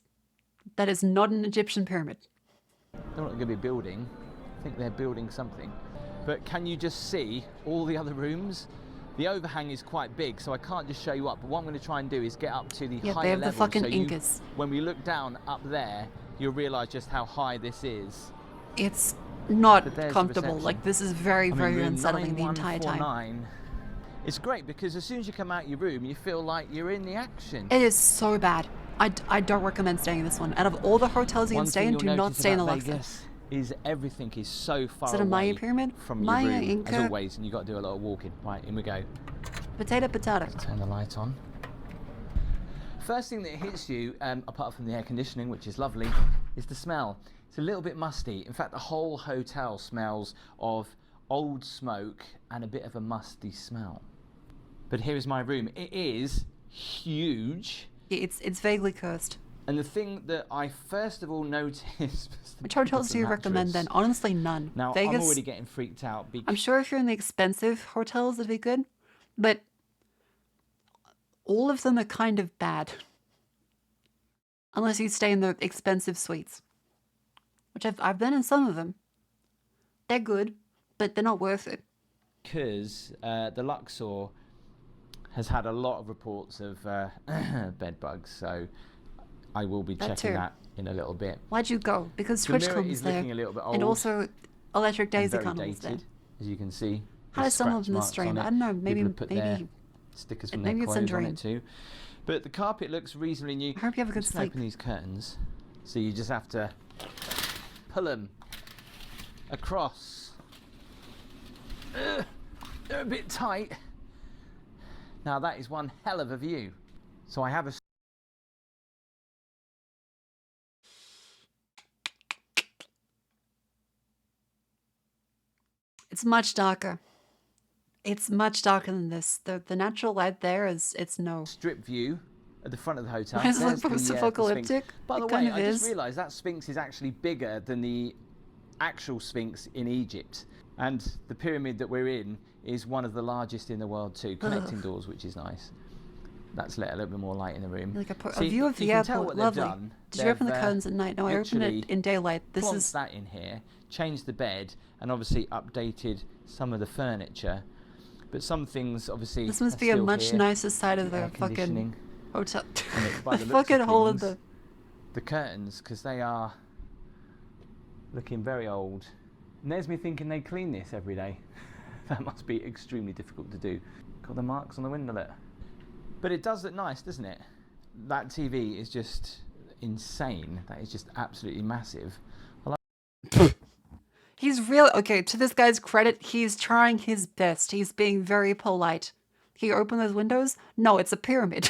that is not an Egyptian pyramid. I don't know what they're going to be building. I think they're building something. But can you just see all the other rooms The overhang is quite big, so I can't just show you up. But what I'm going to try and do is get up to the Yeah, higher they have level. the fucking So Incas. when we look down up there, you'll realise just how high this is. It's not But there's the comfortable. reception. Like, this is very, very room unsettling the entire time. 9149. It's great because as soon as you come out your room, you feel like you're in the action. It is so bad. I don't recommend staying in this one. Out of all the hotels you can stay in, do not stay in the Luxor. Vegas is everything is so far Is it a away Maya pyramid? from Maya, your room, Inca? as always, and you've got to do a lot of walking. Right, in we go. Potato, potato. Turn the light on. First thing that hits you, apart from the air conditioning, which is lovely, is the smell. It's a little bit musty. In fact, the whole hotel smells of old smoke and a bit of a musty smell. But here is my room. It is huge. It's vaguely cursed. And the thing that I first of all noticed was the Which hotels the do you recommend mattress. then? Honestly, none. Now, Vegas, I'm already getting freaked out because I'm sure if you're in the expensive hotels, it'd be good. But all of them are kind of bad. Unless you stay in the expensive suites. Which I've been in some of them. They're good, but they're not worth it. the Luxor has had a lot of reports of bed bugs, so I will be checking that in a little bit. Why'd you go? Because The mirror TwitchCon's is there. looking a little bit old And also Electric Daisy very Carnival's there. dated, as you can see. How There's does someone scratch in the marks stream? on it. I don't know, People have put their maybe stickers from maybe their it's clothes on Dream. it too. But the carpet looks reasonably new. I hope you have a good Just sleep. open these curtains, so you just have to pull them across. They're a bit tight. Now that is one hell of a view. So I have a It's much darker. It's much darker than this. The natural light there it's no. strip view at the front of the hotel. Why does it look There's the post-apocalyptic? Sphinx. By the It way, kind of I just is. realised that Sphinx is actually bigger than the actual Sphinx in Egypt. And the pyramid that we're in is one of the largest in the world too. Connecting doors, which is nice. That's let a little bit more light in the room. Like a See, view of the you can tell airport. what they've Lovely. done. Did you open the They've, curtains at night? No, I opened literally it in daylight. This plonked is that in here, changed the bed, and obviously updated some of the furniture. But some things obviously this must are be a still much here. nicer side of Air the fucking conditioning. hotel. And it- by The the looks fucking of hole in things, the. the curtains, because they are looking very old. And there's me thinking they clean this every day. That must be extremely difficult to do. Got the marks on the windowlet. But it does look nice, doesn't it? That TV is just insane. That is just absolutely massive. I like He's real. Okay, to this guy's credit, he's trying his best. He's being very polite. Can you open those windows? No, it's a pyramid.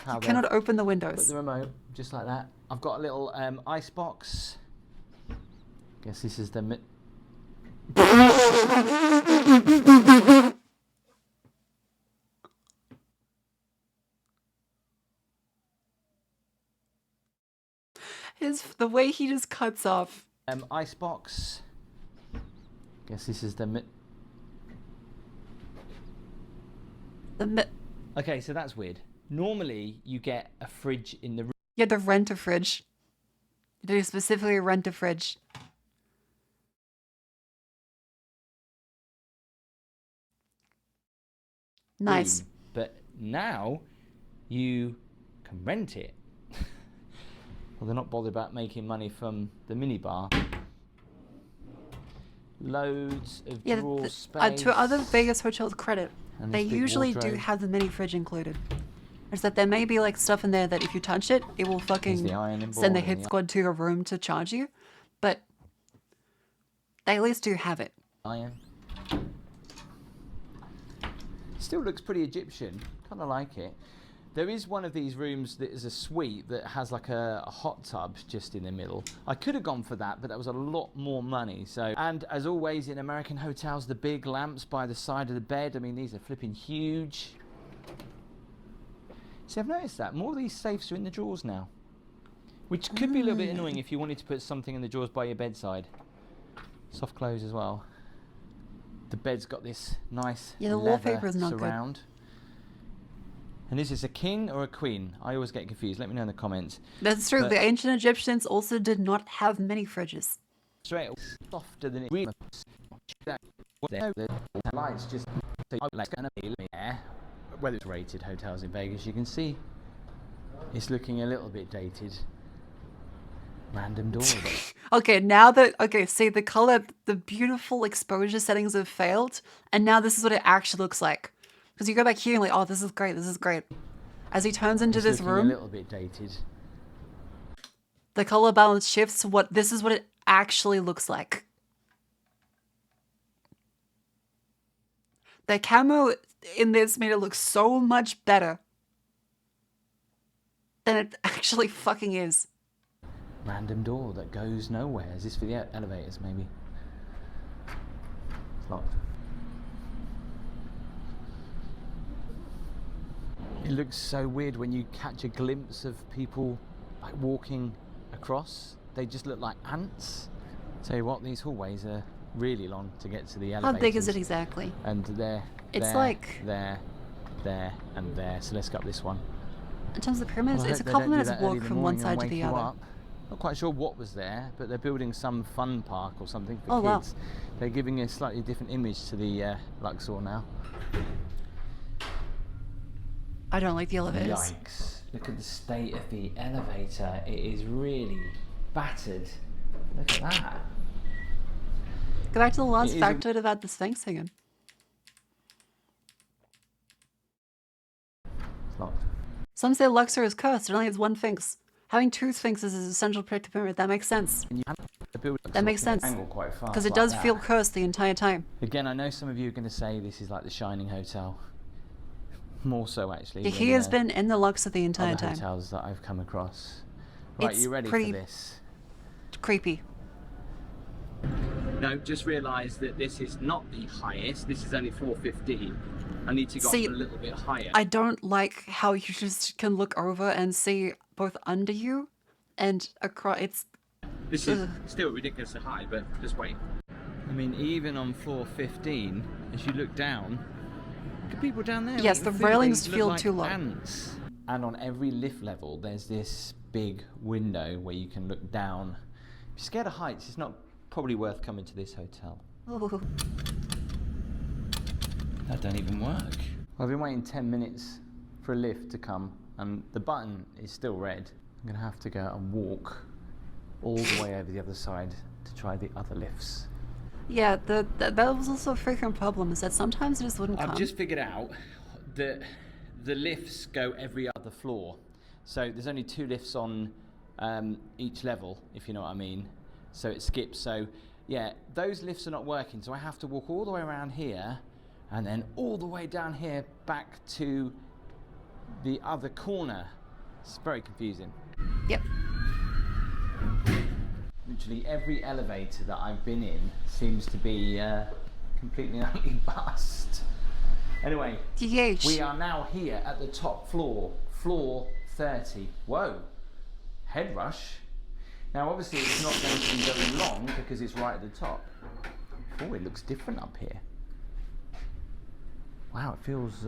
how You they cannot open the put windows. the remote just like that. I've got a little ice box. Guess this is the The way he just cuts off. ice box. Guess this is the Okay, so that's weird. Normally, you get a fridge in the room. You had to rent a fridge. You had to specifically rent a fridge. Nice. But now, you can rent it. Well, they're not bothered about making money from the minibar. Loads of Yeah, drawer space. to other Vegas hotels' credit, And they this big usually do wardrobe. have the mini fridge included. Is that there may be like stuff in there that if you touch it, it will fucking the ironing send the board hit and the- squad to your room to charge you. But they at least do have it. Iron. Still looks pretty Egyptian. Kind of like it. There is one of these rooms that is a suite that has like a hot tub just in the middle. I could have gone for that, but that was a lot more money. So, and as always in American hotels, the big lamps by the side of the bed. I mean, these are flipping huge. See, I've noticed that more of these safes are in the drawers now, which could be a little bit annoying if you wanted to put something in the drawers by your bedside. Soft close as well. The bed's got this nice Yeah, the leather wallpaper is not good. surround. And is this a king or a queen? I always get confused. Let me know in the comments. That's true. But The ancient Egyptians also did not have many fridges. straight away, softer than it really. The lights just so like gonna be there. Whether it's rated hotels in Vegas, you can see it's looking a little bit dated. Random door. Okay, now that, okay, see the color, the beautiful exposure settings have failed, and now this is what it actually looks like. Because you go back here and like, oh, this is great, this is great. As he turns into this room, a little bit dated. The color balance shifts to what, this is what it actually looks like. The camo in this made it look so much better than it actually fucking is. Random door that goes nowhere. Is this for the elevators, maybe? It's locked. It looks so weird when you catch a glimpse of people like walking across. They just look like ants. Tell you what, these hallways are really long to get to the elevators. How big is it exactly? And it's there, like there, and there. So let's go up this one. In terms of the pyramids, it's a couple minutes walk from one side to the other. Not quite sure what was there, but they're building some fun park or something for kids. Wow. They're giving a slightly different image to the Luxor now. I don't like the elevators. Yikes. Look at the state of the elevator. It is really battered. Look at that. Go back to the last factoid about the Sphinx hanging. It's locked. Some say Luxor is cursed. It only has one Sphinx. Having two Sphinxes is essential to protect the pyramid. That makes sense. That makes sense. Because it does feel cursed the entire time. Again, I know some of you are going to say this is like the Shining Hotel. More so, actually. Yeah, he has been in the Luxor the entire time. Hotels that I've come across. Right, it's you ready for this? Creepy. No, just realise that this is not the highest. This is only 415. I need to go up a little bit higher. I don't like how you just can look over and see both under you and across. This is still ridiculously high, but just wait. I mean, even on floor 15, as you look down, look at people down there. Yes, the railings feel like too low. Ants. And on every lift level, there's this big window where you can look down. If you're scared of heights, it's not probably worth coming to this hotel. Oh. That don't even work. I've been waiting 10 minutes for a lift to come, and the button is still red. I'm gonna have to go and walk all the way over the other side to try the other lifts. Yeah, that was also a frequent problem, is that sometimes it just wouldn't come. I've just figured out that the lifts go every other floor. So there's only 2 lifts on each level, if you know what I mean. So it skips. So yeah, those lifts are not working. So I have to walk all the way around here and then all the way down here back to the other corner. It's very confusing. Yep. Literally every elevator that I've been in seems to be completely and utterly bust. Anyway, we are now here at the top floor, floor 30. Whoa, head rush. Now obviously it's not going to be very long because it's right at the top. Oh, it looks different up here. Wow, it feels...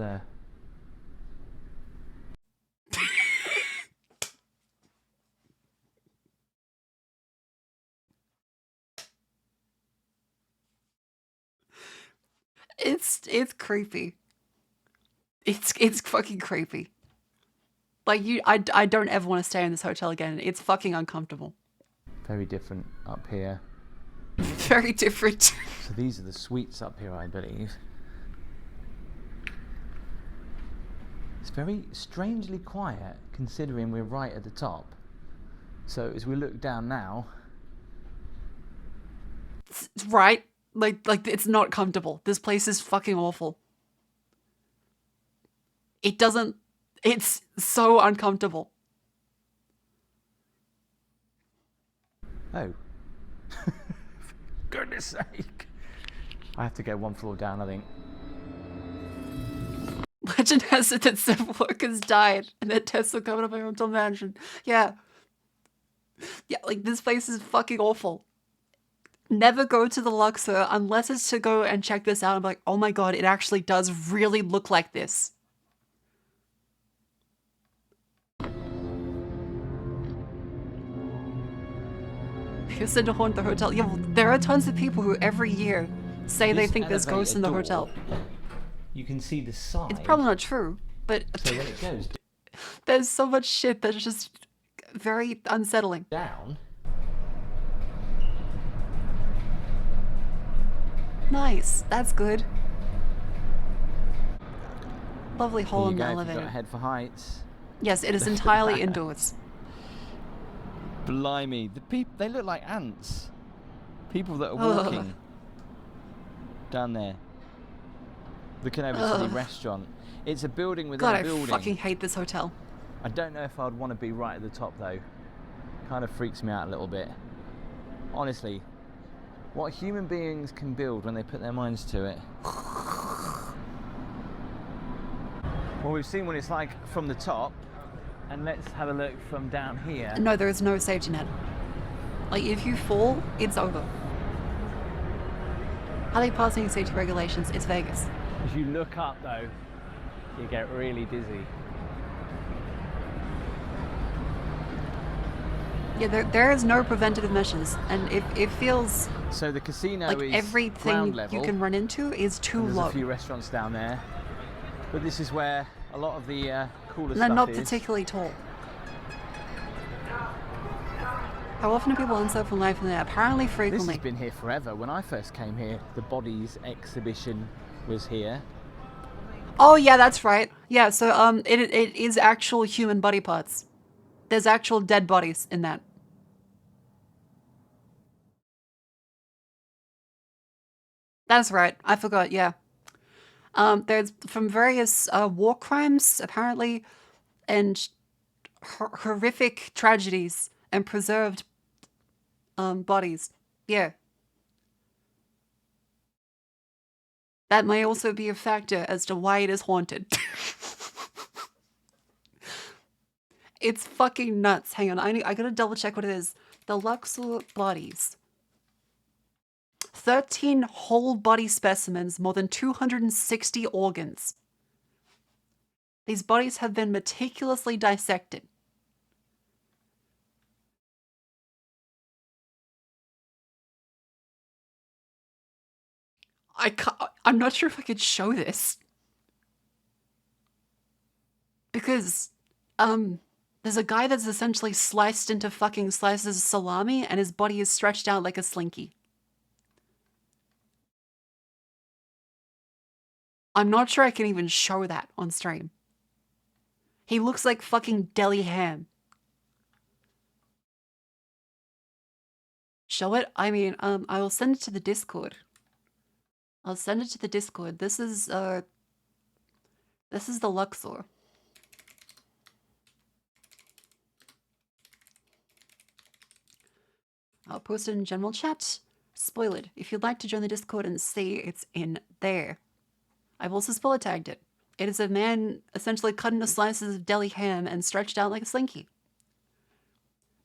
It's creepy. It's fucking creepy. Like I don't ever want to stay in this hotel again. It's fucking uncomfortable. Very different up here. Very different. So these are the suites up here, I believe. It's very strangely quiet considering we're right at the top. So as we look down now, right? Like it's not comfortable. This place is fucking awful. It's so uncomfortable. Oh. For goodness sake. I have to go 1 floor down, I think. Legend has it that 7 workers died and that tests are coming up my hotel mansion. Yeah. Yeah, like this place is fucking awful. Never go to the Luxor unless it's to go and check this out and be like, oh my god, it actually does really look like this. Because to haunt the hotel. Yeah, well, there are tons of people who every year say they This think there's ghosts in the elevator hotel. door, you can see the side. It's probably not true, but So when it goes there's so much shit that's just very unsettling. down. Nice, that's good. Lovely hole Here in you the go, if you've got elevator. a head for heights. Yes, it is entirely indoors. Blimey, the people, they look like ants. People that are Ugh. walking down there. Looking over to the restaurant. It's a building within God, a building. I fucking hate this hotel. I don't know if I'd want to be right at the top though. Kind of freaks me out a little bit. Honestly, what human beings can build when they put their minds to it. Well, we've seen what it's like from the top, and let's have a look from down here. No, there is no safety net. Like, if you fall, it's over. Are they passing safety regulations? It's Vegas. As you look up though, you get really dizzy. Yeah, there is no preventative measures, and it feels So the casino like is everything ground level. you can run into is too There's low. a few restaurants down there, but this is where a lot of the cooler And they're stuff not is. particularly tall. How often do people unsurf from life in there? Apparently This frequently. has been here forever. When I first came here, the bodies exhibition was here. Oh yeah, that's right. Yeah, so it is actual human body parts. There's actual dead bodies in that. That's right. I forgot. Yeah. There's from various war crimes apparently, and horrific tragedies and preserved bodies. Yeah. That may also be a factor as to why it is haunted. It's fucking nuts. Hang on, I gotta double check what it is. The Luxor bodies. 13 whole body specimens, more than 260 organs. These bodies have been meticulously dissected. I'm not sure if I could show this. Because, there's a guy that's essentially sliced into fucking slices of salami and his body is stretched out like a slinky. I'm not sure I can even show that on stream. He looks like fucking deli ham. Show it? I mean, I will send it to the Discord. I'll send it to the Discord. This is the Luxor. I'll post it in general chat. Spoil it. If you'd like to join the Discord and see, it's in there. I've also spoiler tagged it. It is a man essentially cut into slices of deli ham and stretched out like a slinky.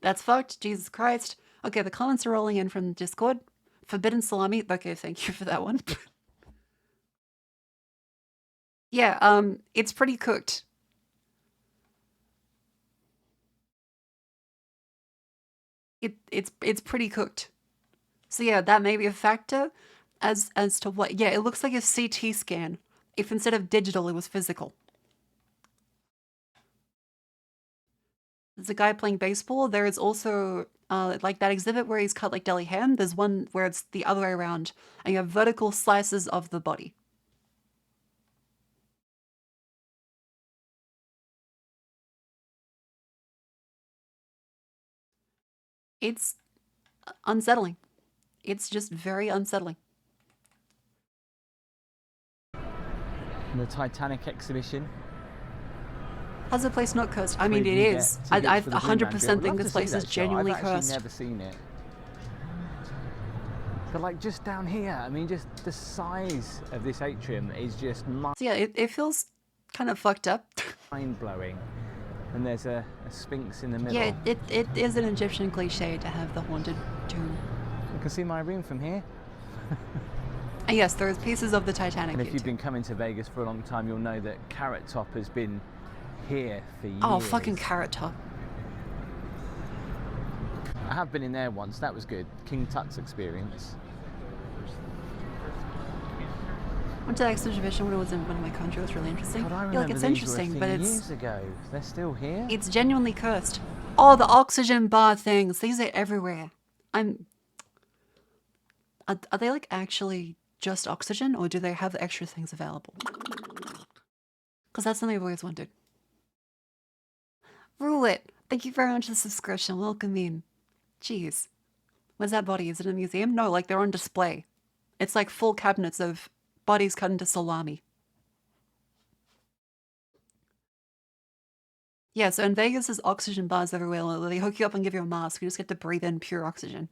That's fucked. Jesus Christ. Okay, the comments are rolling in from the Discord. Forbidden salami. Okay, thank you for that one. Yeah, it's pretty cooked. It's pretty cooked. So yeah, that may be a factor as to what. Yeah, it looks like a CT scan. If instead of digital, it was physical. There's a guy playing baseball. There is also like that exhibit where he's cut like deli ham. There's one where it's the other way around, and you have vertical slices of the body. It's unsettling. It's just very unsettling. The Titanic exhibition. How's the place not cursed? I mean, it is. I 100% think this place is genuinely cursed. I've cursed. actually never seen it. But like just down here, I mean, just the size of this atrium is just So yeah, it feels kind of fucked up. mind-blowing. And there's a sphinx in the middle. Yeah, it is an Egyptian cliche to have the haunted tomb. You can see my room from here. And yes, there's pieces of the Titanic. And if you've been coming to Vegas for a long time, you'll know that Carrot Top has been here for years. Oh, fucking Carrot Top. I have been in there once. That was good. King Tut's experience. Went to the exhibition when it was in one of my country. It was really interesting. God, I Yeah, like remember it's these were a interesting, thing but it's years ago. They're still here. it's genuinely cursed. Oh, the oxygen bar things. These are everywhere. Are they like actually just oxygen, or do they have extra things available? Because that's something I've always wondered. Rule it. Thank you very much for the subscription. Welcome in. Jeez. Where's that body? Is it in a museum? No, like they're on display. It's like full cabinets of bodies cut into salami. Yeah, so in Vegas, there's oxygen bars everywhere. They hook you up and give you a mask. You just get to breathe in pure oxygen.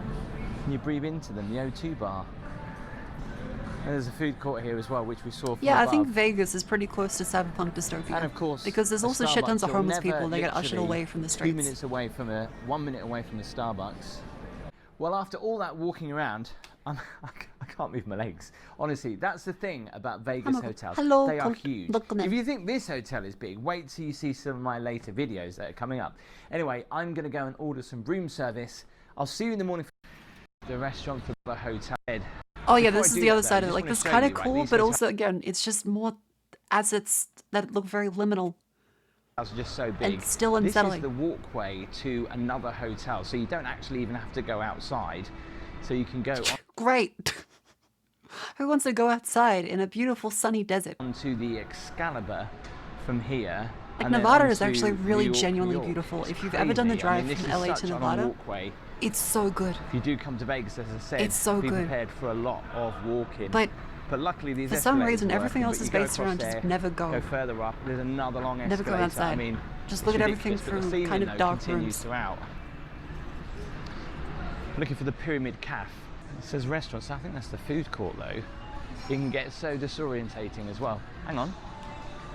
Can you breathe into them? The O2 bar. And there's a food court here as well, which we saw from Yeah, above. I think Vegas is pretty close to cyberpunk dystopia. And of course, because there's also shit tons of homeless people. They get ushered away from the streets. 2 minutes away from 1 minute away from the Starbucks. Well, after all that walking around, I can't move my legs. Honestly, that's the thing about Vegas hotels. Hello, they are huge. Look, if you think this hotel is big, wait till you see some of my later videos that are coming up. Anyway, I'm going to go and order some room service. I'll see you in the morning for the restaurant for the hotel. Oh yeah, this is the other side of it. Like, this is kind of cool, but also, again, it's just more assets that look very liminal. Are just so big. And still unsettling. This is the walkway to another hotel, so you don't actually even have to go outside. So you can go on Great. Who wants to go outside in a beautiful sunny desert? onto the Excalibur from here. Like, and then Nevada is onto actually really New York, genuinely New York. beautiful. It's If you've ever done the crazy. drive this from is LA to such on a Nevada, walkway. it's so good. If you do come to Vegas, as I said, It's so be good. prepared for a lot of walking. But luckily, these for some escalators reason, are everything working, else but is you go based around across just there, never go. Go further up. There's another long Never escalator. go outside. I mean, Just it's look at everything ridiculous, but the through theming, kind of though, dark continues rooms. throughout. I'm looking for the Pyramid Cafe. It says restaurant, so I think that's the food court though. It can get so disorientating as well. Hang on.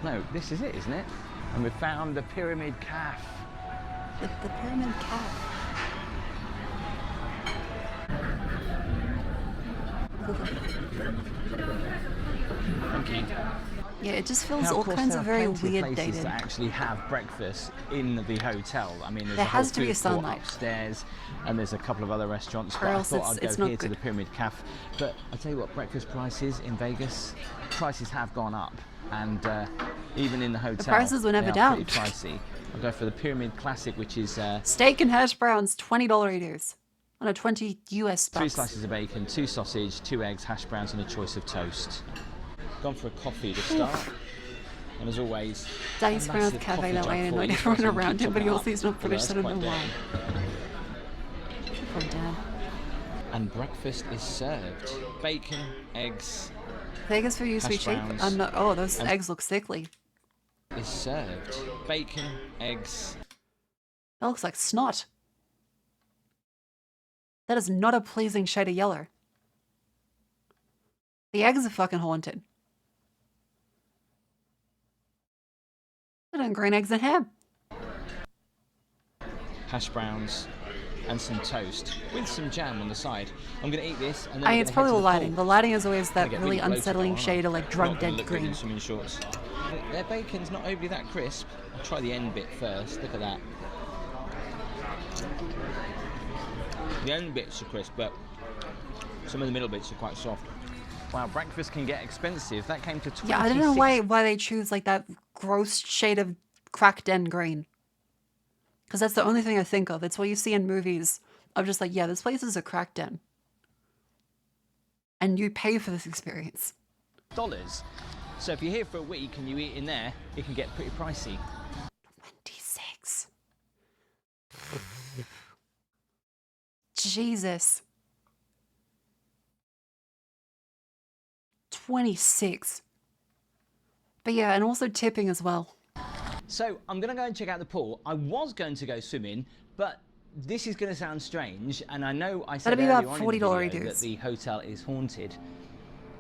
No, this is it, isn't it? And we found the Pyramid Cafe. The Pyramid Cafe. Thank you. Yeah, it just feels Now, all of course, kinds there of are very plenty of weird places dated. that actually have breakfast in the hotel. I mean, there's There a whole has to be a food court sunlight. upstairs, and there's a couple of other restaurants. Or But I else thought it's I'd go not here to good. the Pyramid Cafe. But I tell you what, breakfast prices in Vegas, prices have gone up, and even in the hotel, prices were never they are down. pretty pricey. I'll go for the Pyramid Classic, which is Steak and hash browns, $20 eaters. On a 20 US bucks. 3 slices of bacon, 2 sausage, 2 eggs, hash browns, and a choice of toast. Gone for a coffee to start. And as always, Daddy's a around the massive cafe coffee that jug way and for annoyed you, everyone so you can around keep him, but he topping also it he's not up, although British, so I that's don't know quite why. dirty. Poor Dad. And breakfast is served. Bacon, eggs Vegas for you, sweet sheep. browns, I'm not. Oh, those and- eggs look sickly. is served. Bacon, eggs. That looks like snot. That is not a pleasing shade of yellow. The eggs are fucking haunted. They're doing green eggs and ham. Hash browns and some toast with some jam on the side. I'm going to eat this and then I mean, we're it's gonna probably head the to lighting. pool. The lighting is always that Gonna get really bloated unsettling aren't I? shade of like Not drug gonna dead look good green. in swimming shorts. Their bacon's not overly that crisp. I'll try the end bit first. Look at that. The end bits are crisp, but some of the middle bits are quite soft. Wow, breakfast can get expensive. That came to 26. Yeah, I don't know why they choose like that gross shade of cracked den green. Because that's the only thing I think of. It's what you see in movies. I'm just like, yeah, this place is a crack den. And you pay for this experience. $. So if you're here for a week and you eat in there, it can get pretty pricey. 26. Jesus. 26. But yeah, and also tipping as well. So I'm going to go and check out the pool. I was going to go swimming, but this is going to sound strange, and I know I said That'd be earlier about on in the $40 video dues. that the hotel is haunted.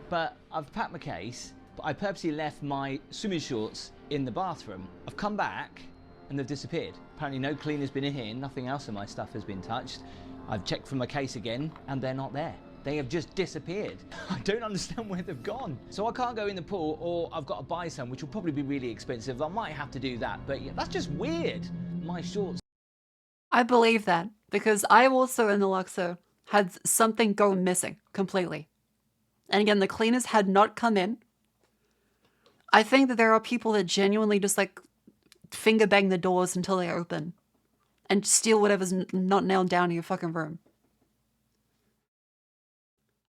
But I've packed my case, but I purposely left my swimming shorts in the bathroom. I've come back and they've disappeared. Apparently no cleaner's been in here, nothing else of my stuff has been touched. I've checked for my case again and they're not there. They have just disappeared. I don't understand where they've gone. So I can't go in the pool, or I've got to buy some, which will probably be really expensive. I might have to do that, but yeah, that's just weird. My shorts. I believe that because I also in the Luxor had something go missing completely. And again, the cleaners had not come in I think that there are people that genuinely just like finger bang the doors until they open and steal whatever's not nailed down in your fucking room.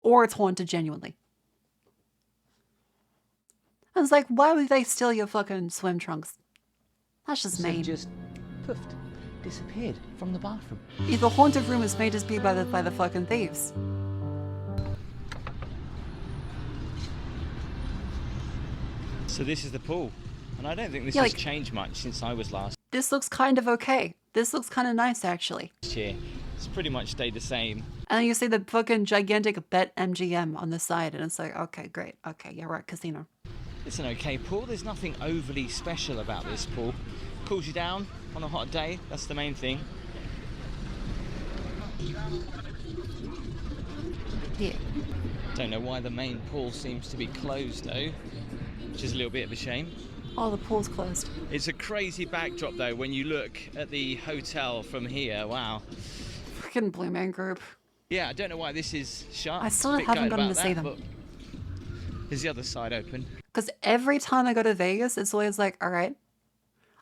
Or it's haunted genuinely. I was like, why would they steal your fucking swim trunks? That's just mean. Just poofed, disappeared from the bathroom. Yeah, the haunted room is made to be by the fucking thieves. So this is the pool, and I don't think this has changed much since I was last. This looks kind of okay. This looks kind of nice, actually. Year. It's pretty much stayed the same. And then you see the fucking gigantic Bet MGM on the side, and it's like, okay, great. Okay, yeah, right, casino. It's an okay pool. There's nothing overly special about this pool. Cools you down on a hot day. That's the main thing. Yeah. Don't know why the main pool seems to be closed though, which is a little bit of a shame. Oh, the pool's closed. It's a crazy backdrop though when you look at the hotel from here. Wow. Freaking Blue Man Group. Yeah, I don't know why this is shut. I still haven't gotten to see them. Is the other side open? Because every time I go to Vegas, it's always like, all right,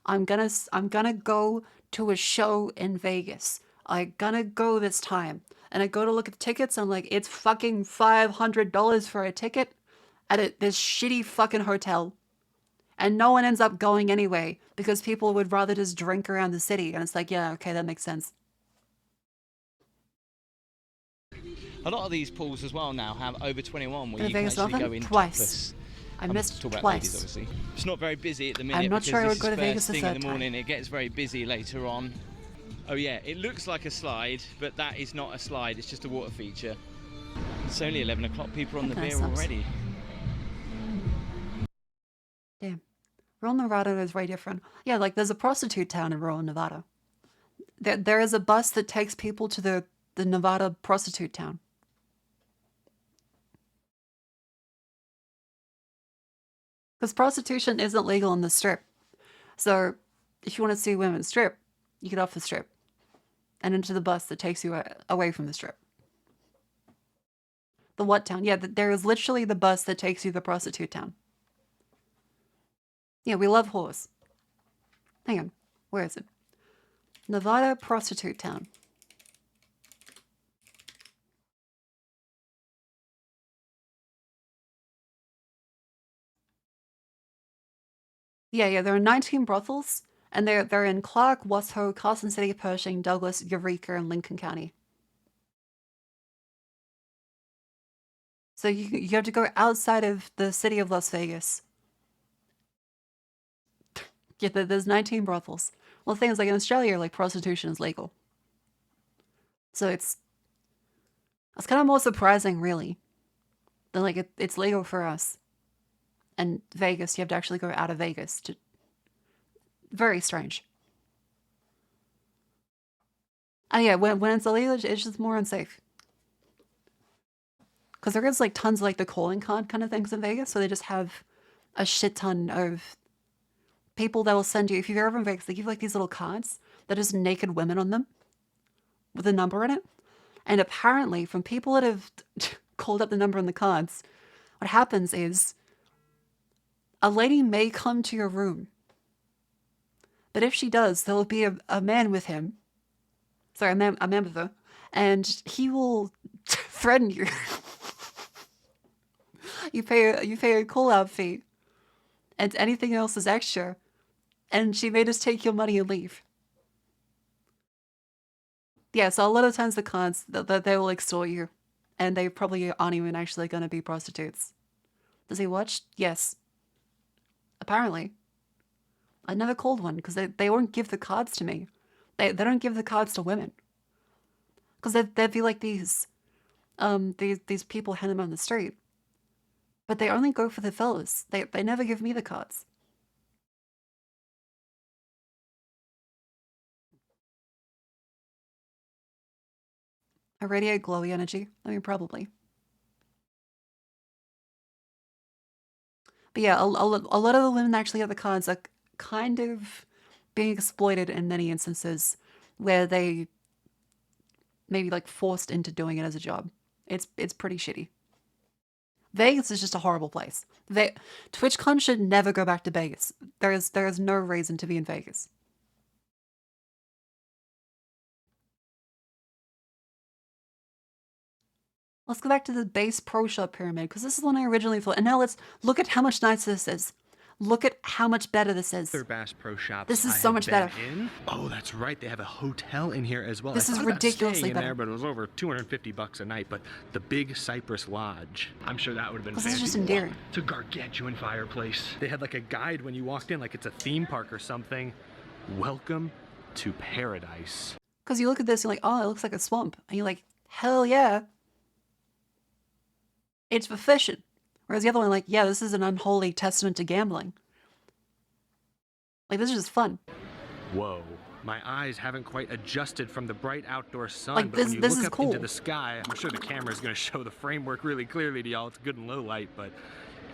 I'm gonna go to a show in Vegas. I'm gonna go this time. And I go to look at the tickets, and I'm like, it's fucking $500 for a ticket at this shitty fucking hotel. And no one ends up going anyway, because people would rather just drink around the city. And it's like, yeah, okay, that makes sense. A lot of these pools as well now have over 21 where In you can Vegas actually Dolphin? go in Twice. topless. I missed talk about twice. ladies, obviously. It's not very busy at the minute. I'm not because sure I would this go to is Vegas first the thing third in the morning. It gets very busy later on. Oh yeah, it looks like a slide, but that is not a slide. It's just a water feature. It's only 11 o'clock. People are on the beer already. Damn. Rural Nevada is very different. Yeah, like there's a prostitute town in rural Nevada. There is a bus that takes people to the Nevada prostitute town. Because prostitution isn't legal on the strip. So if you want to see women strip, you get off the strip and into the bus that takes you away from the strip. The what town? Yeah, there is literally the bus that takes you to the prostitute town. Yeah, we love whores. Hang on. Where is it? Nevada prostitute town. Yeah, there are 19 brothels, and they're in Clark, Washoe, Carson City, Pershing, Douglas, Eureka, and Lincoln County. So you have to go outside of the city of Las Vegas. Yeah, there's 19 brothels. Well, the thing is, like in Australia, like prostitution is legal. So it's kind of more surprising, really, than like it's legal for us. And Vegas, you have to actually go out of Vegas to. Very strange. And yeah, when it's illegal, it's just more unsafe. Because there is like tons of like the calling card kind of things in Vegas, so they just have a shit ton of people that will send you. If you've ever in Vegas, they give like these little cards that is naked women on them with a number in it. And apparently, from people that have called up the number on the cards, what happens is a lady may come to your room. But if she does, there will be a man with him. Sorry, a man with her. And he will threaten you. You pay a call-out fee. And anything else is extra. And she may just take your money and leave. Yeah, so a lot of times the cons, they will extort you. And they probably aren't even actually going to be prostitutes. Does he watch? Yes. Apparently. I never called one because they won't give the cards to me. They don't give the cards to women. Because they'd be like these people hand them on the street. But they only go for the fellas. They never give me the cards. I radiate glowy energy. I mean, probably. But yeah, a lot of the women actually have the cards are kind of being exploited in many instances where they maybe like forced into doing it as a job. It's pretty shitty. Vegas is just a horrible place. TwitchCon should never go back to Vegas. There is no reason to be in Vegas. Let's go back to the base Pro Shop pyramid, because this is one I originally thought. And now let's look at how much nicer this is. Look at how much better this is. Their Bass Pro Shops. This is so much better. Oh, that's right. They have a hotel in here as well. This is ridiculously better. But it was over $250 a night. But the Big Cypress Lodge, I'm sure that would have been fancy. This is just endearing. Wow, it's a gargantuan fireplace. They had like a guide when you walked in, like it's a theme park or something. Welcome to paradise. Because you look at this, you're like, oh, it looks like a swamp. And you're like, hell yeah. It's for fishing. Whereas the other one, like, yeah, this is an unholy testament to gambling. Like, this is just fun. Whoa. My eyes haven't quite adjusted from the bright outdoor sun, like, but when you this look is up cool. into the sky, I'm sure the camera is going to show the framework really clearly to y'all. It's good in low light, but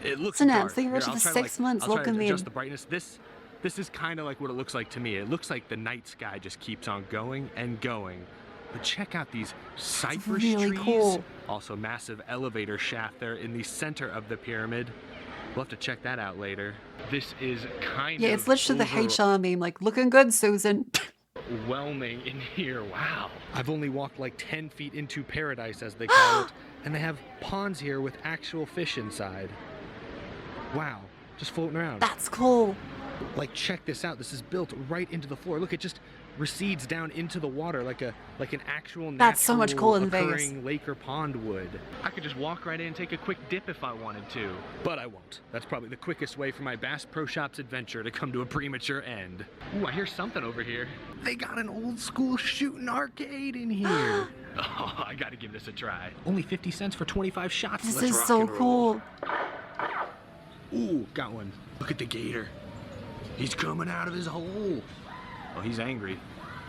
it looks dark. Think Here, for I'll try 6 months. I'll Look try at to me. adjust the brightness. This is kind of like what it looks like to me. It looks like the night sky just keeps on going and going. But check out these cypress really trees. Cool. Also, massive elevator shaft there in the center of the pyramid. We'll have to check that out later. This is kind of... Yeah, it's literally the HR meme, like, looking good, Susan. Overwhelming in here. Wow. I've only walked like 10 feet into paradise, as they call it. And they have ponds here with actual fish inside. Wow. Just floating around. That's cool. Like, check this out. This is built right into the floor. Look, it just recedes down into the water like an actual That's so much cooler than Vegas. occurring lake or pond would. I could just walk right in and take a quick dip if I wanted to, but I won't. That's probably the quickest way for my Bass Pro Shops adventure to come to a premature end. Ooh, I hear something over here. They got an old school shooting arcade in here. Oh, I gotta give this a try. Only 50 cents for 25 shots. This Let's is rock so and roll. cool. Ooh, got one. Look at the gator. He's coming out of his hole. Oh, he's angry.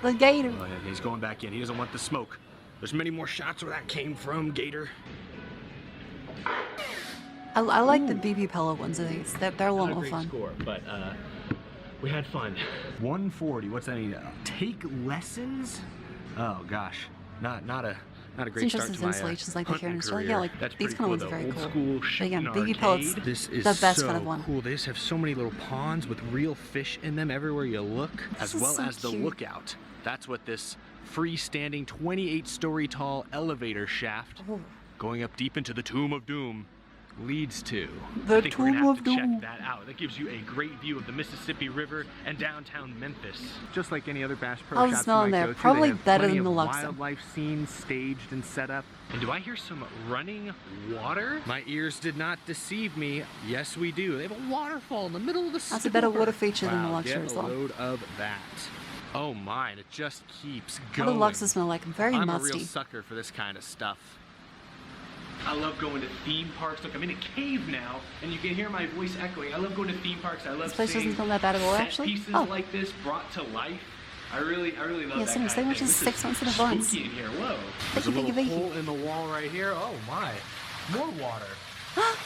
The gator. Oh, yeah, he's going back in. He doesn't want the smoke. There's many more shots where that came from, gator. I like the BB Pello ones of these. They're a lot more fun. Score, but we had fun. 140. What's that mean? Take lessons? Oh gosh, not a great start to my installations like the hunting career. career. Yeah, like That's these pretty kind of cool, ones are very though. Old cool. School But again, shooting BB Pellet's arcade. This is the best so kind of one. cool. They just have so many little ponds with real fish in them everywhere you look, as well so as the cute. lookout. That's what this freestanding 28-story tall elevator shaft going up deep into the Tomb of Doom leads to. The I think we're gonna Tomb have of to Doom. check that out. That gives you a great view of the Mississippi River and downtown Memphis. Just like any other Bass Pro How's the shops smell you in might there? go to, Probably they have better plenty than the of Luxor. wildlife scenes staged and set up. And do I hear some running water? My ears did not deceive me. Yes, we do. They have a waterfall in the middle of the store. That's a better water feature than the Wow, Luxor get as a well. load of that. Oh my, it just keeps going. What do Luxor smell like? Very I'm musty. a real sucker for this kind of stuff. I love going to theme parks. Look, I'm in a cave now, and you can hear my voice echoing. I love going to theme parks. I love This place seeing doesn't smell that bad at all, set actually. pieces Oh. like this brought to life. I really love Yeah, that kind seriously, of they were thing. just This 6 is months in advance. spooky in here. Whoa. There's a little hole in the wall right here. Oh my. More water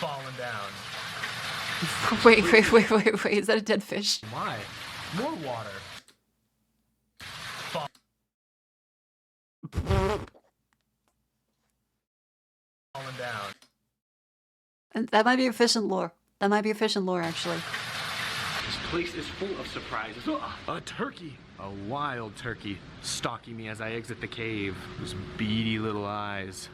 falling down. Wait. Is that a dead fish? My. More water. Falling down. And that might be efficient lore. That might be efficient lore, actually. This place is full of surprises. A turkey! A wild turkey stalking me as I exit the cave. Those beady little eyes.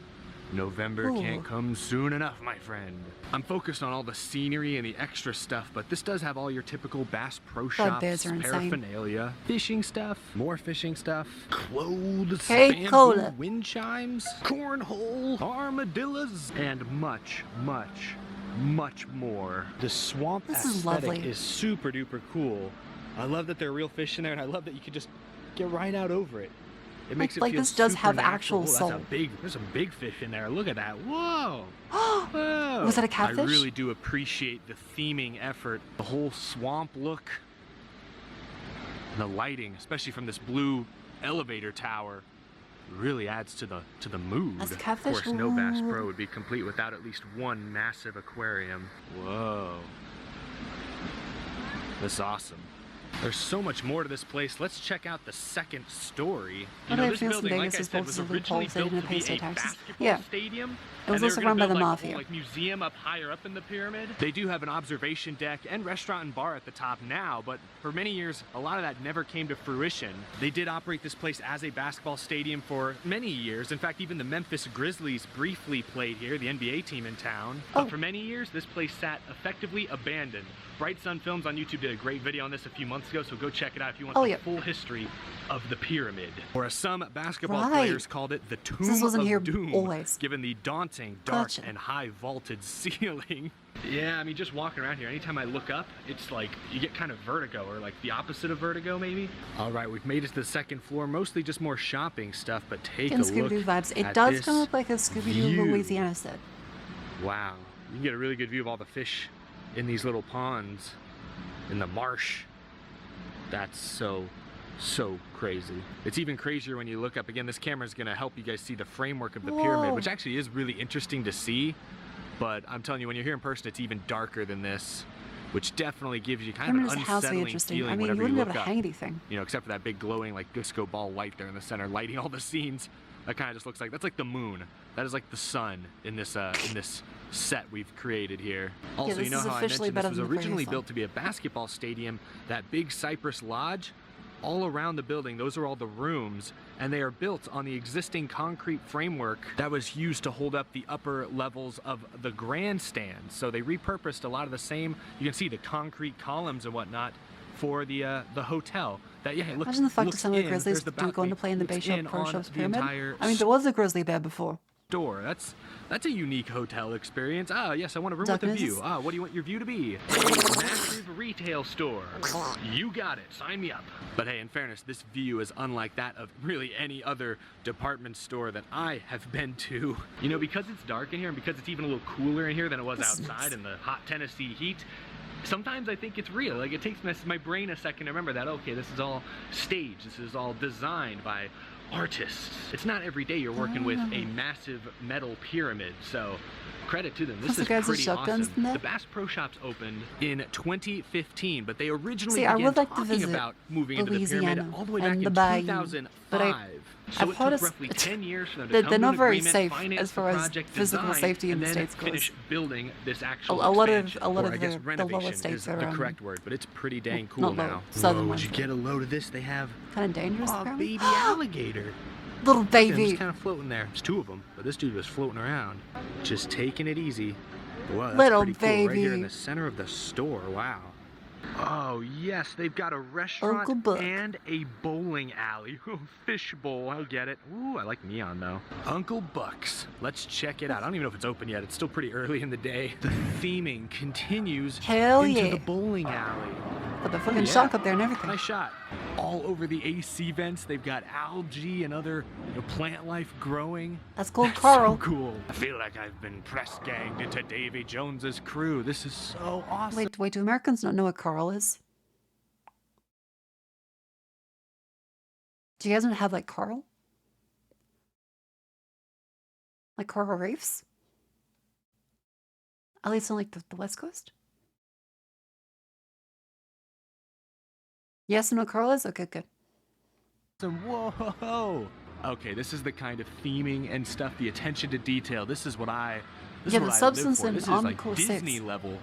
November can't come soon enough, my friend. I'm focused on all the scenery and the extra stuff, but this does have all your typical Bass Pro Shops bears are insane. paraphernalia. Fishing stuff, more fishing stuff, clothes, Hey, bamboo Cola. wind chimes, cornhole, armadillos, and much more. The swamp This is aesthetic lovely. is super duper cool. I love that there are real fish in there, and I love that you can just get right out over it. It makes it Like, feel this does have supernatural. actual Ooh, soul. there's some big fish in there. Look at that. Whoa. Whoa. Was that a catfish? I really do appreciate the theming effort. The whole swamp look. And the lighting, especially from this blue elevator tower, really adds to the mood. That's a Of catfish? course, no Bass Ooh. Pro would be complete without at least one massive aquarium. Whoa. This is awesome. There's so much more to this place. Let's check out the second story. What do I feel some Vegas is supposed to be told they didn't pay state taxes? Yeah. Stadium. It was also run by the mafia. Like museum up higher up in the pyramid. They do have an observation deck and restaurant and bar at the top now, but for many years, a lot of that never came to fruition. They did operate this place as a basketball stadium for many years. In fact, even the Memphis Grizzlies briefly played here, the NBA team in town. But for many years, this place sat effectively abandoned. Bright Sun Films on YouTube did a great video on this a few months ago, so go check it out if you want the full history of the pyramid. Or as some basketball players called it, the Tomb of Doom, given the daunting, dark, and high vaulted ceiling. Yeah, I mean, just walking around here, anytime I look up, it's like you get kind of vertigo, or like the opposite of vertigo, maybe. All right, we've made it to the second floor, mostly just more shopping stuff, but take a look Scooby-Doo vibes. It does kind of look like a Scooby-Doo Louisiana set. Wow, you can get a really good view of all the fish in these little ponds in the marsh. That's so crazy. It's even crazier when you look up. Again, this camera is going to help you guys see the framework of the pyramid, which actually is really interesting to see. But I'm telling you, when you're here in person, it's even darker than this, which definitely gives you kind of an unsettling feeling whenever you look up. Hang anything. You know, except for that big glowing like disco ball light there in the center, lighting all the scenes. That kind of just looks like, that's like the moon. That is like the sun in this set we've created here. Also, you know how I mentioned this was originally built to be a basketball stadium. That big Cypress Lodge, all around the building, those are all the rooms, and they are built on the existing concrete framework that was used to hold up the upper levels of the grandstand. So they repurposed a lot of the same, you can see the concrete columns and whatnot for the hotel. That Imagine the fact that some of the Grizzlies do go on to play in the Bayshore Pro Shops pyramid. I mean, there was a Grizzly there before. Door. That's a unique hotel experience. Ah, yes, I want a room with a view. Ah, what do you want your view to be? A massive retail store. You got it. Sign me up. But hey, in fairness, this view is unlike that of really any other department store that I have been to. You know, because it's dark in here and because it's even a little cooler in here than it was outside in the hot Tennessee heat, sometimes I think it's real. Like, it takes my brain a second to remember that, okay, this is all staged. This is all designed by artists. It's not every day you're working with a massive metal pyramid, so credit to them. This is pretty awesome. The Bass Pro Shops opened in 2015, but they originally began talking about moving into the pyramid all the way back in 2005. So it took roughly 10 years for them to come to an agreement, finance the project, physical safety in and the then States finish building this actual a lot of the lower states are the correct word, but it's pretty dang cool now. Whoa, would you get a load of this? They have kind of dangerous. A baby alligator. Little baby. Just kind of floating there. There's two of them, but this dude was floating around, just taking it easy. Wow, that's little pretty baby. Cool. Right here in the center of the store. Wow. Oh yes, they've got a restaurant and a bowling alley. Oh, fish bowl, I'll get it. Ooh, I like neon though. Uncle Buck's. Let's check it out. I don't even know if it's open yet. It's still pretty early in the day. The theming continues into the bowling alley. But the fucking shock up there and everything. Nice shot. All over the AC vents, they've got algae and other plant life growing. That's called Carl. So cool. I feel like I've been press ganged into Davy Jones's crew. This is so awesome. Wait, do Americans not know what Carl is? Do you guys not have like Carl? Like coral reefs? At least on like the West Coast? Yes, and no Carl is? Okay, good. Whoa! Okay, this is the kind of theming and stuff, the attention to detail. This is what I the substance and this is like Disney level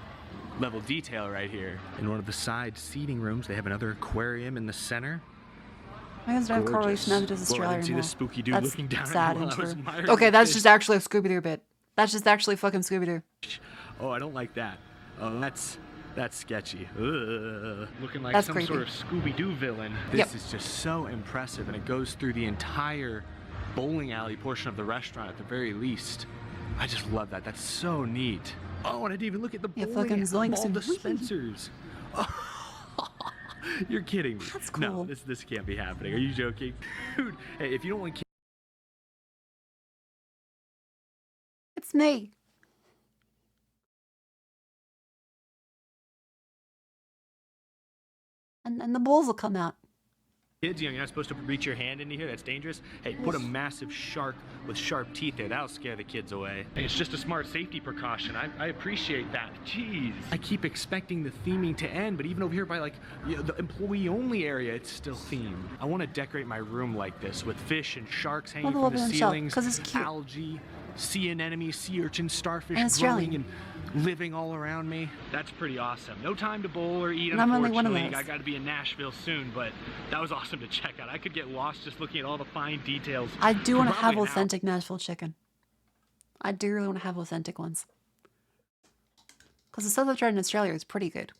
detail right here. In one of the side seating rooms, they have another aquarium in the center. My husband don't have coral reefs now that does Australia. I didn't see this spooky dude looking down sad at me and while I was true. admiring Okay, that's fish. just actually a Scooby-Doo bit. That's just actually fucking Scooby-Doo. Oh, I don't like that. Oh, that's sketchy. Ugh. Looking like That's some creepy. sort of Scooby-Doo villain. This is just so impressive, and it goes through the entire bowling alley portion of the restaurant at the very least. I just love that. That's so neat. Oh, and I didn't even look at the bowling ball dispensers. Oh, you're kidding me. That's cool. No, this can't be happening. Are you joking? Dude, hey, if you don't want It's me. And the balls will come out. Kids, you know, you're not supposed to reach your hand into here. That's dangerous. Hey, put a massive shark with sharp teeth there. That'll scare the kids away. Hey, it's just a smart safety precaution. I appreciate that. Jeez. I keep expecting the theming to end, but even over here by, like, you know, the employee-only area, it's still themed. I want to decorate my room like this with fish and sharks hanging from the ceilings, algae, sea anemones, sea urchins, starfish growing and living all around me. That's pretty awesome. No time to bowl or eat, unfortunately. I got to be in Nashville soon, but that was awesome to check out. I could get lost just looking at all the fine details. I do want to have authentic Nashville chicken. I do really want to have authentic ones. Because the stuff I've tried in Australia is pretty good.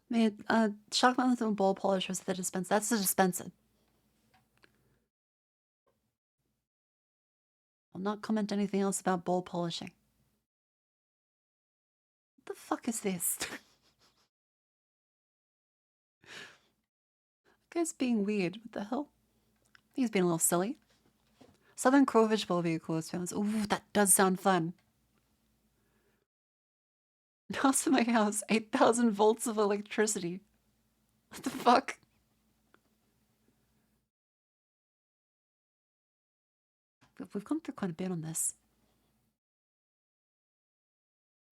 Man, shark mouth and bowl polish was the dispenser. That's the dispenser. I'll not comment anything else about bowl polishing. What the fuck is this? Guy's being weird. What the hell? He's being a little silly. Southern Crawfish Bowl vehicles. Ooh, that does sound fun. House in my house, 8,000 volts of electricity. What the fuck? We've gone through quite a bit on this.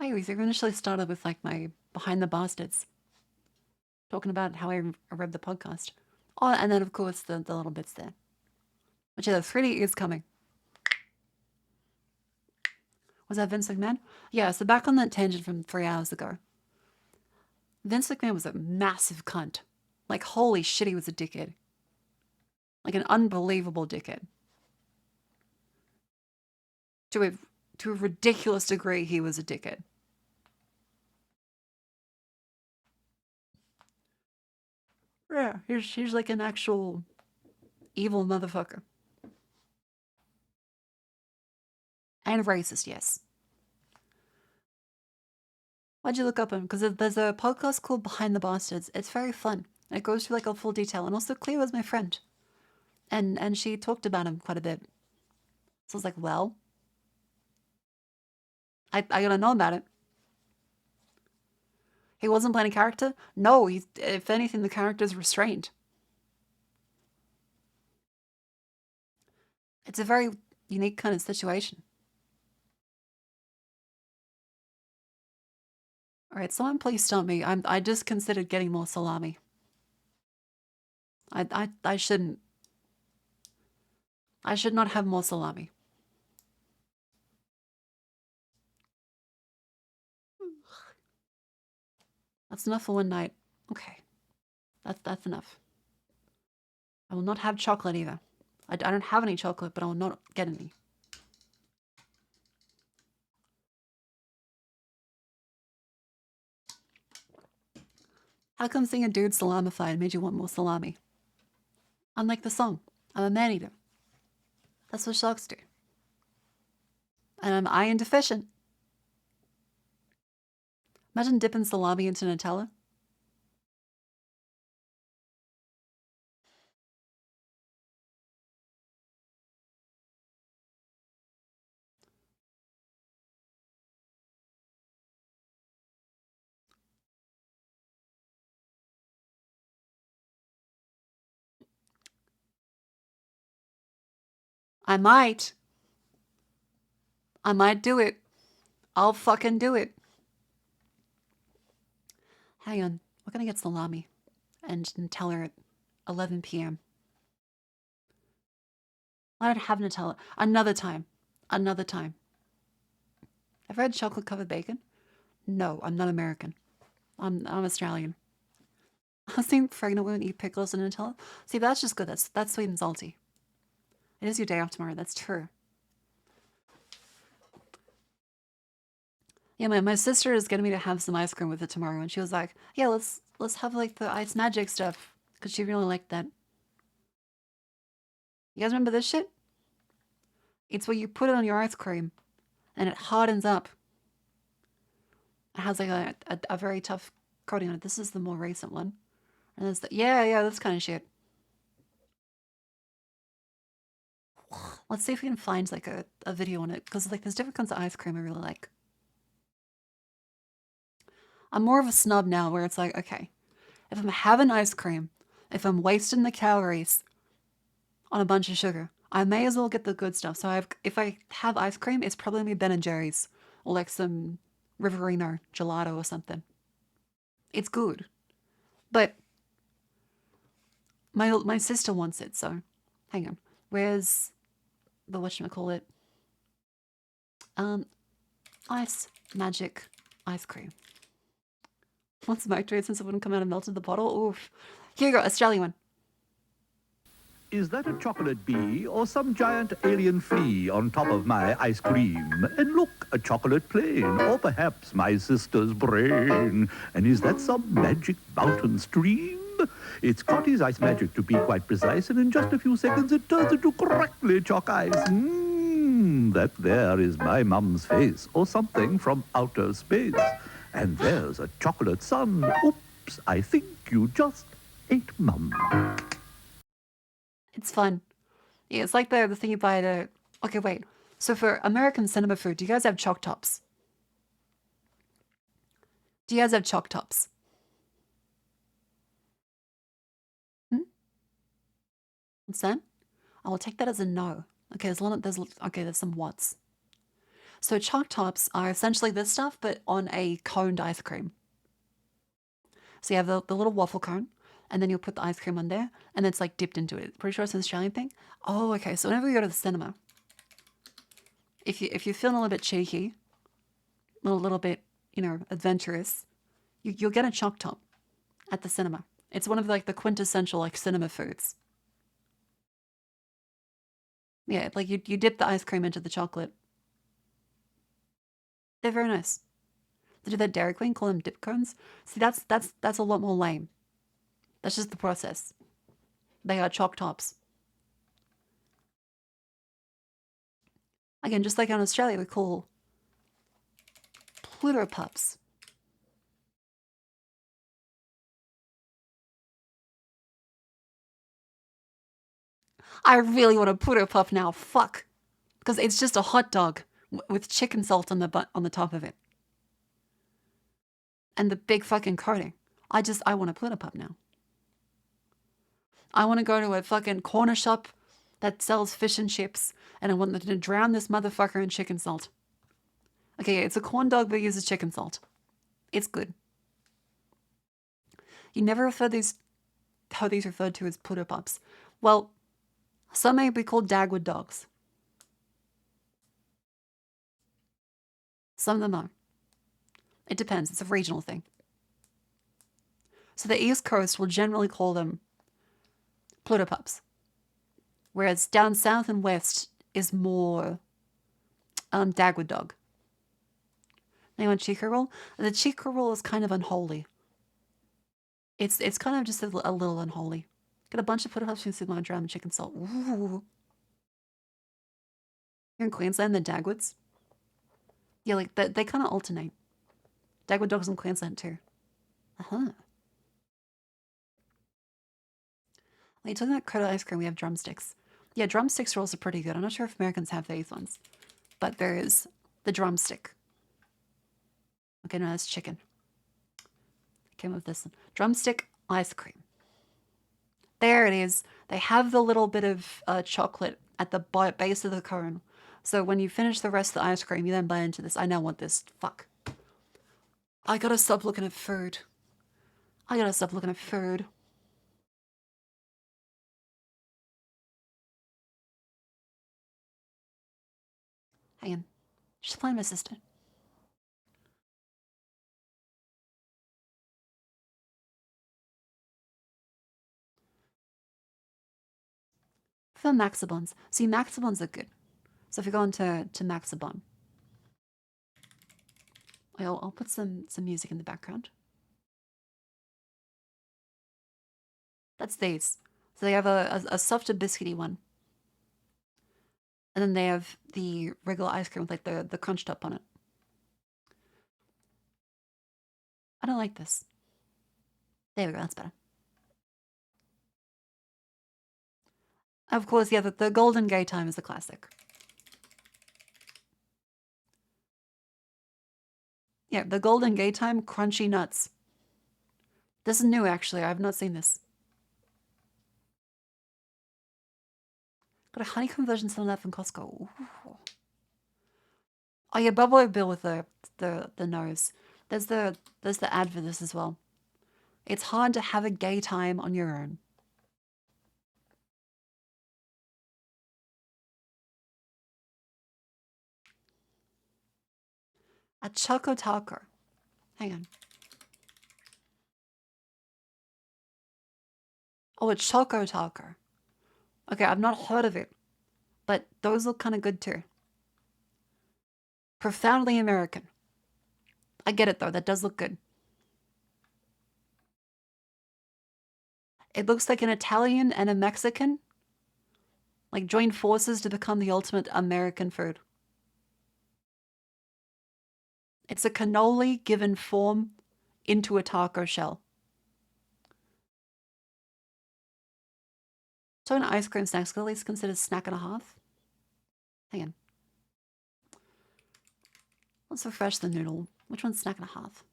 Anyways, I initially started with like my Behind the Bastards. Talking about how I read the podcast. Oh, and then of course the little bits there. Which yeah, the 3D is coming. Was that Vince McMahon? Yeah, so back on that tangent from 3 hours ago. Vince McMahon was a massive cunt. Like, holy shit, he was a dickhead. Like, an unbelievable dickhead. To a ridiculous degree, he was a dickhead. Yeah, here's like an actual evil motherfucker. And racist, yes. Why'd you look up him? Because there's a podcast called Behind the Bastards. It's very fun. It goes through like a full detail. And also Cleo was my friend. And she talked about him quite a bit. So I was like, well, I gotta know about it. He wasn't playing a character? No, if anything, the character's restrained. It's a very unique kind of situation. Alright, someone please stop me. I just considered getting more salami. I shouldn't. I should not have more salami. That's enough for one night. Okay. That's enough. I will not have chocolate either. I don't have any chocolate, but I will not get any. How come seeing a dude salamified made you want more salami? Unlike the song, I'm a man-eater. That's what sharks do. And I'm iron deficient. Imagine dipping salami into Nutella. I might. I might do it. I'll fucking do it. Hang on. We're gonna get salami and tell her at 11 p.m. I don't have Nutella. Another time. Another time. Have I had chocolate covered bacon? No, I'm not American. I'm Australian. I've seen pregnant women eat pickles and Nutella. See, that's just good. That's sweet and salty. It is your day off tomorrow. That's true. Yeah, my sister is getting me to have some ice cream with it tomorrow, and she was like, "Yeah, let's have like the ice magic stuff," because she really liked that. You guys remember this shit? It's where you put it on your ice cream, and it hardens up. It has like a very tough coating on it. This is the more recent one, and there's yeah, this kind of shit. Let's see if we can find like a video on it, because like there's different kinds of ice cream I really like. I'm more of a snub now where it's like, okay, if I'm having ice cream, if I'm wasting the calories on a bunch of sugar, I may as well get the good stuff. So if I have ice cream, it's probably gonna be Ben and Jerry's or like some Riverino gelato or something. It's good, but my sister wants it. So, hang on, where's the whatchamacallit? Ice magic ice cream. What's smoked it since it wouldn't come out and melted the bottle? Oof. Here you go, Australian one. Is that a chocolate bee or some giant alien flea on top of my ice cream? And look, a chocolate plane, or perhaps my sister's brain. And is that some magic mountain stream? It's Cotty's ice magic to be quite precise, and in just a few seconds it turns into crackly chalk ice. That there is my mum's face, or something from outer space. And there's a chocolate sun. Oops, I think you just ate mum. It's fun. Yeah, it's like the thing you buy at a... Okay, wait. So for American cinema food, do you guys have chalk tops? Do you guys have chalk tops? What's that? I will take that as a no. Okay, there's some what's. So chalk tops are essentially this stuff, but on a coned ice cream. So you have the little waffle cone, and then you'll put the ice cream on there, and it's like dipped into it. Pretty sure it's an Australian thing. Oh, okay. So whenever you go to the cinema, if you're feeling a little bit cheeky, a little bit, adventurous, you'll get a chalk top at the cinema. It's one of like the quintessential like cinema foods. Yeah, like you dip the ice cream into the chocolate. They're very nice. They do that Dairy Queen, call them dip cones. See, that's a lot more lame. That's just the process. They are chalk tops. Again, just like in Australia, we call Pluto pups. I really want a Pluto pup now. Fuck, because it's just a hot dog with chicken salt on the top of it, and the big fucking coating. I want a Pluto pup now. I want to go to a fucking corner shop that sells fish and chips, and I want them to drown this motherfucker in chicken salt. Okay, it's a corn dog that uses chicken salt. It's good. You never refer how these referred to as Pluto pups. Well, some may be called Dagwood dogs. Some of them are. It depends. It's a regional thing. So the East Coast will generally call them Pluto pups, whereas down south and west is more Dagwood dog. Anyone Chico roll? The Chico roll is kind of unholy. It's kind of just a little unholy. Got a bunch of Pluto pups from my drum and chicken salt. Ooh. Here in Queensland, the Dagwoods. Yeah, like they kind of alternate. Dagwood dogs in Queensland too. When you're talking about Coda ice cream, we have drumsticks. Yeah, drumsticks rolls are pretty good. I'm not sure if Americans have these ones, but there is the drumstick. Okay, no, that's chicken. I came up with this one. Drumstick ice cream. There it is. They have the little bit of chocolate at the base of the cone. So when you finish the rest of the ice cream, you then bite into this. I now want this. Fuck. I gotta stop looking at food. I gotta stop looking at food. Hang on. She's playing my sister. For Maxibons. See, Maxibons are good. So if you go into Maxibon, I'll put some music in the background. That's these. So they have a softer biscuity one. And then they have the regular ice cream with like the crunch top on it. I don't like this. There we go, that's better. Of course, yeah, the Golden Gay Time is a classic. Yeah, the Golden Gay Time Crunchy Nuts. This is new, actually. I have not seen this. Got a honeycomb version selling that from Costco. Ooh. Oh yeah, Bubble Bill with the nose. There's the ad for this as well. It's hard to have a gay time on your own. A Choco Taco. Hang on. Oh, a Choco Taco. Okay, I've not heard of it, but those look kind of good too. Profoundly American. I get it though, that does look good. It looks like an Italian and a Mexican like joined forces to become the ultimate American food. It's a cannoli given form into a taco shell. So an ice cream snack is at least considered a snack and a half. Hang on. Let's refresh the noodle. Which one's snack and a half?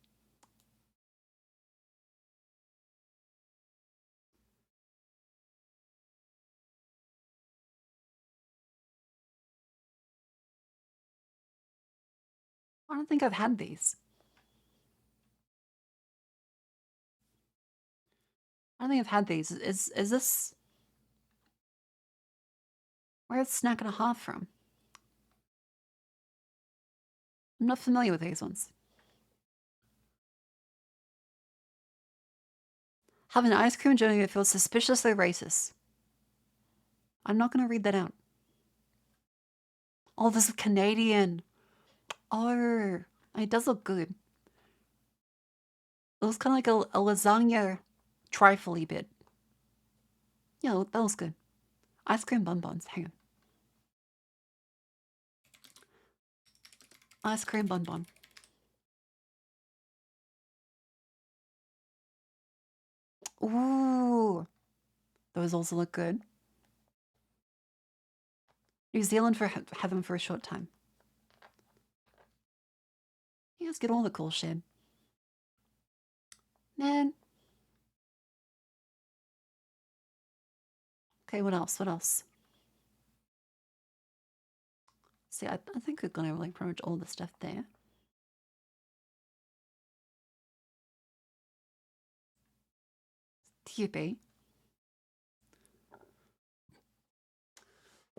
I don't think I've had these. I don't think I've had these. Is this... Where's snack and a half from? I'm not familiar with these ones. Have an ice cream journey that feels suspiciously racist. I'm not going to read that out. Oh, this is Canadian. Oh, it does look good. It looks kind of like a lasagna trifle-y bit. Yeah, that looks good. Ice cream bonbons. Hang on. Ice cream bonbon. Ooh. Those also look good. New Zealand had them for a short time. You guys get all the cool shit. Man. Okay, what else? What else? See, I think we're gonna like pretty much all the stuff there. TUP.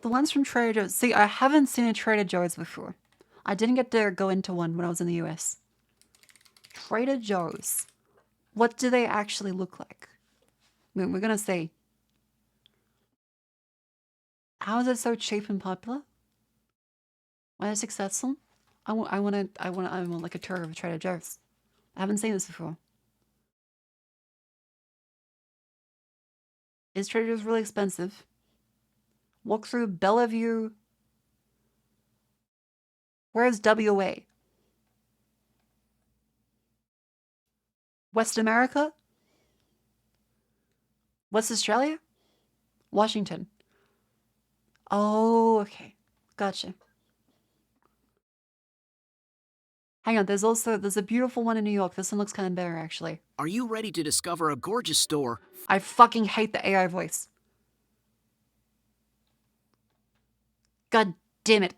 The ones from Trader Joe's. See, I haven't seen a Trader Joe's before. I didn't get to go into one when I was in the US. Trader Joe's. What do they actually look like? We're gonna see. How is it so cheap and popular? Why is it successful? I want like a tour of Trader Joe's. I haven't seen this before. Is Trader Joe's really expensive? Walk through Bellevue. Where's WA? West America? West Australia? Washington. Oh, okay. Gotcha. Hang on, there's a beautiful one in New York. This one looks kind of better, actually. Are you ready to discover a gorgeous store? I fucking hate the AI voice. God damn it.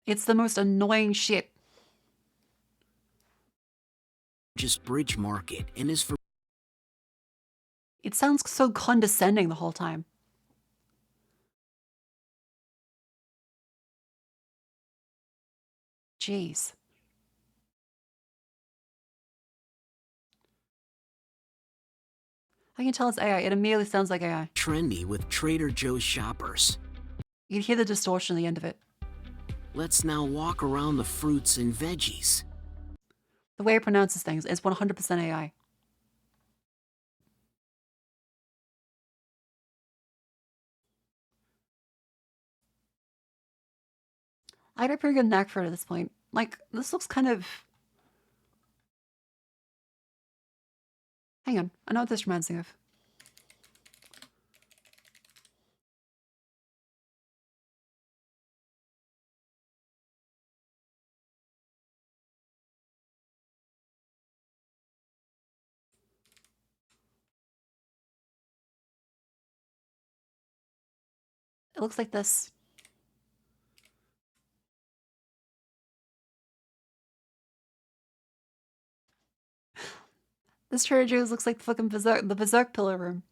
It's the most annoying shit. Just Bridge Market and is for... It sounds so condescending the whole time. Jeez. I can tell it's AI. It immediately sounds like AI. Trendy with Trader Joe's shoppers. You can hear the distortion at the end of it. Let's now walk around the fruits and veggies. The way it pronounces things is 100% AI. I had a pretty good knack for it at this point. Like, this looks kind of... Hang on, I know what this reminds me of. It looks like this. This Trader Joe's looks like the fucking the Berserk pillar room.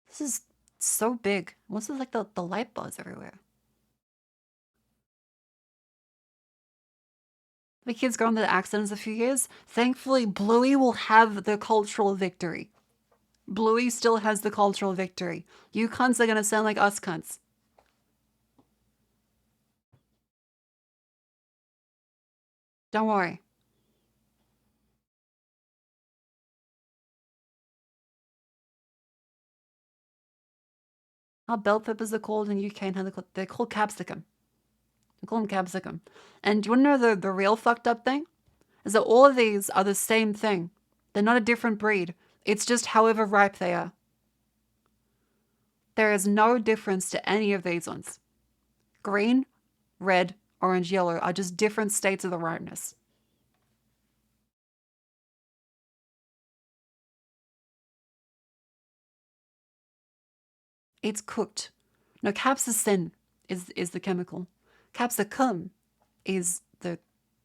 This is so big. What's this like the light bars everywhere? The kids go into the accidents a few years. Thankfully, Bluey will have the cultural victory. Bluey still has the cultural victory. You cunts are gonna sound like us cunts. Don't worry. How bell peppers are called in UK and how they're called capsicum. They call them capsicum. And do you want to know the real fucked up thing? Is that all of these are the same thing. They're not a different breed. It's just however ripe they are. There is no difference to any of these ones. Green, red, orange, yellow are just different states of the ripeness. It's cooked. No, capsaicin is the chemical. Capsicum is the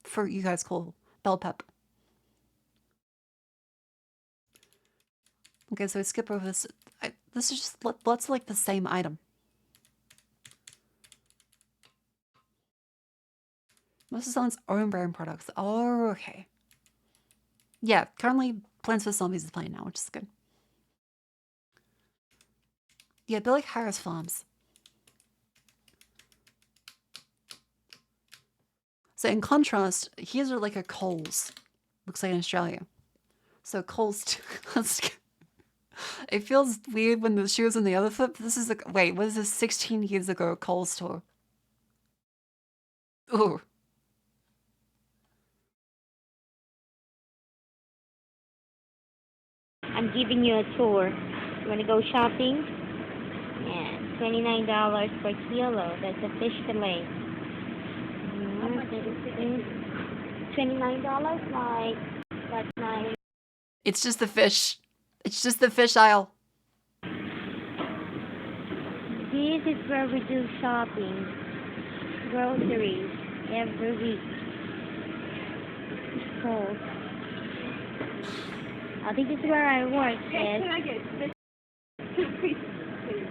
fruit you guys call bell pepper. Okay, so I skip over this. This is just lots like the same item. Most of Someone's own brand products. Oh, okay. Yeah, currently Plants vs. Zombies is playing now, which is good. Yeah, they're like Harris Farms. So in contrast, here's like a Coles. Looks like in Australia. So Coles, it feels weird when the shoe is on the other foot. This is like, wait, what is this 16 years ago Coles store? Ooh. I'm giving you a tour. You want to go shopping? Yeah, $29 per kilo. That's a fish fillet. $29, like, that's nice. It's just the fish. It's just the fish aisle. This is where we do shopping. Groceries every week. Cold. I think this is where I work, yes. Can I get two pieces, please?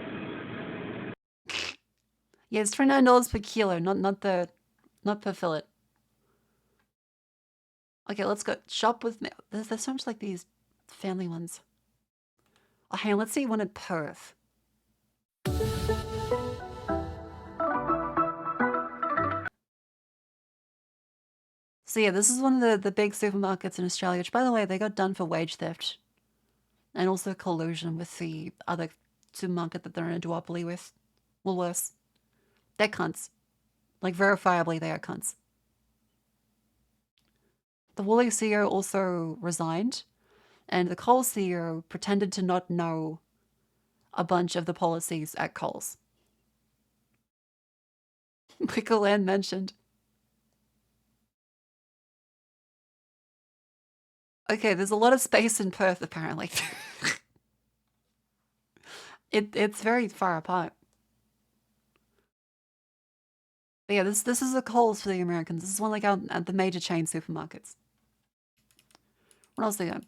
Yeah, it's $29 per kilo, not per fillet. Okay, let's go shop with me. There's so much like these family ones. Oh, hang on, let's see one in Perth. So yeah, this is one of the big supermarkets in Australia, which by the way, they got done for wage theft. And also collusion with the other supermarket that they're in a duopoly with. Woolworths. They're cunts. Like, verifiably, they are cunts. The Woolly CEO also resigned, and the Coles CEO pretended to not know a bunch of the policies at Coles. Michael Land mentioned. Okay, there's a lot of space in Perth, apparently. It's very far apart. But yeah, this is a Coles for the Americans. This is one like out at the major chain supermarkets. What else they got?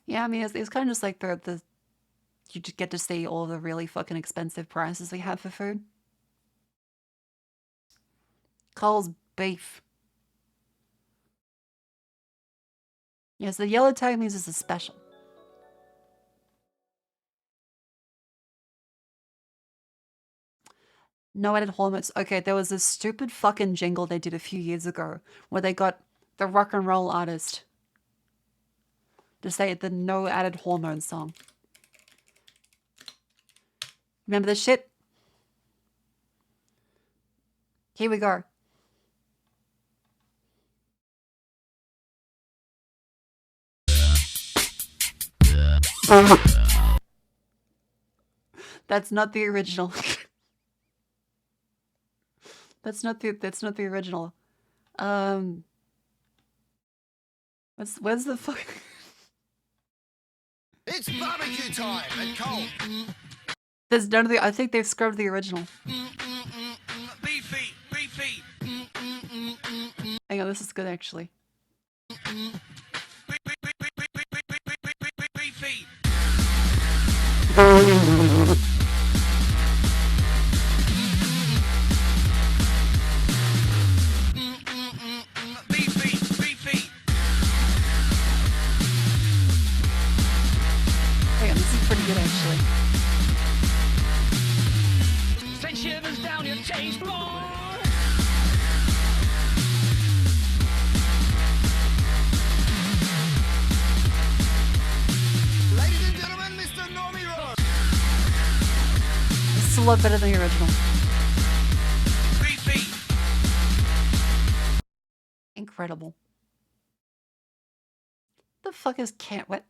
Yeah, I mean, it's kind of just like the you just get to see all the really fucking expensive prices we have for food. Coles beef. Yes, the yellow tag means it's a special. No added hormones. Okay, there was this stupid fucking jingle they did a few years ago where they got the rock and roll artist to say the no added hormone song. Remember this shit? Here we go. That's not the original. That's not the original. Where's the fuck? It's barbecue time at Cole. There's none of the. I think they've scrubbed the original. Beefy, beefy. Hang on, this is good actually. Beefy. Hang on, this is pretty good actually. Send shivers down your taste floor. Ladies and gentlemen, Mr. Normie Ross. This is a lot better than the original. Beefy. Incredible. The fuck is can't what?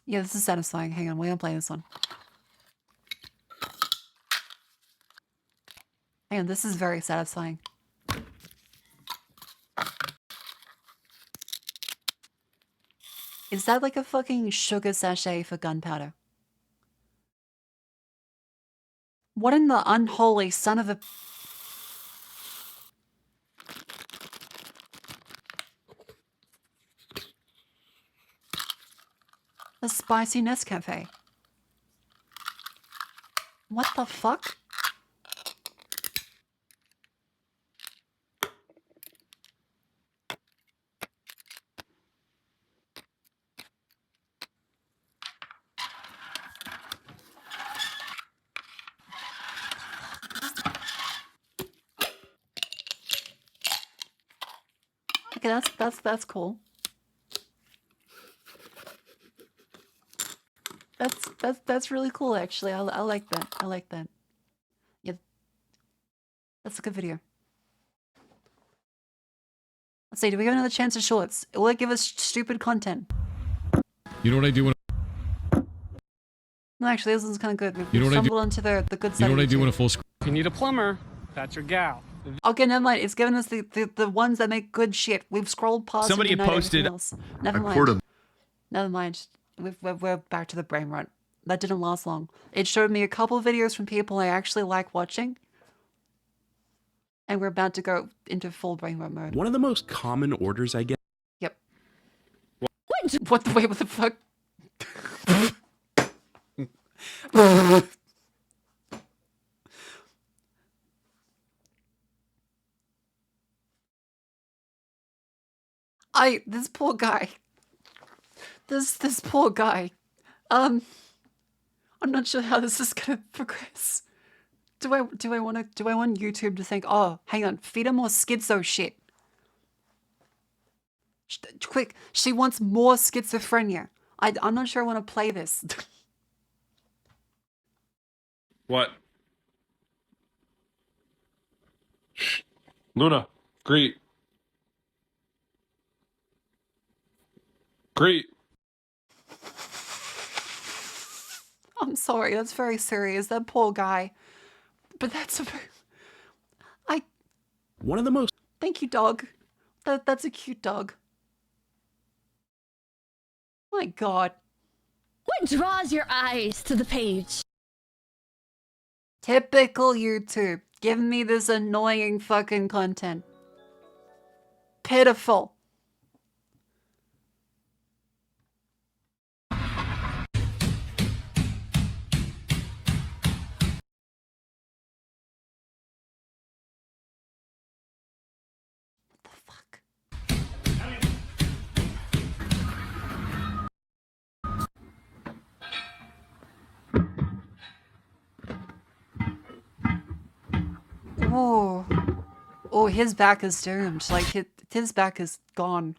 Yeah, this is satisfying. Hang on, we're gonna play this one. Hang on, this is very satisfying. Is that like a fucking sugar sachet for gunpowder? What in the unholy son of a... A spicy Nescafe. What the fuck? Okay, that's cool. That's really cool actually. I like that. I like that. Yeah. That's a good video. Let's see, do we have another chance of shorts? Will it give us stupid content? You know what I do when No, actually, this one's kind of good. We've You know what I do- stumbled onto the good side. you know of what I do YouTube. in a full screen? If you need a plumber, that's your gal. Okay, never mind. It's given us the ones that make good shit. We've scrolled past. Somebody and denied posted- everything else. Never I mind. poured 'em. Never mind. We're back to the brain rot. That didn't last long. It showed me a couple of videos from people I actually like watching, and we're about to go into full brain rot mode. One of the most common orders I get. Yep. What the wait? What the fuck? This poor guy. This poor guy. I'm not sure how this is gonna progress. Do I want YouTube to think, oh, hang on, feed her more schizo shit. Quick, she wants more schizophrenia. I'm not sure I want to play this. What? Shh. Luna, great. Great. I'm sorry, that's very serious. That poor guy. But that's a... One of the most. Thank you, dog. That's a cute dog. My God. What draws your eyes to the page? Typical YouTube. Give me this annoying fucking content. Pitiful. Oh, oh, his back is doomed. Like his back is gone.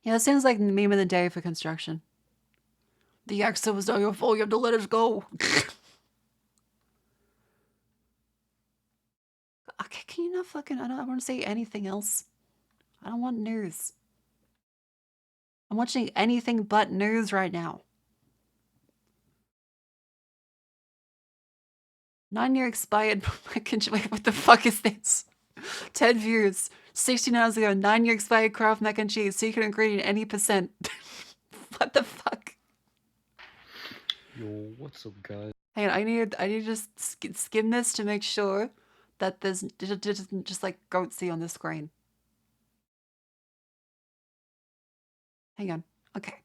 Yeah, it sounds like the meme of the day for construction. The accident was not your fault. You have to let us go. Okay, Can you not fucking... I want to say anything else. I don't want news. I'm watching anything but news right now. 9-year expired. Wait, what the fuck is this? 10 views. 16 hours ago. 9-year expired Kraft mac and cheese. Secret ingredient any percent. What the fuck? Yo, what's up, guys? Hang on, I need to just skim this to make sure that there's just like goatsy on the screen. Hang on. Okay.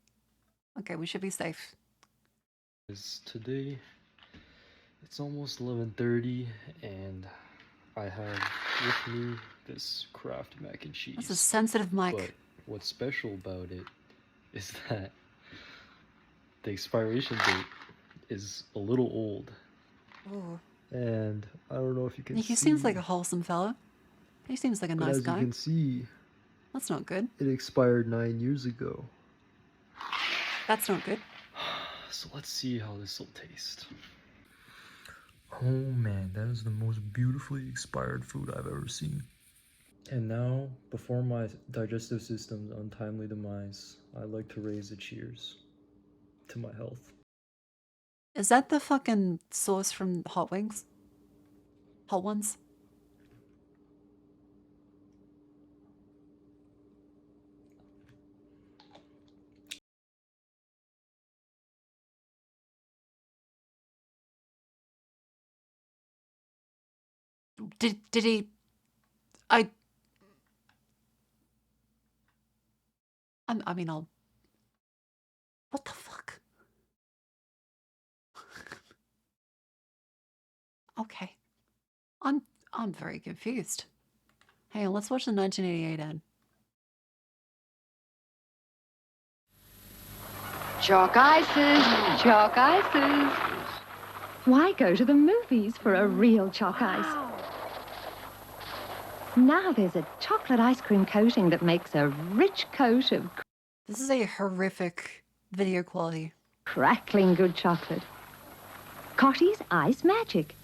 Okay, we should be safe. Today, it's almost 11:30, and I have with me this Kraft mac and cheese. That's a sensitive mic. But what's special about it is that the expiration date is a little old. Ooh. And I don't know if you can He see. seems like a wholesome fella. He seems like a nice as guy. you can see, That's not good. it expired 9 years ago. That's not good. So let's see how this will taste. Oh man, that is the most beautifully expired food I've ever seen. And now, before my digestive system's untimely demise, I'd like to raise a cheers to my health. Is that the fucking sauce from Hot Wings? Hot Ones? Did he... I mean, I'll... What the fuck? Okay. I'm very confused. Hey, let's watch the 1988 ad. Chalk ices, chalk ices. Why go to the movies for a real chalk ice? Now there's a chocolate ice cream coating that makes a rich coat of This is a horrific video quality. crackling good chocolate. Cotty's Ice Magic.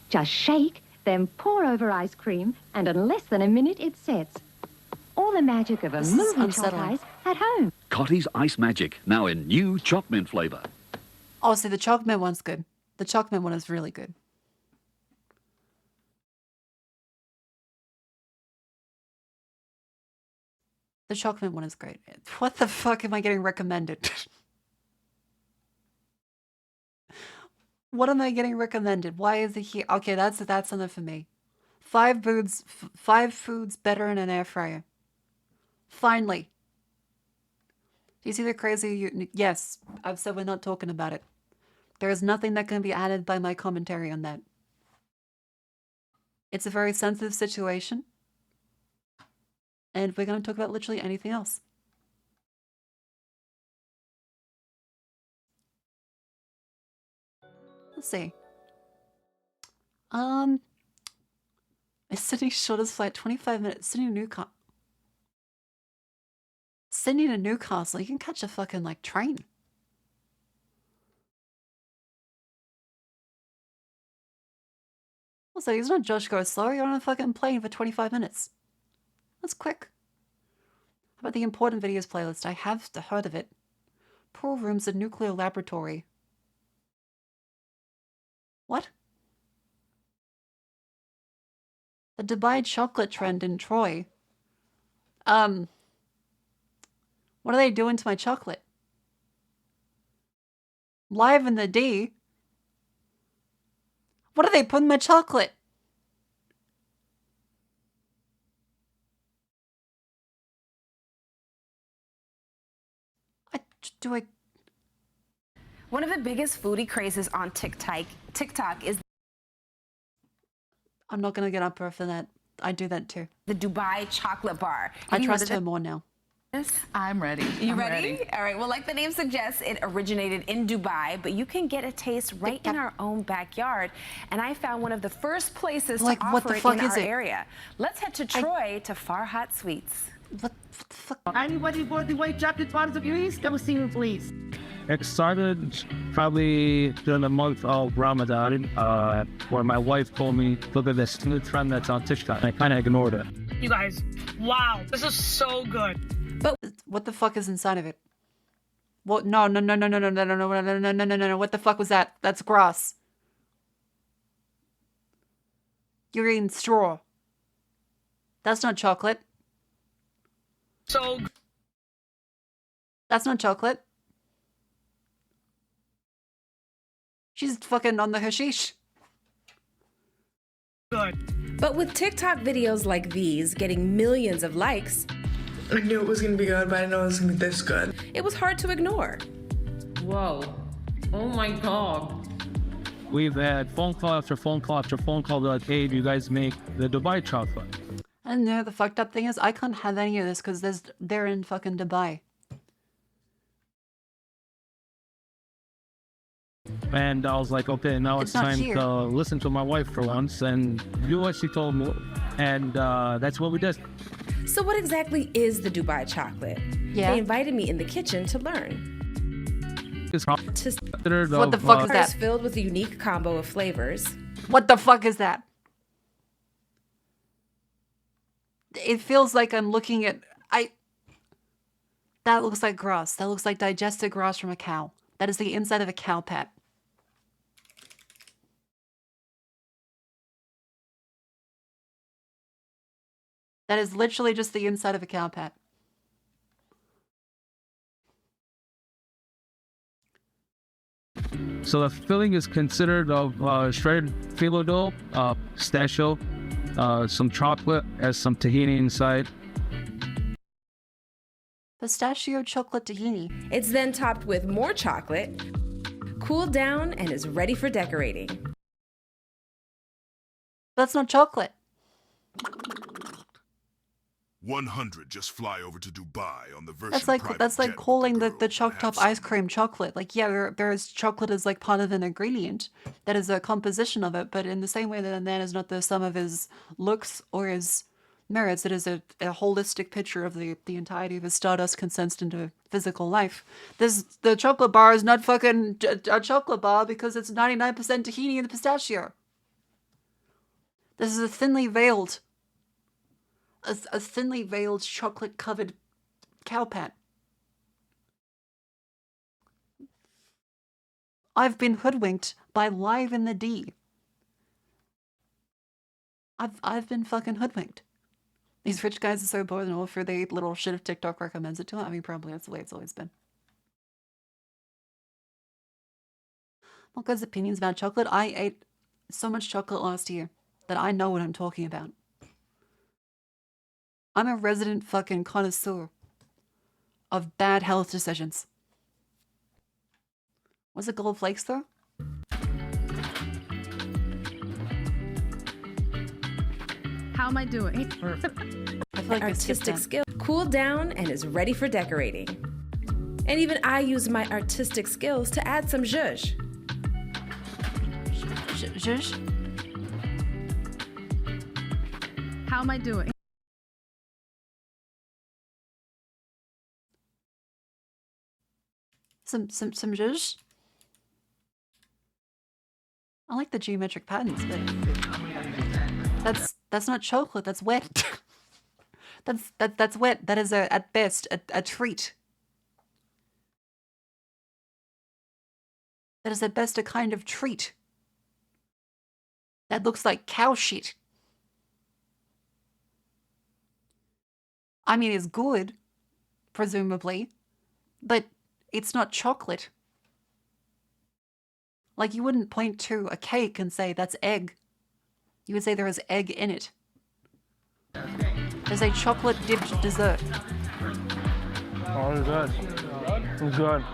Just shake, then pour over ice cream, and in less than a minute it sets. All the magic of a This is movie chalk unsettling. ice at home. Cotty's Ice Magic, now in new choc mint flavour. Oh, see, the chalk mint one's good. The chalk mint one is really good. The chalk mint one is great. What the fuck am I getting recommended? What am I getting recommended? Why is it here? Okay, that's enough for me. 5 foods better in an air fryer. Finally. Do you see the crazy? Yes, I've said we're not talking about it. There is nothing that can be added by my commentary on that. It's a very sensitive situation. And we're going to talk about literally anything else. Let's see. Is Sydney shortest flight 25 minutes? Sydney to Newcastle. Sydney to Newcastle. You can catch a fucking like train. Also, he's not Josh Go Slow. You're on a fucking plane for 25 minutes. That's quick. How about the important videos playlist? I have heard of it. Pool rooms, a nuclear laboratory. What? The Dubai chocolate trend in Troy. What are they doing to my chocolate? Live in the D. What are they putting in my chocolate? One of the biggest foodie crazes on TikTok is I'm not gonna get up for that. I do that too. the Dubai chocolate bar. I trust her more now. I'm ready. You ready? All right. Well, like the name suggests, it originated in Dubai, but you can get a taste right in our own backyard. And I found one of the first places Like, to what offer the it fuck in is our it? area. Let's head to Troy to Farhat Sweets. What the fuck? Anybody board the white jacket bottoms of your east? Come see me, please. It started probably during the month of Ramadan, where my wife told me, look at this new trend that's on TikTok. And I kind of ignored it. You guys, wow, this is so good. But what the fuck is inside of it? What? No, no, no, no, no, no, no, no, no, no, no, no, no, no. What the fuck was that? That's grass. You're eating straw. That's not chocolate. So. That's not chocolate. She's fucking on the hashish. Good. But with TikTok videos like these getting millions of likes, I knew it was gonna be good, but I didn't know it was gonna be this good. It was hard to ignore. Whoa. Oh my god. We've had phone call after phone call after phone call like, hey, do you guys make the Dubai chocolate? And the fucked up thing is, I can't have any of this because they're in fucking Dubai. And I was like, okay, now it's time to listen to my wife for once and do what she told me. And that's what we did. So what exactly is the Dubai chocolate? Yeah. They invited me in the kitchen to learn. What the fuck is that? Filled with a unique combo of flavors. What the fuck is that? It feels like I'm looking at... That looks like grass. That looks like digested grass from a cow. That is the inside of a cow pat. That is literally just the inside of a cow pat. So the filling is considered of shredded phyllo dough, pistachio, some chocolate, has some tahini inside. Pistachio chocolate tahini. It's then topped with more chocolate, cooled down, and is ready for decorating. That's not chocolate. 100 just fly over to Dubai on the Vershion That's like calling the choc top ice cream chocolate. Like, yeah, there's chocolate as like part of an ingredient that is a composition of it, but in the same way that a man is not the sum of his looks or his merits, it is a holistic picture of the entirety of his stardust condensed into physical life. The chocolate bar is not fucking a chocolate bar because it's 99% tahini and pistachio. This is a thinly veiled chocolate covered cow pat. I've been hoodwinked by Live in the D. I've been fucking hoodwinked. These rich guys are so bored and all for they eat little shit if TikTok recommends it to them. I mean, probably that's the way it's always been. All kinds of opinions about chocolate. I ate so much chocolate last year that I know what I'm talking about. I'm a resident fucking connoisseur of bad health decisions. Was it gold flakes though? How am I doing? Perfect. I feel like artistic skill cooled down and is ready for decorating. And even I use my artistic skills to add some zhuzh. Zhuzh? How am I doing? Some zhuzh? I like the geometric patterns, but that's not chocolate. That's wet. that's wet. That is at best a treat. That is at best a kind of treat. That looks like cow shit. I mean, it's good, presumably, but it's not chocolate. Like, you wouldn't point to a cake and say, that's egg. You would say there is egg in it. There's a chocolate-dipped dessert. Oh, it's good. It's good.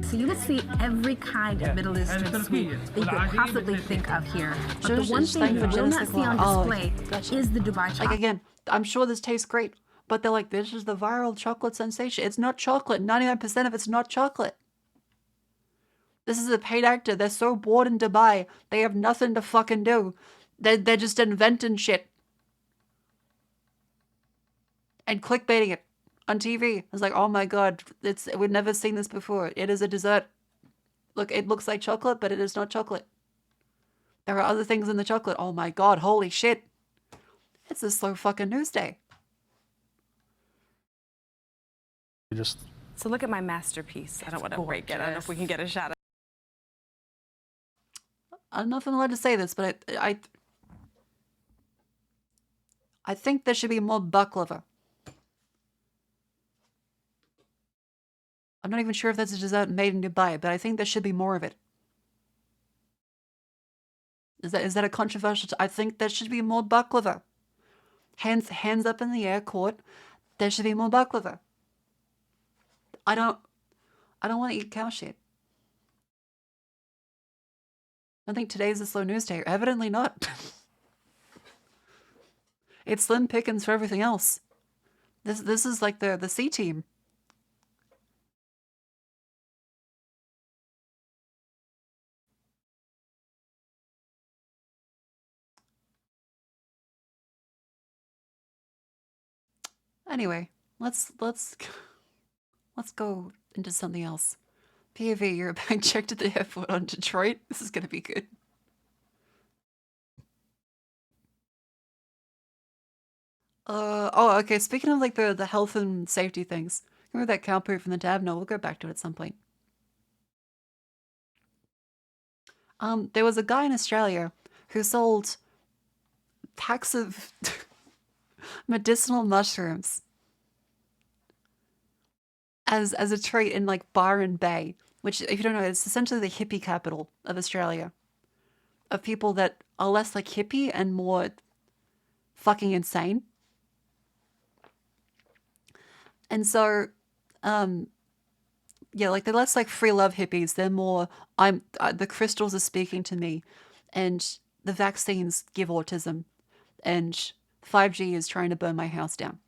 So you will see every kind of Middle Eastern sweet that you could possibly think of here. But the one thing you will not see on display is the Dubai chocolate. Like, again, I'm sure this tastes great, but they're like, this is the viral chocolate sensation. It's not chocolate. 99% of it's not chocolate. This is a paid actor. They're so bored in Dubai. They have nothing to fucking do. They're just inventing shit. And clickbaiting it on TV. I was like, oh my god, we've never seen this before. It is a dessert. Look, it looks like chocolate, but it is not chocolate. There are other things in the chocolate. Oh my god, holy shit. It's a slow fucking news day. So look at my masterpiece. I don't want to break it. I don't know if we can get a shot of I'm not allowed to say this, but I think there should be more baklava. I'm not even sure if that's a dessert made in Dubai, but I think there should be more of it. Is that a controversial? I think there should be more baklava. Hands up in the air, court. There should be more baklava. I don't want to eat cow shit. I think today's a slow news day. Evidently not. It's slim pickings for everything else. This is like the C team. Anyway, let's go into something else. POV, you're being checked at the airport on Detroit. This is gonna be good. Oh, okay. Speaking of like the health and safety things, remember that cow poo from the tab? No, we'll go back to it at some point. There was a guy in Australia who sold packs of medicinal mushrooms as a treat in like Byron Bay, which, if you don't know, is essentially the hippie capital of Australia. Of people that are less like hippie and more fucking insane. And so, yeah, like they're less like free love hippies. They're more, the crystals are speaking to me, and the vaccines give autism, and 5G is trying to burn my house down.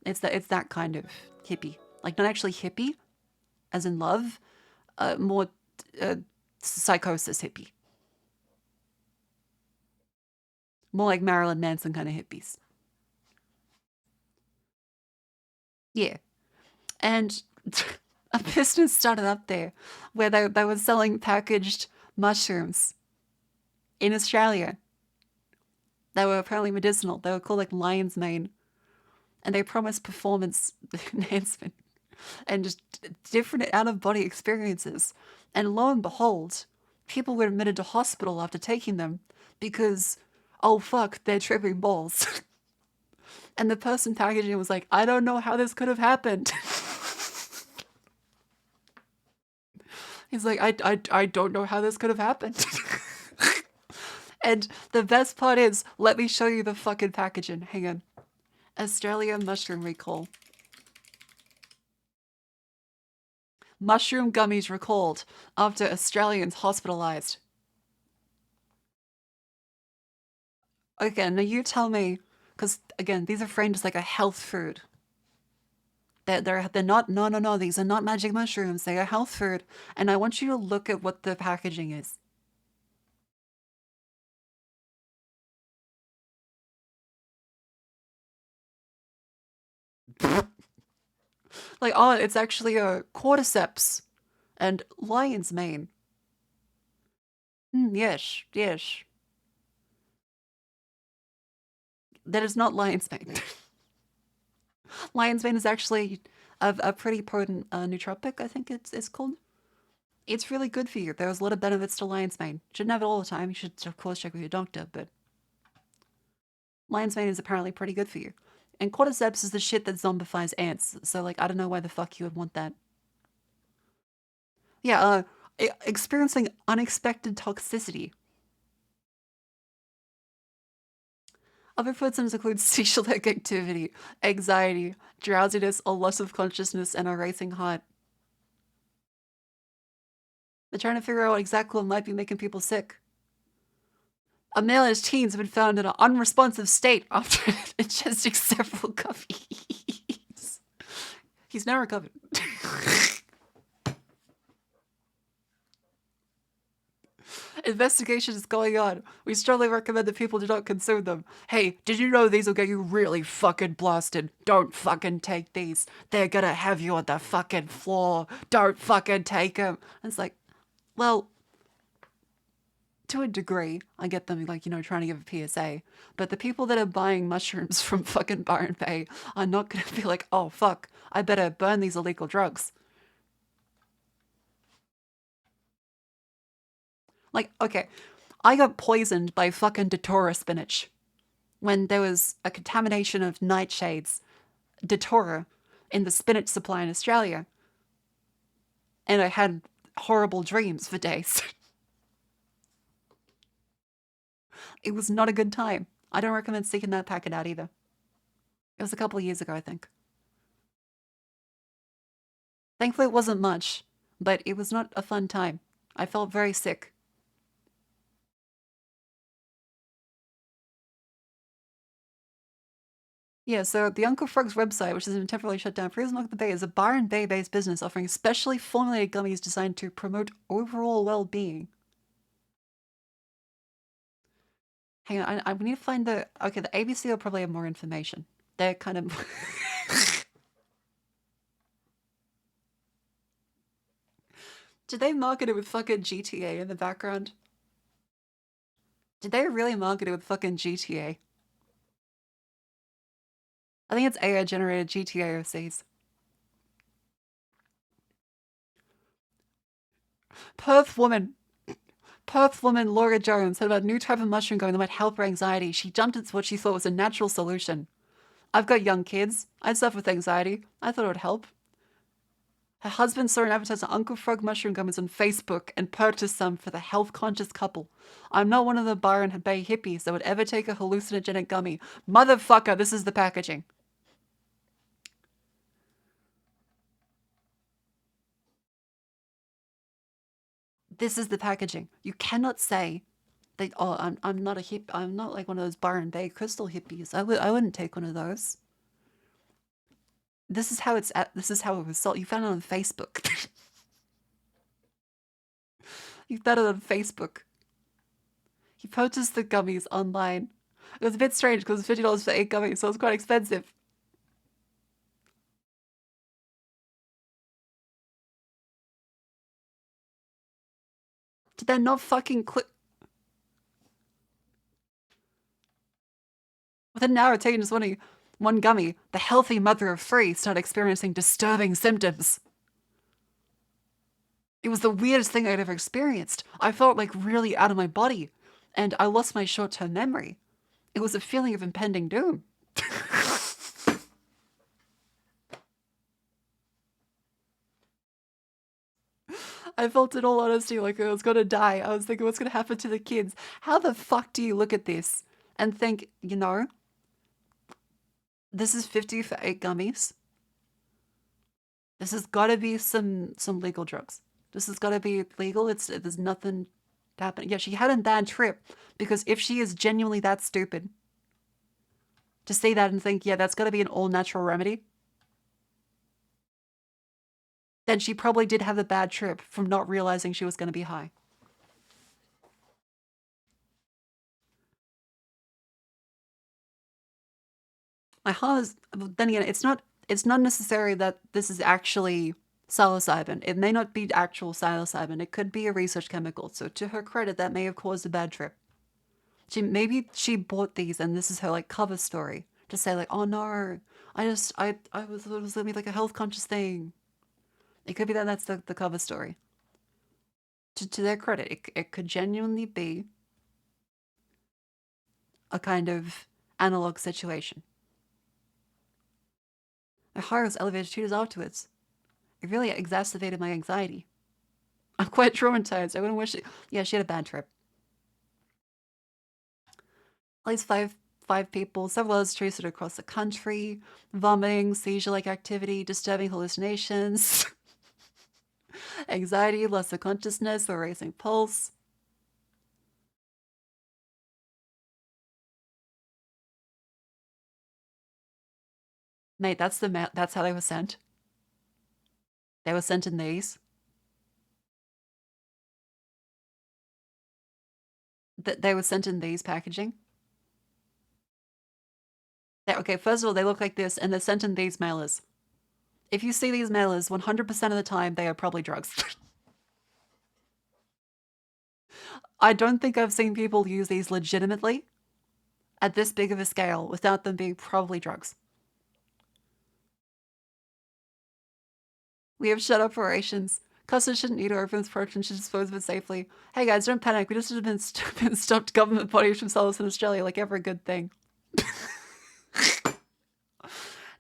It's that kind of hippie. Like not actually hippie, as in love, more psychosis hippie. More like Marilyn Manson kind of hippies. Yeah. And a business started up there where they were selling packaged mushrooms in Australia. They were apparently medicinal. They were called like lion's mane. And they promised performance enhancement and just different out-of-body experiences. And lo and behold, people were admitted to hospital after taking them because, oh fuck, they're tripping balls. And the person packaging was like, I don't know how this could have happened. He's like, I don't know how this could have happened. And the best part is, let me show you the fucking packaging. Hang on. Australia mushroom recall. Mushroom gummies recalled after Australians hospitalized. Okay, now you tell me, because again, these are framed as like a health food. They're not, no, these are not magic mushrooms. They are health food. And I want you to look at what the packaging is. Like, oh, it's actually a cordyceps and lion's mane. Yes. That is not lion's mane. Lion's mane is actually a pretty potent nootropic, I think it's called. It's really good for you. There's a lot of benefits to lion's mane. Shouldn't have it all the time. You should, of course, check with your doctor, but lion's mane is apparently pretty good for you. And cordyceps is the shit that zombifies ants. So, like, I don't know why the fuck you would want that. Yeah, experiencing unexpected toxicity. Other food symptoms include seizure-like activity, anxiety, drowsiness, a loss of consciousness, and a racing heart. They're trying to figure out what exactly might be making people sick. A male in his teens has been found in an unresponsive state after ingesting several gummies. He's now recovered. Investigation is going on. We strongly recommend that people do not consume them. Hey, did you know these will get you really fucking blasted? Don't fucking take these. They're gonna have you on the fucking floor. Don't fucking take them. And it's like, well, to a degree, I get them, like, you know, trying to give a PSA. But the people that are buying mushrooms from fucking Byron Bay are not gonna be like, oh fuck, I better burn these illegal drugs. Like, okay, I got poisoned by fucking Datura spinach when there was a contamination of nightshades, Datura, in the spinach supply in Australia. And I had horrible dreams for days. It was not a good time. I don't recommend seeking that packet out either. It was a couple of years ago, I think. Thankfully, it wasn't much, but it was not a fun time. I felt very sick. Yeah, so the Uncle Frog's website, which has been temporarily shut down, Freedom of the Bay is a Byron Bay-based business offering specially formulated gummies designed to promote overall well-being. Hang on, I need to find the... Okay, the ABC will probably have more information. They're kind of... Did they market it with fucking GTA in the background? Did they really market it with fucking GTA? I think it's AI-generated GTA OCs. Perth woman Laura Jones heard about a new type of mushroom going that might help her anxiety. She jumped at what she thought was a natural solution. I've got young kids. I suffer with anxiety. I thought it would help. Her husband saw an advertisement on Uncle Frog mushroom gummies on Facebook and purchased some for the health-conscious couple. I'm not one of the Byron Bay hippies that would ever take a hallucinogenic gummy. Motherfucker, this is the packaging. This is the packaging. You cannot say that, oh, I'm not a hip, I'm not like one of those Byron Bay crystal hippies. I wouldn't take one of those. This is how it was sold. You found it on Facebook. You found it on Facebook. He purchased the gummies online. It was a bit strange because it was $50 for 8 gummies, so it was quite expensive. Did that not fucking click? Within an hour of taking just one gummy, the healthy mother of 3 started experiencing disturbing symptoms. It was the weirdest thing I'd ever experienced. I felt like really out of my body, and I lost my short-term memory. It was a feeling of impending doom. I felt in all honesty like I was gonna die. I was thinking, what's gonna happen to the kids? How the fuck do you look at this and think, you know, this is 50 for 8 gummies. This has got to be some legal drugs. This has got to be legal. There's nothing happening. Yeah, she had a bad trip because if she is genuinely that stupid to say that and think, yeah, that's got to be an all-natural remedy, then she probably did have a bad trip from not realizing she was going to be high. My heart is, then again, it's not necessary that this is actually psilocybin. It may not be actual psilocybin. It could be a research chemical. So to her credit, that may have caused a bad trip. Maybe she bought these and this is her like cover story to say like, oh no, it was gonna be like a health conscious thing. It could be that that's the cover story. To their credit, it could genuinely be a kind of analog situation. My heart was elevated 2 days afterwards. It really exacerbated my anxiety. I'm quite traumatized. I wouldn't wish it. Yeah, she had a bad trip. At least five people, several others traced it across the country. Vomiting, seizure-like activity, disturbing hallucinations, anxiety, loss of consciousness, or racing pulse. Mate, that's how they were sent. They were sent in these. that they were sent in these packaging. Okay, first of all, they look like this, and they're sent in these mailers. If you see these mailers, 100% of the time, they are probably drugs. I don't think I've seen people use these legitimately at this big of a scale without them being probably drugs. We have shut operations. Customers shouldn't eat or open this product and should dispose of it safely. Hey guys, don't panic. We just have been stopped government bodies from selling us in Australia like every good thing.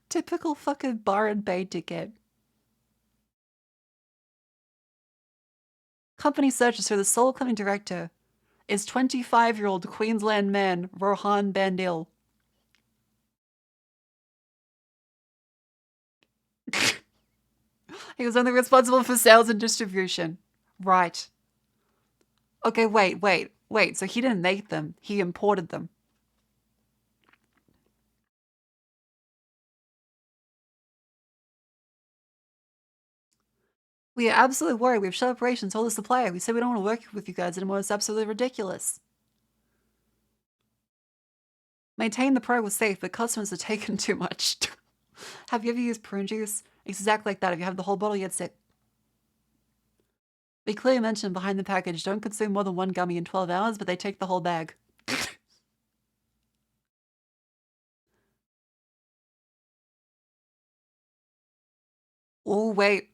Typical fucking bar and bay ticket. Company searches for the sole company director is 25-year-old Queensland man Rohan Bandil. He was only responsible for sales and distribution. Right. Okay, wait. So he didn't make them. He imported them. We are absolutely worried. We've shut operations, told the supplier. We said we don't want to work with you guys anymore. It's absolutely ridiculous. Maintain the product was safe, but customers are taking too much. Have you ever used prune juice? It's exactly like that. If you have the whole bottle, you get sick. We clearly mentioned behind the package, don't consume more than one gummy in 12 hours, but they take the whole bag. Oh, wait.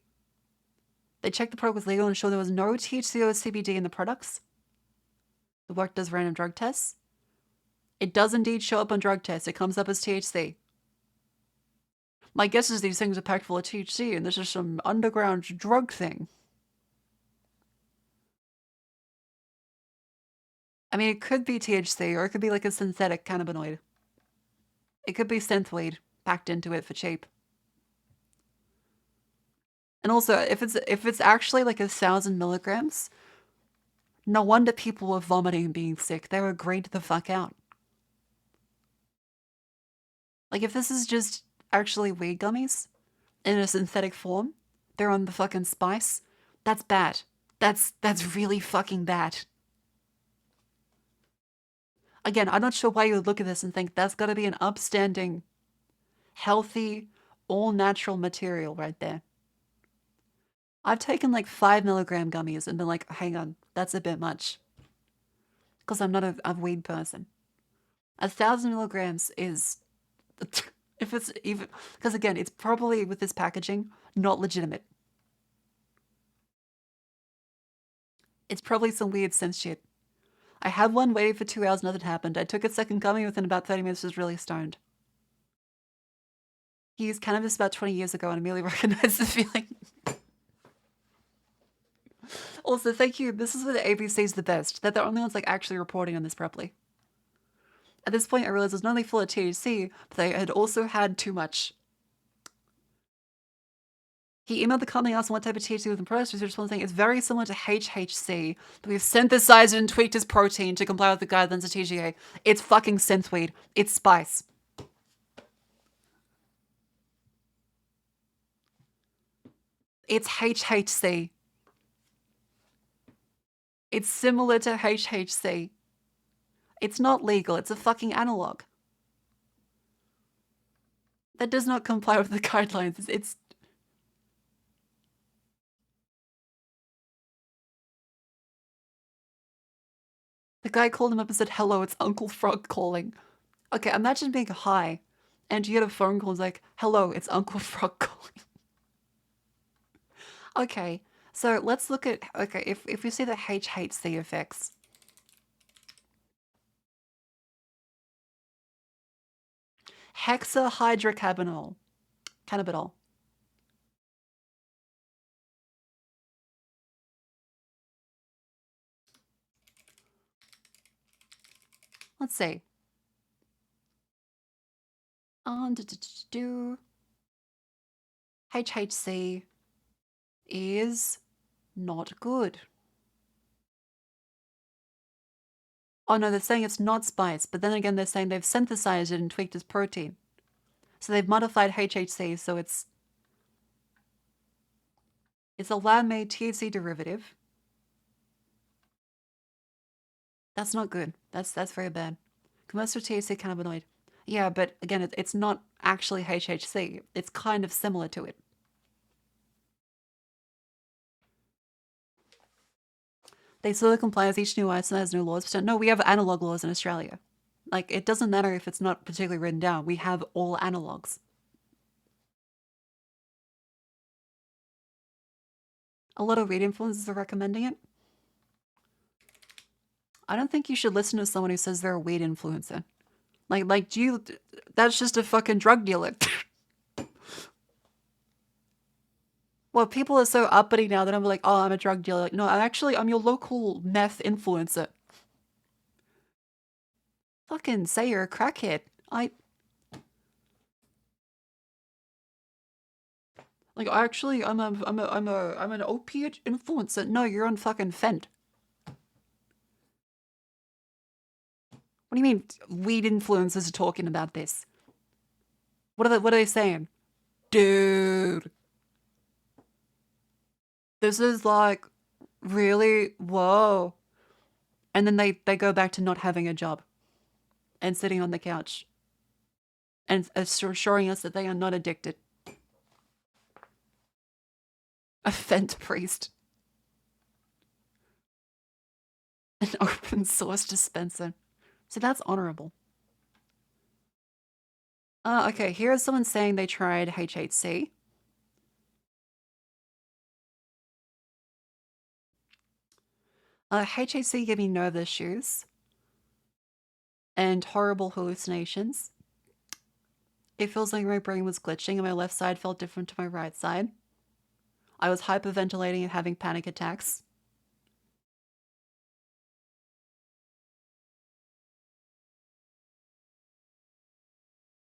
They checked the product was legal and ensured there was no THC or CBD in the products. The work does random drug tests. It does indeed show up on drug tests. It comes up as THC. My guess is these things are packed full of THC and this is some underground drug thing. I mean, it could be THC or it could be like a synthetic cannabinoid. It could be synth weed packed into it for cheap. And also, if it's actually like 1,000 milligrams, no wonder people were vomiting and being sick. They were grayed the fuck out. Like, if this is just actually weed gummies in a synthetic form, they're on the fucking spice, that's bad. That's really fucking bad. Again, I'm not sure why you would look at this and think that's gotta be an upstanding, healthy, all-natural material right there. I've taken like 5 milligram gummies and been like, hang on, that's a bit much. Because I'm not a weed person. 1,000 milligrams is, if it's even, because again, it's probably with this packaging, not legitimate. It's probably some weird sense shit. I had one, waited for 2 hours, nothing happened. I took a second gummy, within about 30 minutes was really stoned. He used cannabis about 20 years ago and immediately recognized the feeling. Also, thank you. This is where the ABC's the best. They're the only ones like actually reporting on this properly. At this point, I realized it was not only full of THC, but they had also had too much. He emailed the company, asked what type of THC was in the product. Research one saying it's very similar to HHC, but we've synthesized it and tweaked its protein to comply with the guidelines of TGA. It's fucking synthweed. It's spice. It's HHC. It's similar to HHC. It's not legal. It's a fucking analog. That does not comply with the guidelines. It's the guy called him up and said, hello, it's Uncle Frog calling. Okay, imagine being high and you get a phone call and it's like, hello, it's Uncle Frog calling. Okay, so let's look at, okay, if we see the HHC effects. Hexahydrocannabinol. Cannabinol. Let's see. HHC is not good. Oh no, they're saying it's not spice, but then again they're saying they've synthesized it and tweaked its protein. So they've modified HHC, so it's a lab-made THC derivative That's not good. That's very bad. Commercial THC cannabinoid. Yeah, but again, it's not actually HHC. It's kind of similar to it. They still comply with each new license has new laws. No, we have analog laws in Australia. Like, it doesn't matter if it's not particularly written down. We have all analogs. A lot of weed influencers are recommending it. I don't think you should listen to someone who says they're a weed influencer. Like, do you... That's just a fucking drug dealer. Well, people are so uppity now that I'm like, oh, I'm a drug dealer. Like, no, I'm your local meth influencer. Fucking say you're a crackhead. Like, actually, I'm an opiate influencer. No, you're on fucking Fent. What do you mean weed influencers are talking about this? What are they saying? Dude. This is like, really? Whoa. And then they go back to not having a job and sitting on the couch and assuring us that they are not addicted. A Fent priest. An open source dispenser. So that's honorable. Okay, here's someone saying they tried HHC. HHC gave me nerve issues and horrible hallucinations. It feels like my brain was glitching and my left side felt different to my right side. I was hyperventilating and having panic attacks.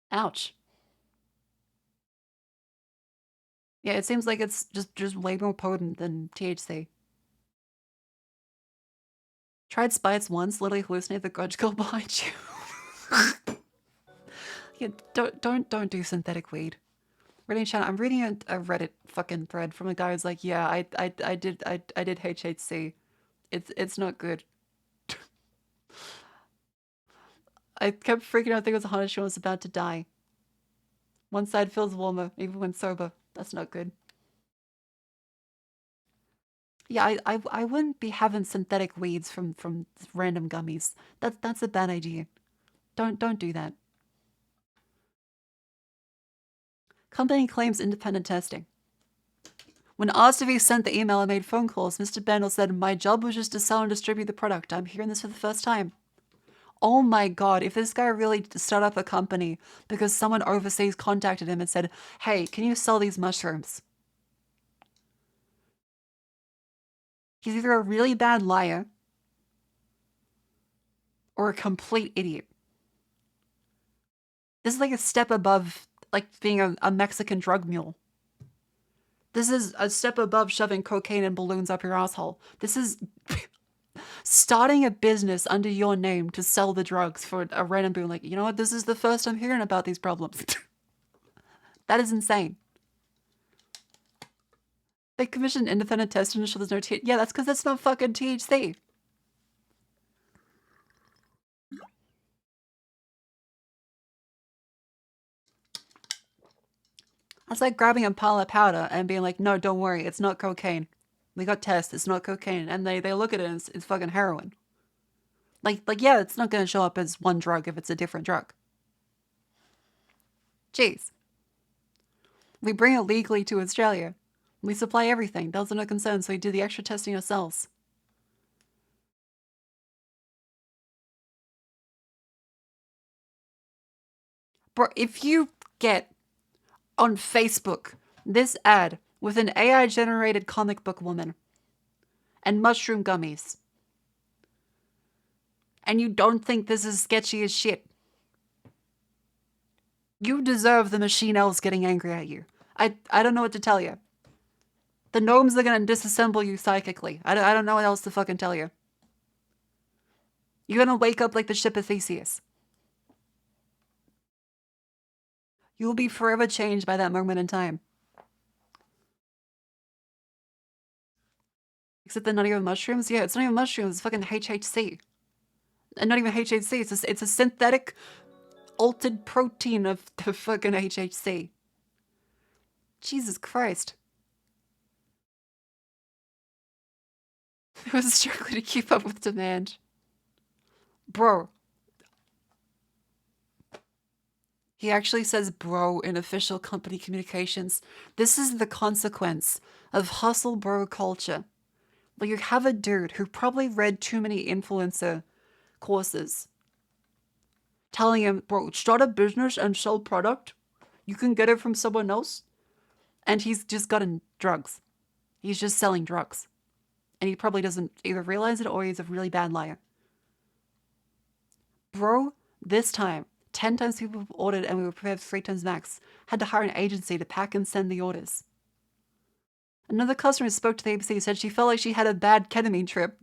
Ouch. Yeah, it seems like it's just way more potent than THC. Tried spice once, literally hallucinate the grudge girl behind you. Yeah, don't do synthetic weed. Reading chat, I'm reading a Reddit fucking thread from a guy who's like, yeah, I did HHC. It's not good. I kept freaking out, thinking it was a haunted show, I was about to die. One side feels warmer, even when sober. That's not good. Yeah, I wouldn't be having synthetic weeds from random gummies. That's a bad idea. Don't do that. Company claims independent testing. When asked if he sent the email and made phone calls, Mr. Bandel said, "My job was just to sell and distribute the product. I'm hearing this for the first time." Oh my god, if this guy really started up a company because someone overseas contacted him and said, "Hey, can you sell these mushrooms?" He's either a really bad liar or a complete idiot. This is like a step above, like, being a Mexican drug mule. This is a step above shoving cocaine and balloons up your asshole. This is starting a business under your name to sell the drugs for a random boom. Like, you know what? This is the first I'm hearing about these problems. That is insane. They commissioned independent testing to show there's no THC. Yeah, that's because that's not fucking THC. That's like grabbing a pile of powder and being like, no, don't worry, it's not cocaine. We got tests, it's not cocaine. And they look at it and it's fucking heroin. Like, yeah, it's not going to show up as one drug if it's a different drug. Jeez. We bring it legally to Australia. We supply everything. Those are no concern, so we do the extra testing ourselves. Bro, if you get on Facebook this ad with an AI-generated comic book woman and mushroom gummies, and you don't think this is sketchy as shit, you deserve the machine elves getting angry at you. I don't know what to tell you. The gnomes are gonna disassemble you psychically. I don't know what else to fucking tell you. You're gonna wake up like the ship of Theseus. You will be forever changed by that moment in time. Except they're not even mushrooms? Yeah, it's not even mushrooms, it's fucking HHC. And not even HHC, it's a synthetic altered protein of the fucking HHC. Jesus Christ. It was struggling to keep up with demand. Bro. He actually says bro in official company communications. This is the consequence of hustle bro culture. Like, you have a dude who probably read too many influencer courses telling him, bro, start a business and sell product. You can get it from someone else. And he's just gotten drugs. He's just selling drugs. And he probably doesn't either realize it or he's a really bad liar. Bro, this time, 10 times people ordered and we were prepared 3 times max. Had to hire an agency to pack and send the orders. Another customer spoke to the ABC, said she felt like she had a bad ketamine trip.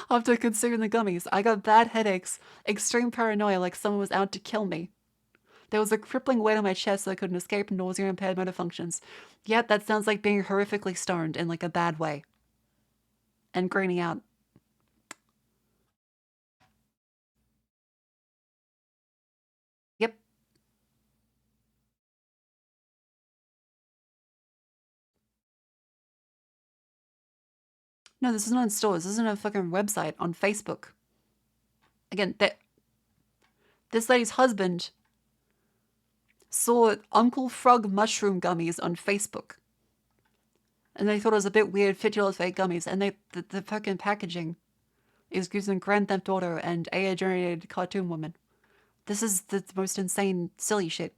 After consuming the gummies, I got bad headaches, extreme paranoia like someone was out to kill me. There was a crippling weight on my chest so I couldn't escape, nausea and impaired motor functions. Yet that sounds like being horrifically stoned in like a bad way. And graining out. Yep. No, this is not in stores. This is on a fucking website on Facebook. Again, this lady's husband saw Uncle Frog mushroom gummies on Facebook. And they thought it was a bit weird, $50 fake gummies. And the fucking packaging is using Grand Theft Auto and AI-generated cartoon woman. This is the most insane, silly shit.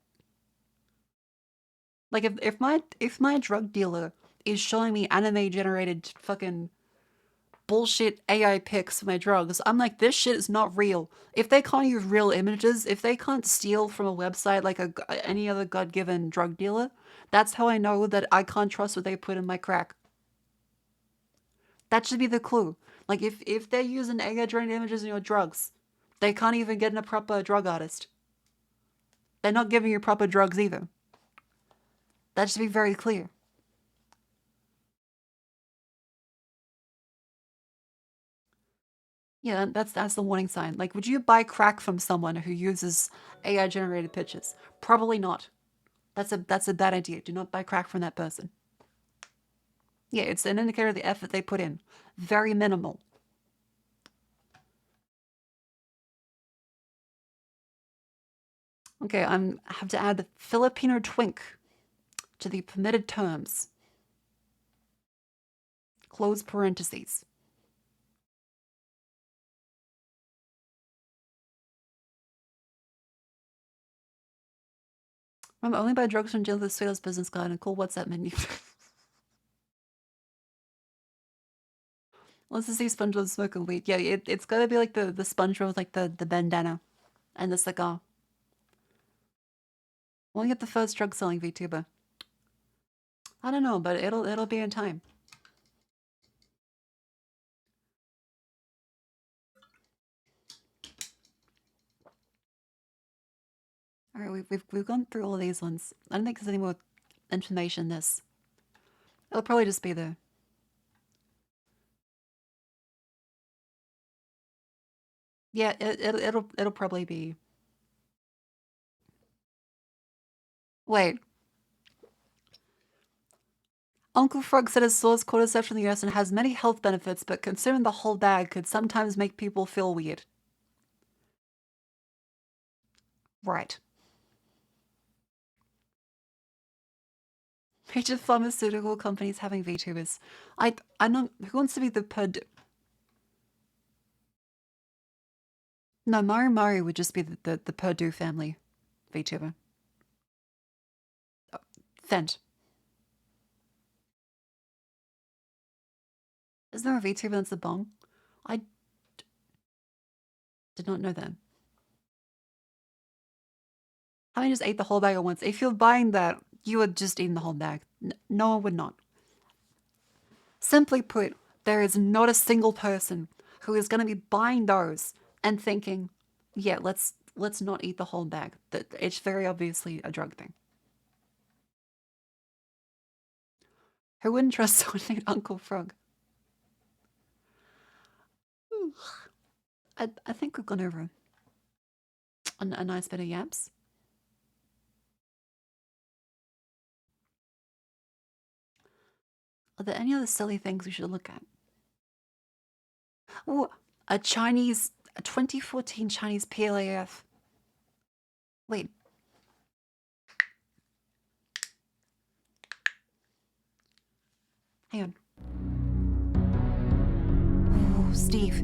Like, if my drug dealer is showing me anime-generated fucking bullshit AI pics for my drugs, I'm like, this shit is not real. If they can't use real images, if they can't steal from a website like any other God-given drug dealer, that's how I know that I can't trust what they put in my crack. That should be the clue. Like, if they're using AI-generated images in your drugs, they can't even get in a proper drug artist. They're not giving you proper drugs either. That should be very clear. Yeah, that's the warning sign. Like, would you buy crack from someone who uses AI-generated pictures? Probably not. That's a bad idea. Do not buy crack from that person. Yeah, it's an indicator of the effort they put in. Very minimal. Okay, I have to add Filipino twink to the permitted terms. Close parentheses. Remember, only buy drugs from jail the sweetest business guide and cool WhatsApp menu. Let's just see SpongeBob smoking weed. Yeah, it's gotta be like the SpongeBob with like the bandana and the cigar. We'll get the first drug selling VTuber. I don't know, but it'll be in time. All right, we've gone through all of these ones. I don't think there's any more information in this. It'll probably just be the. Yeah, it'll probably be. Wait. Uncle Frog said his source cordyceps from the US and has many health benefits, but consuming the whole bag could sometimes make people feel weird. Right. Major pharmaceutical companies having VTubers. I don't. Who wants to be the No, Mari would just be the Purdue family VTuber. Oh, Fent. Is there a VTuber that's a bong? I did not know that. Having just ate the whole bag at once. If you're buying that, you would just eat the whole bag. No one would not. Simply put, there is not a single person who is going to be buying those and thinking, yeah, let's not eat the whole bag. It's very obviously a drug thing. Who wouldn't trust someone named Uncle Frog? I think we've gone over a nice bit of yaps. Are there any other silly things we should look at? Oh, a 2014 Chinese PLAF. Wait. Hang on. Oh, Steve.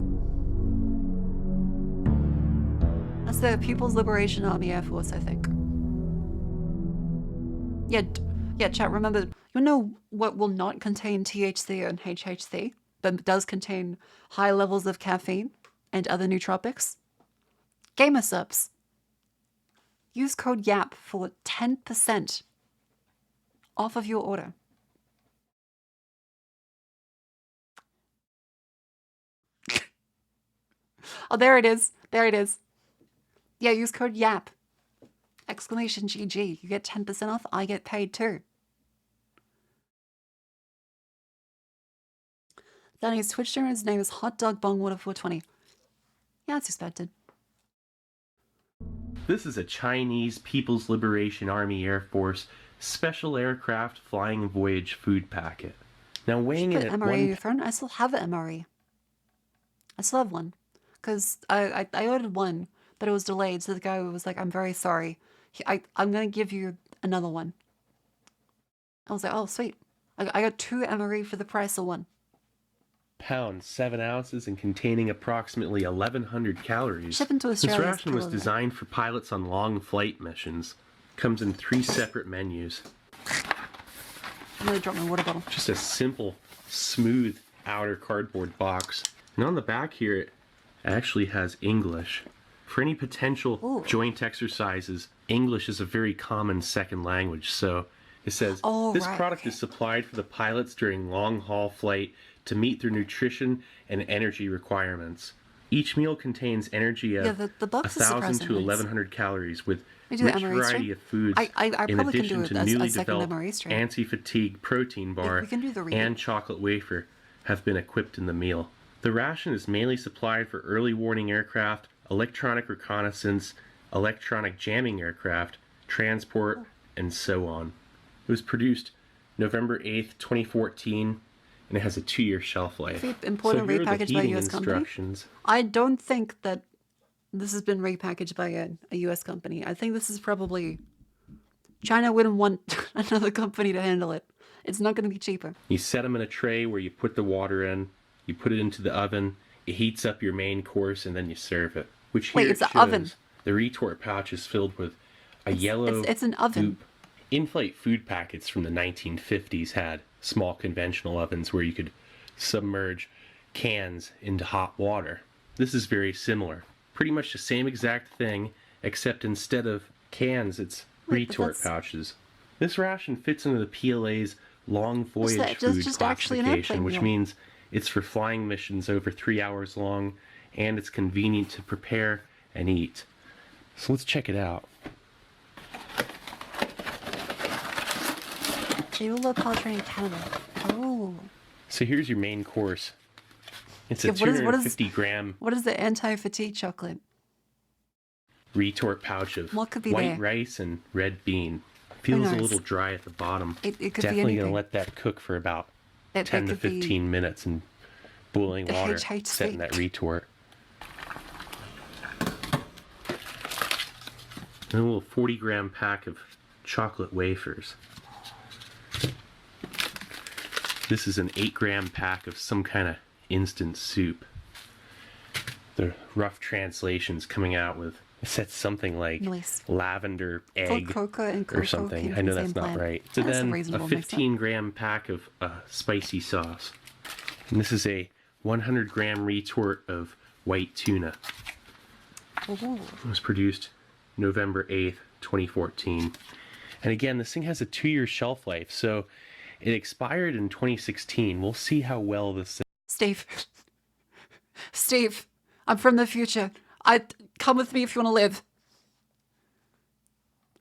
That's the People's Liberation Army Air Force, I think. Yeah, chat, remember, you know what will not contain THC and HHC, but does contain high levels of caffeine and other nootropics? Gamersupps. Use code YAP for 10% off of your order. Oh, there it is. There it is. Yeah, use code YAP. Exclamation GG. You get 10% off. I get paid too. Danny's Twitch streamer's name is Hot Dog Bongwater 420. Yeah, that's expected. This is a Chinese People's Liberation Army Air Force Special Aircraft Flying Voyage food packet. Now weighing in at MRE in your phone? I still have an MRE. I still have one. Because I ordered one, but it was delayed, so the guy was like, I'm very sorry. I'm going to give you another one. I was like, oh, sweet. I got 2 MRE for the price of one. Pounds, 7 ounces, and containing approximately 1,100 calories. Shipping to Australia. This ration was designed for pilots on long flight missions. Comes in 3 separate menus. I'm going to drop my water bottle. Just a simple, smooth outer cardboard box. And on the back here, it actually has English. For any potential joint exercises, English is a very common second language. So it says, this product is supplied for the pilots during long-haul flight to meet their nutrition and energy requirements. Each meal contains energy of 1,000 to 1,100 calories with rich variety of foods in addition to newly developed anti-fatigue protein bar and chocolate wafer have been equipped in the meal. The ration is mainly supplied for early warning aircraft, electronic reconnaissance, electronic jamming aircraft, transport, and so on. It was produced November 8th, 2014, and it has a 2-year shelf life. Imported and repackaged by a US company? I don't think that this has been repackaged by a US company. I think this is probably... China wouldn't want another company to handle it. It's not going to be cheaper. You set them in a tray where you put the water in, you put it into the oven, it heats up your main course, and then you serve it. Which here it's an oven. The retort pouch is filled with a yellow It's an oven. goop. In-flight food packets from the 1950s had small conventional ovens where you could submerge cans into hot water. This is very similar. Pretty much the same exact thing, except instead of cans, it's retort pouches. This ration fits into the PLA's long voyage food classification, which means it's for flying missions over 3 hours long, and it's convenient to prepare and eat. So let's check it out. J-Lo Powertrain Canada. Oh. So here's your main course. It's a 250 gram... What is the anti-fatigue chocolate? Retort pouch of what could be white there? rice and red bean. Feels a little dry at the bottom. It could Definitely be going to let that cook for about It 10 to could be 15 minutes in boiling the water HHC. set in that retort. And a little 40 gram pack of chocolate wafers. This is an 8 gram pack of some kind of instant soup. The rough translation's coming out with, it said something like lavender egg or something. I know that's not right. So then a 15 gram pack of spicy sauce. And this is a 100 gram retort of white tuna. It was produced November 8th, 2014. And again, this thing has a 2-year shelf life, so it expired in 2016. We'll see how well this... Steve, I'm from the future. Come with me if you want to live.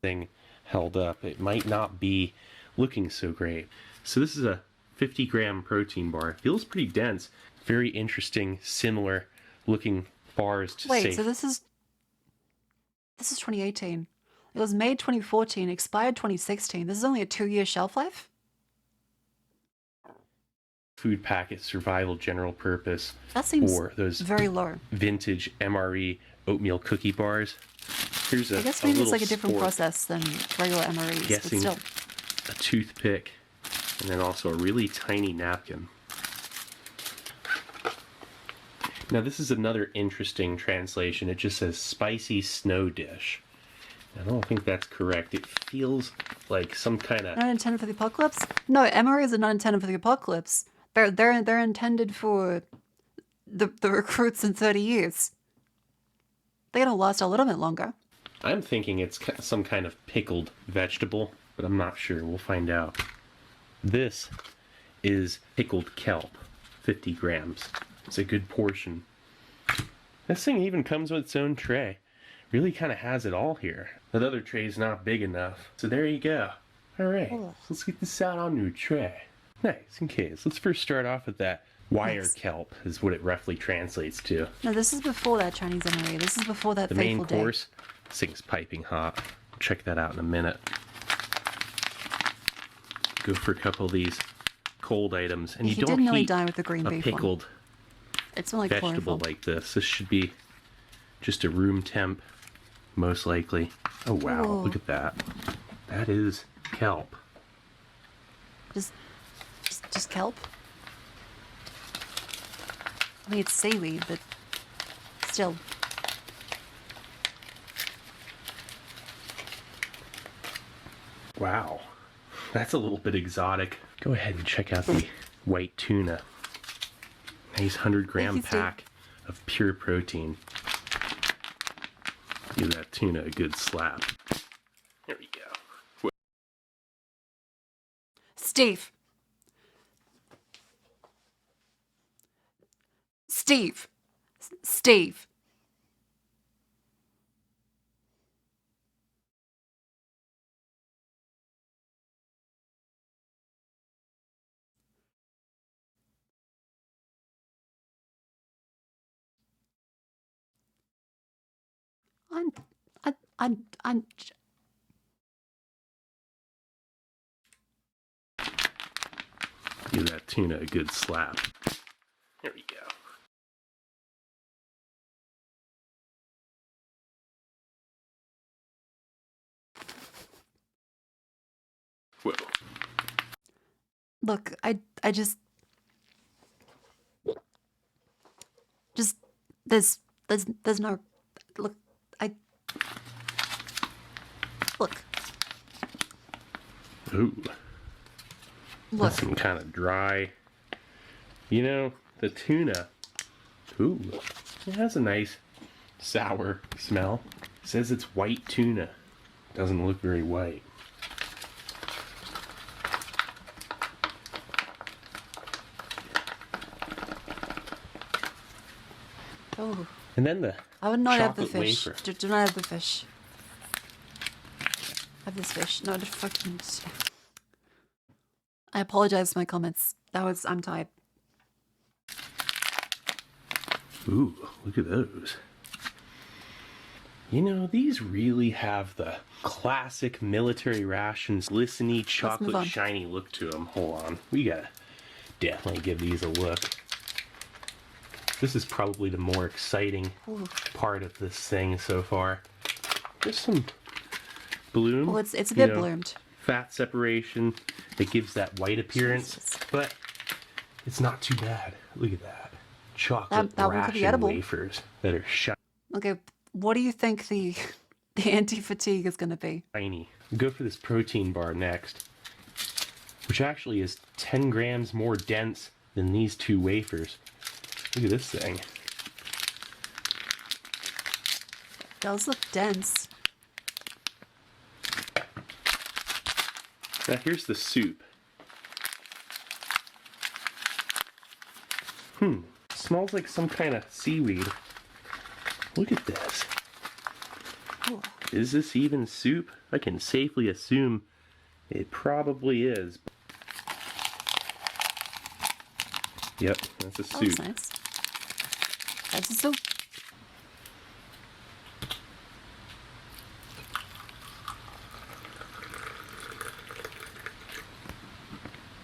Thing held up. It might not be looking so great. So this is a 50 gram protein bar. It feels pretty dense. Very interesting, similar looking bars to Wait, say. so this is 2018. It was made 2014, expired 2016. This is only a 2-year shelf life? Food packet survival general purpose. That seems for those very low. vintage MRE oatmeal cookie bars. Here's I guess maybe it's like a different process than regular MREs, Guessing but still. a toothpick, and then also a really tiny napkin. Now this is another interesting translation. It just says spicy snow dish. I don't think that's correct. It feels like some kind of... Not intended for the apocalypse? No, MREs are not intended for the apocalypse. They're intended for the recruits in 30 years. They're gonna last a little bit longer. I'm thinking it's some kind of pickled vegetable, but I'm not sure. We'll find out. This is pickled kelp, 50 grams. It's a good portion. This thing even comes with its own tray. Really kind of has it all here. That other tray is not big enough. So there you go. All right, so let's get this out onto a tray. Nice, okay, so let's first start off with that wire kelp, is what it roughly translates to. No, this is before that Chinese MRE. This is before that The fateful main day. course, this thing's piping hot. Check that out in a minute. Go for a couple of these cold items, and you He don't did nearly heat die with the green a beef one. pickled It's more like vegetable chlorophyll. like this. This should be just a room temp, most likely. Oh wow, Whoa. look at that. That is kelp. Just kelp? I mean, it's seaweed, but still. Wow, that's a little bit exotic. Go ahead and check out the white tuna. Nice 100-gram pack of pure protein. Give that tuna a good slap. There we go. Steve. Steve. Steve. I'm Give that tuna a good slap. There we go. Whoa. Look, I just there's no look. Look. Ooh. Look. That's some kind of dry. You know, the tuna. Ooh. It has a nice sour smell. It says it's white tuna. Doesn't look very white. Oh. And then the I would not have the chocolate fish. wafer. Do not have the fish. Have this fish. No, just fucking. I apologize for my comments. I'm tired. Ooh, look at those. You know, these really have the classic military rations, glisteny, chocolate, shiny look to them. Hold on. We gotta definitely give these a look. This is probably the more exciting part of this thing so far. There's some bloom. Well, it's a you bit know, bloomed. Fat separation that gives that white appearance, but it's not too bad. Look at that. Chocolate That one could be ration edible. wafers that are Okay, what do you think the anti-fatigue is going to be? shiny. Go for this protein bar next, which actually is 10 grams more dense than these two wafers. Look at this thing. Does look dense. Now here's the soup. Smells like some kind of seaweed. Look at this. Is this even soup? I can safely assume it probably is. Yep, that's a That soup. looks nice. That's a soup.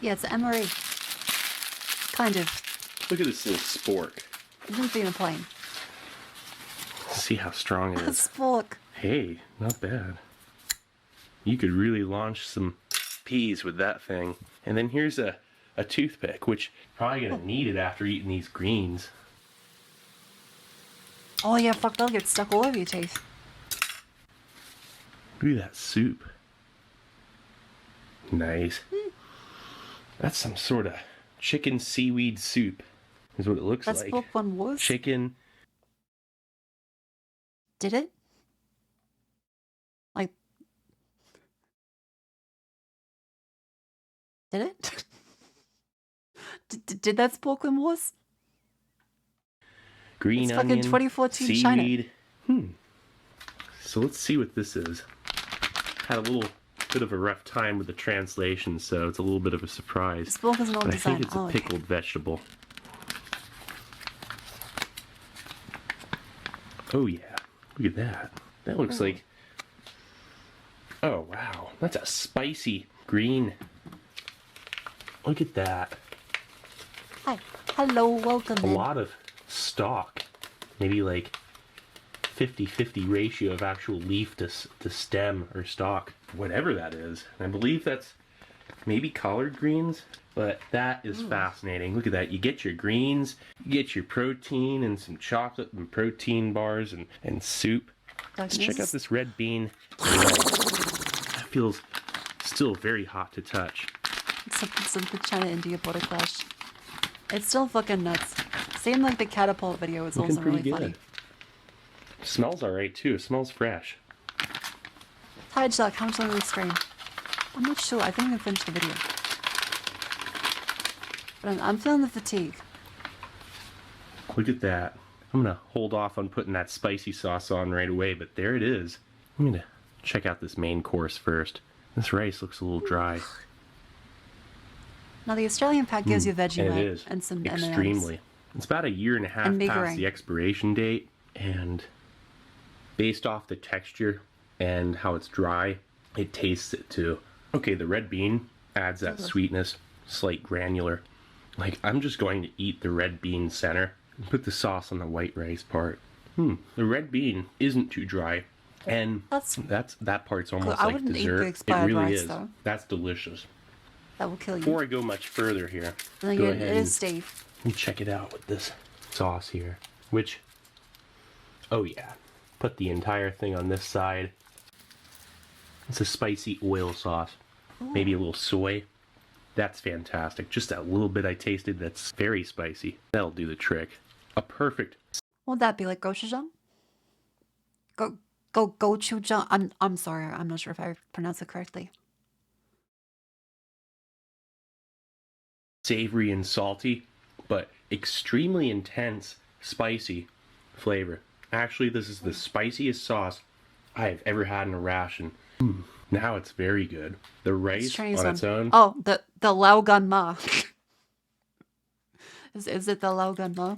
Yeah, it's emery. Kind of. Look at this little spork. It doesn't be in a plane. See how strong it A is. spork. Hey, not bad. You could really launch some peas with that thing. And then here's a toothpick, which probably gonna need it after eating these greens. Oh yeah, fuck, they'll get stuck all over your teeth. Look at that soup. Nice. That's some sort of chicken seaweed soup, is what it looks That's like. what one was. Chicken. Did it? Like, did it? did that spork one was? Green It's fucking onion, 2014 China. seaweed. So let's see what this is. Had a little bit of a rough time with the translation, so it's a little bit of a surprise. Spork is an old But I design. think it's a Oh, okay. pickled vegetable. Oh yeah, look at that. That looks like... Oh wow, that's a spicy green. Look at that. Hi. Hello, welcome A in. lot of stalk. Maybe like 50-50 ratio of actual leaf to stem or stalk. Whatever that is. And I believe that's maybe collard greens. But that is fascinating. Look at that. You get your greens, you get your protein and some chocolate and protein bars and soup. Let's check out this red bean. That feels still very hot to touch. It's the China-India border clash. It's still fucking nuts. Same like the catapult video was Looking also pretty really good. funny. Smells alright too. It smells fresh. Tide Shark, how much longer will we stream? I'm not sure. I think I finished the video. But I'm feeling the fatigue. Look at that. I'm gonna hold off on putting that spicy sauce on right away, but there it is. I'm gonna check out this main course first. This rice looks a little dry. Now the Australian pack gives you And Vegemite it is. and some M&Ms. Extremely. It's about a year and a half And past Meagering. the expiration date, and based off the texture and how it's dry, it tastes it too. Okay, the red bean adds that sweetness, slight granular. Like, I'm just going to eat the red bean center and put the sauce on the white rice part. The red bean isn't too dry, and that part's almost I like wouldn't eat the dessert. It expired really rice, is. though. That's delicious. That will kill you. Before I go much further here, And then go it ahead is and Steve. let me check it out with this sauce here. Which, oh yeah, put the entire thing on this side. It's a spicy oil sauce. Maybe a little soy. That's fantastic. Just that little bit I tasted that's very spicy. That'll do the trick. A perfect Won't that be like gochujang? Gochujang. I'm sorry. I'm not sure if I pronounced it correctly. savory and salty, but extremely intense, spicy flavor. Actually, this is the spiciest sauce I've ever had in a ration. Now it's very good. The rice Chinese on one. its own. Oh, the Lao Gan Ma. Is it the Lao Gan Ma?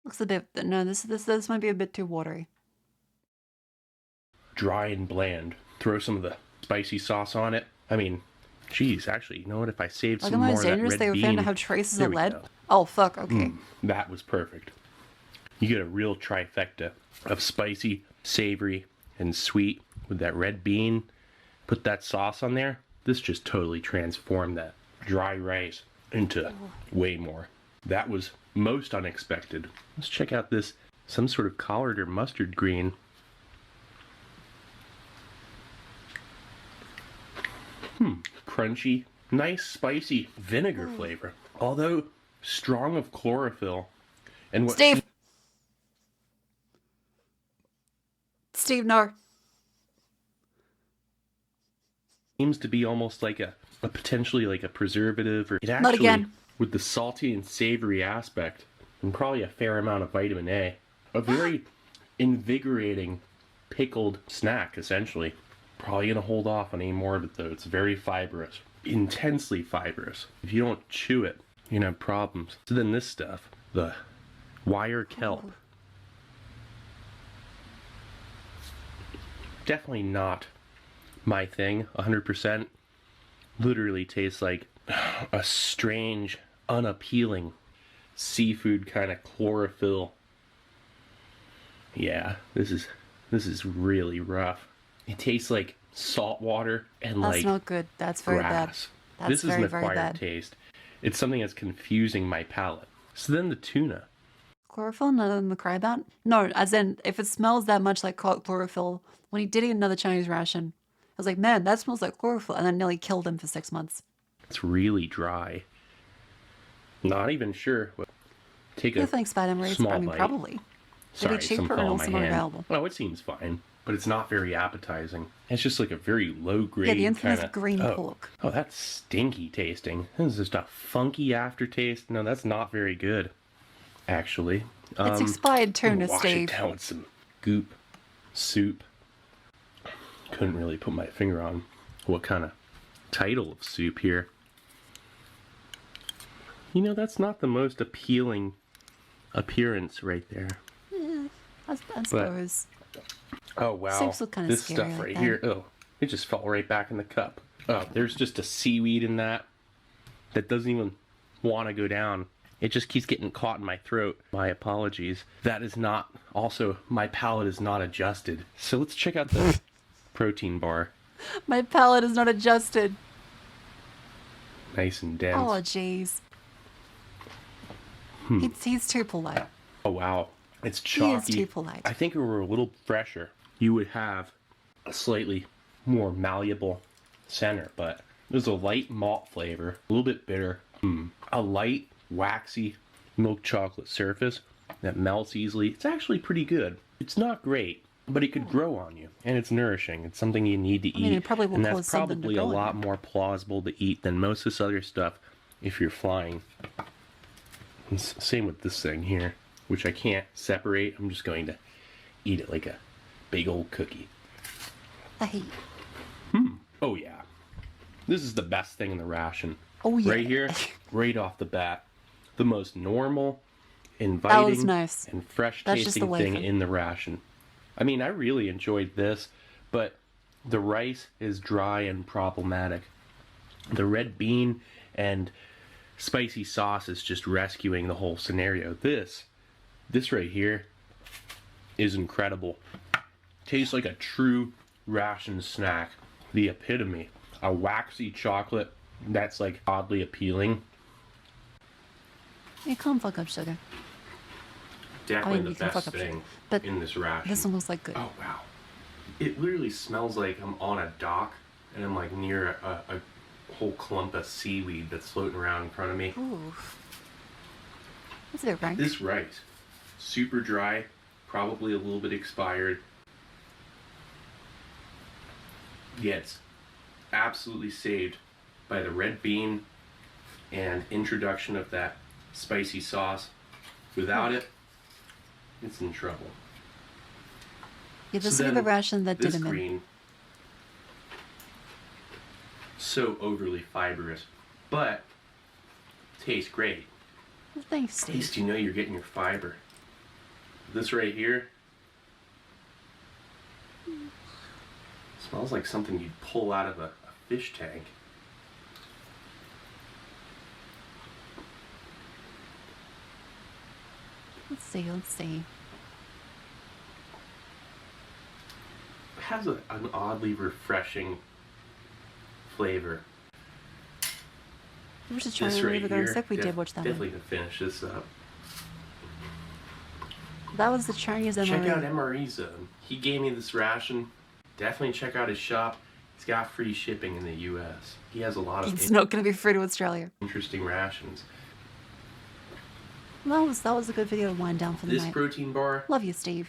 Looks a bit. No, this might be a bit too watery. Dry and bland. Throw some of the spicy sauce on it. I mean, geez, actually, you know what? If I saved Like, some am I more of that dangerous? red They were bean, found to have traces there of we lead. go. Oh fuck. Okay. That was perfect. You get a real trifecta of spicy, savory, and sweet with that red bean. Put that sauce on there. This just totally transformed that dry rice into way more. That was most unexpected. Let's check out this, some sort of collard or mustard green. Crunchy, nice spicy vinegar flavor. Although strong of chlorophyll. And what Steve, no. seems to be almost like a potentially like a preservative, or it Not actually, again. with the salty and savory aspect, and probably a fair amount of vitamin A, a very invigorating pickled snack, essentially. Probably gonna hold off on any more of it though. It's very fibrous, intensely fibrous. If you don't chew it, you're gonna have problems. So then this stuff, the wire kelp. Definitely not my thing, 100%. Literally tastes like a strange, unappealing seafood kind of chlorophyll. Yeah, this is really rough. It tastes like salt water and That's like not good. That's very bad. grass. That's This is very, an very acquired bad. taste. It's something that's confusing my palate. So then the tuna. Chlorophyll, none of them to cry about? No, as in, if it smells that much like chlorophyll, when he did eat another Chinese ration, I was like, man, that smells like chlorophyll, and then nearly killed him for 6 months. It's really dry. Not even sure. Take Yeah, a thanks, Madam Reese. small I mean, bite. probably. Sorry, It'd be some cheaper fell and on also my more hand. available. Oh, it seems fine, but it's not very appetizing. It's just like a very low grade. Yeah, the infamous kinda, green pork. Oh, that's stinky tasting. This is just a funky aftertaste. No, that's not very good, actually. It's expired tuna, wash Steve. it down with some goop soup. Couldn't really put my finger on what kind of title of soup here. You know, that's not the most appealing appearance right there. Yeah, I suppose. Oh wow, Soups look kinda this scary stuff like right that. here, oh, it just fell right back in the cup. Oh, there's just a seaweed in that doesn't even want to go down. It just keeps getting caught in my throat. My apologies. That is not, also, my palate is not adjusted. So let's check out the protein bar. My palate is not adjusted. Nice and dense. Oh, jeez. He's too polite. Oh wow, it's He is chalky. too polite. I think if it were a little fresher, you would have a slightly more malleable center, but there's a light malt flavor, a little bit bitter, a light waxy milk chocolate surface that melts easily. It's actually pretty good. It's not great, but it could grow on you, and it's nourishing. It's something you need to eat, mean, it probably will and cause that's something to probably a grow on lot you. more plausible to eat than most of this other stuff if you're flying. Same with this thing here, which I can't separate. I'm just going to eat it like a big old cookie. Hey. Oh yeah. This is the best thing in the ration. Oh yeah. Right here, right off the bat. The most normal, That was inviting, nice. and fresh That's just tasting the thing wafer. in the ration. I mean, I really enjoyed this, but the rice is dry and problematic. The red bean and spicy sauce is just rescuing the whole scenario. This right here is incredible. Tastes like a true ration snack. The epitome. A waxy chocolate that's like oddly appealing. You can't fuck up sugar. Definitely you the can best fuck up sugar. thing But in this ration. this one looks like good. Oh wow. It literally smells like I'm on a dock and I'm like near a whole clump of seaweed that's floating around in front of me. Ooh. What's it rank? This rice, super dry, probably a little bit expired. Yeah, it's absolutely saved by the red bean and introduction of that spicy sauce. Without it, it's in trouble. Yeah, this So is the then ration that did this him in. green, so overly fibrous, but tastes great. Well, thanks, At least Steve. you know you're getting your fiber. This right here smells like something you'd pull out of a fish tank. Let's see, let's see. It has an oddly refreshing flavor. We were just trying This to right leave it going here, sick. We did watch that definitely one. can finish this up. That was the Chinese MRE. Check out MRE Zone. He gave me this ration. Definitely check out his shop. He's got free shipping in the U.S. He has a lot of It's not going to be free to Australia. interesting rations. That was a good video to wind down for the This night. protein bar, Love you, Steve.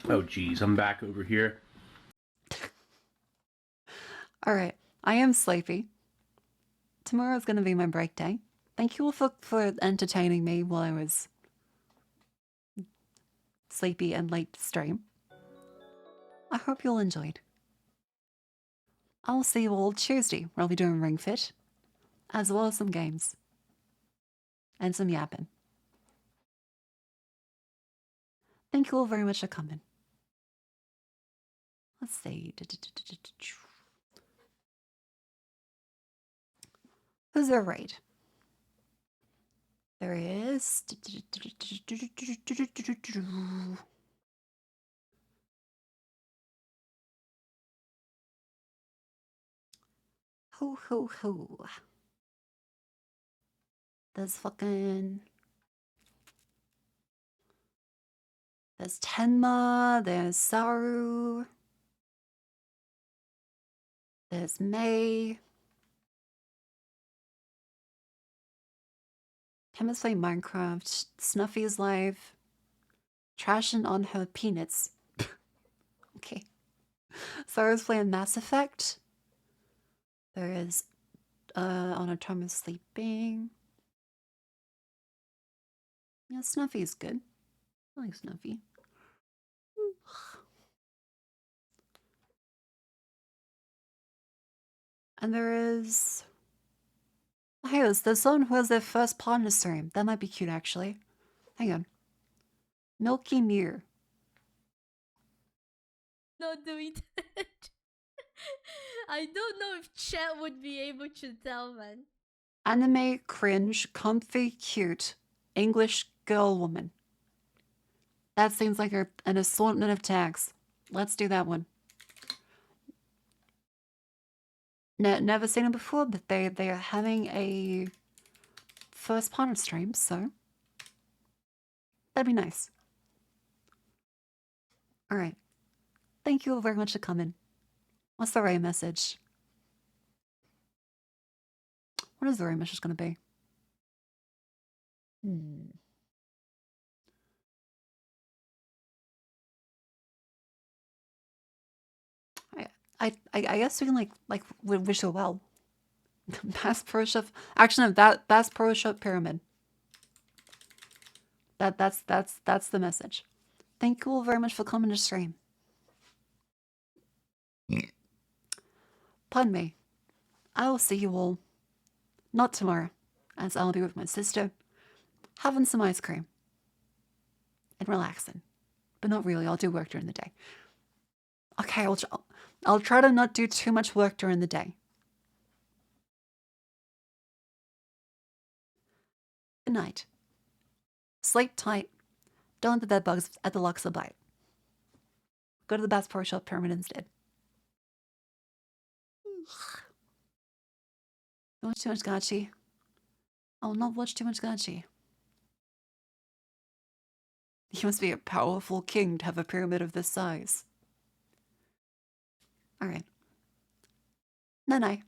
oh geez, I'm back over here. All right, I am sleepy. Tomorrow's going to be my break day. Thank you all for entertaining me while I was sleepy and late stream. I hope you all enjoyed. I'll see you all Tuesday, where I'll be doing Ring Fit, as well as some games. And some yapping. Thank you all very much for coming. Let's see. Who's there raid? There is. Ho ho ho. There's fucking. There's Tenma, there's Saru. There's May. Tenma's playing Minecraft. Snuffy's live. Trashing on her peanuts. Okay. Saru's playing Mass Effect. There is Anatomy sleeping. Yeah, Snuffy's good. I like Snuffy. And there is... Hey, there's someone who has their first partner stream. That might be cute, actually. Hang on. Milky Mirror. Not doing that. I don't know if chat would be able to tell, man. Anime, cringe, comfy, cute, English girl woman. That seems like an assortment of tags. Let's do that one. Never seen them before, but they are having a first partner stream, so that'd be nice. All right. Thank you all very much for coming. What's the right message? What is the right message going to be? I guess we can like wish her well. Bass Pro Shop. Actually, no, that Bass Pro Shop Pyramid. That's the message. Thank you all very much for coming to stream. Pardon me. I will see you all not tomorrow, as I'll be with my sister, having some ice cream and relaxing. But not really. I'll do work during the day. Okay, I'll try to not do too much work during the day. Good night. Sleep tight. Don't let the bed bugs at the Luxor bite. Go to the Bass Pro Shop Pyramid instead. Don't watch too much gachi. I'll not watch too much gachi. You must be a powerful king to have a pyramid of this size. Alright. Night-night.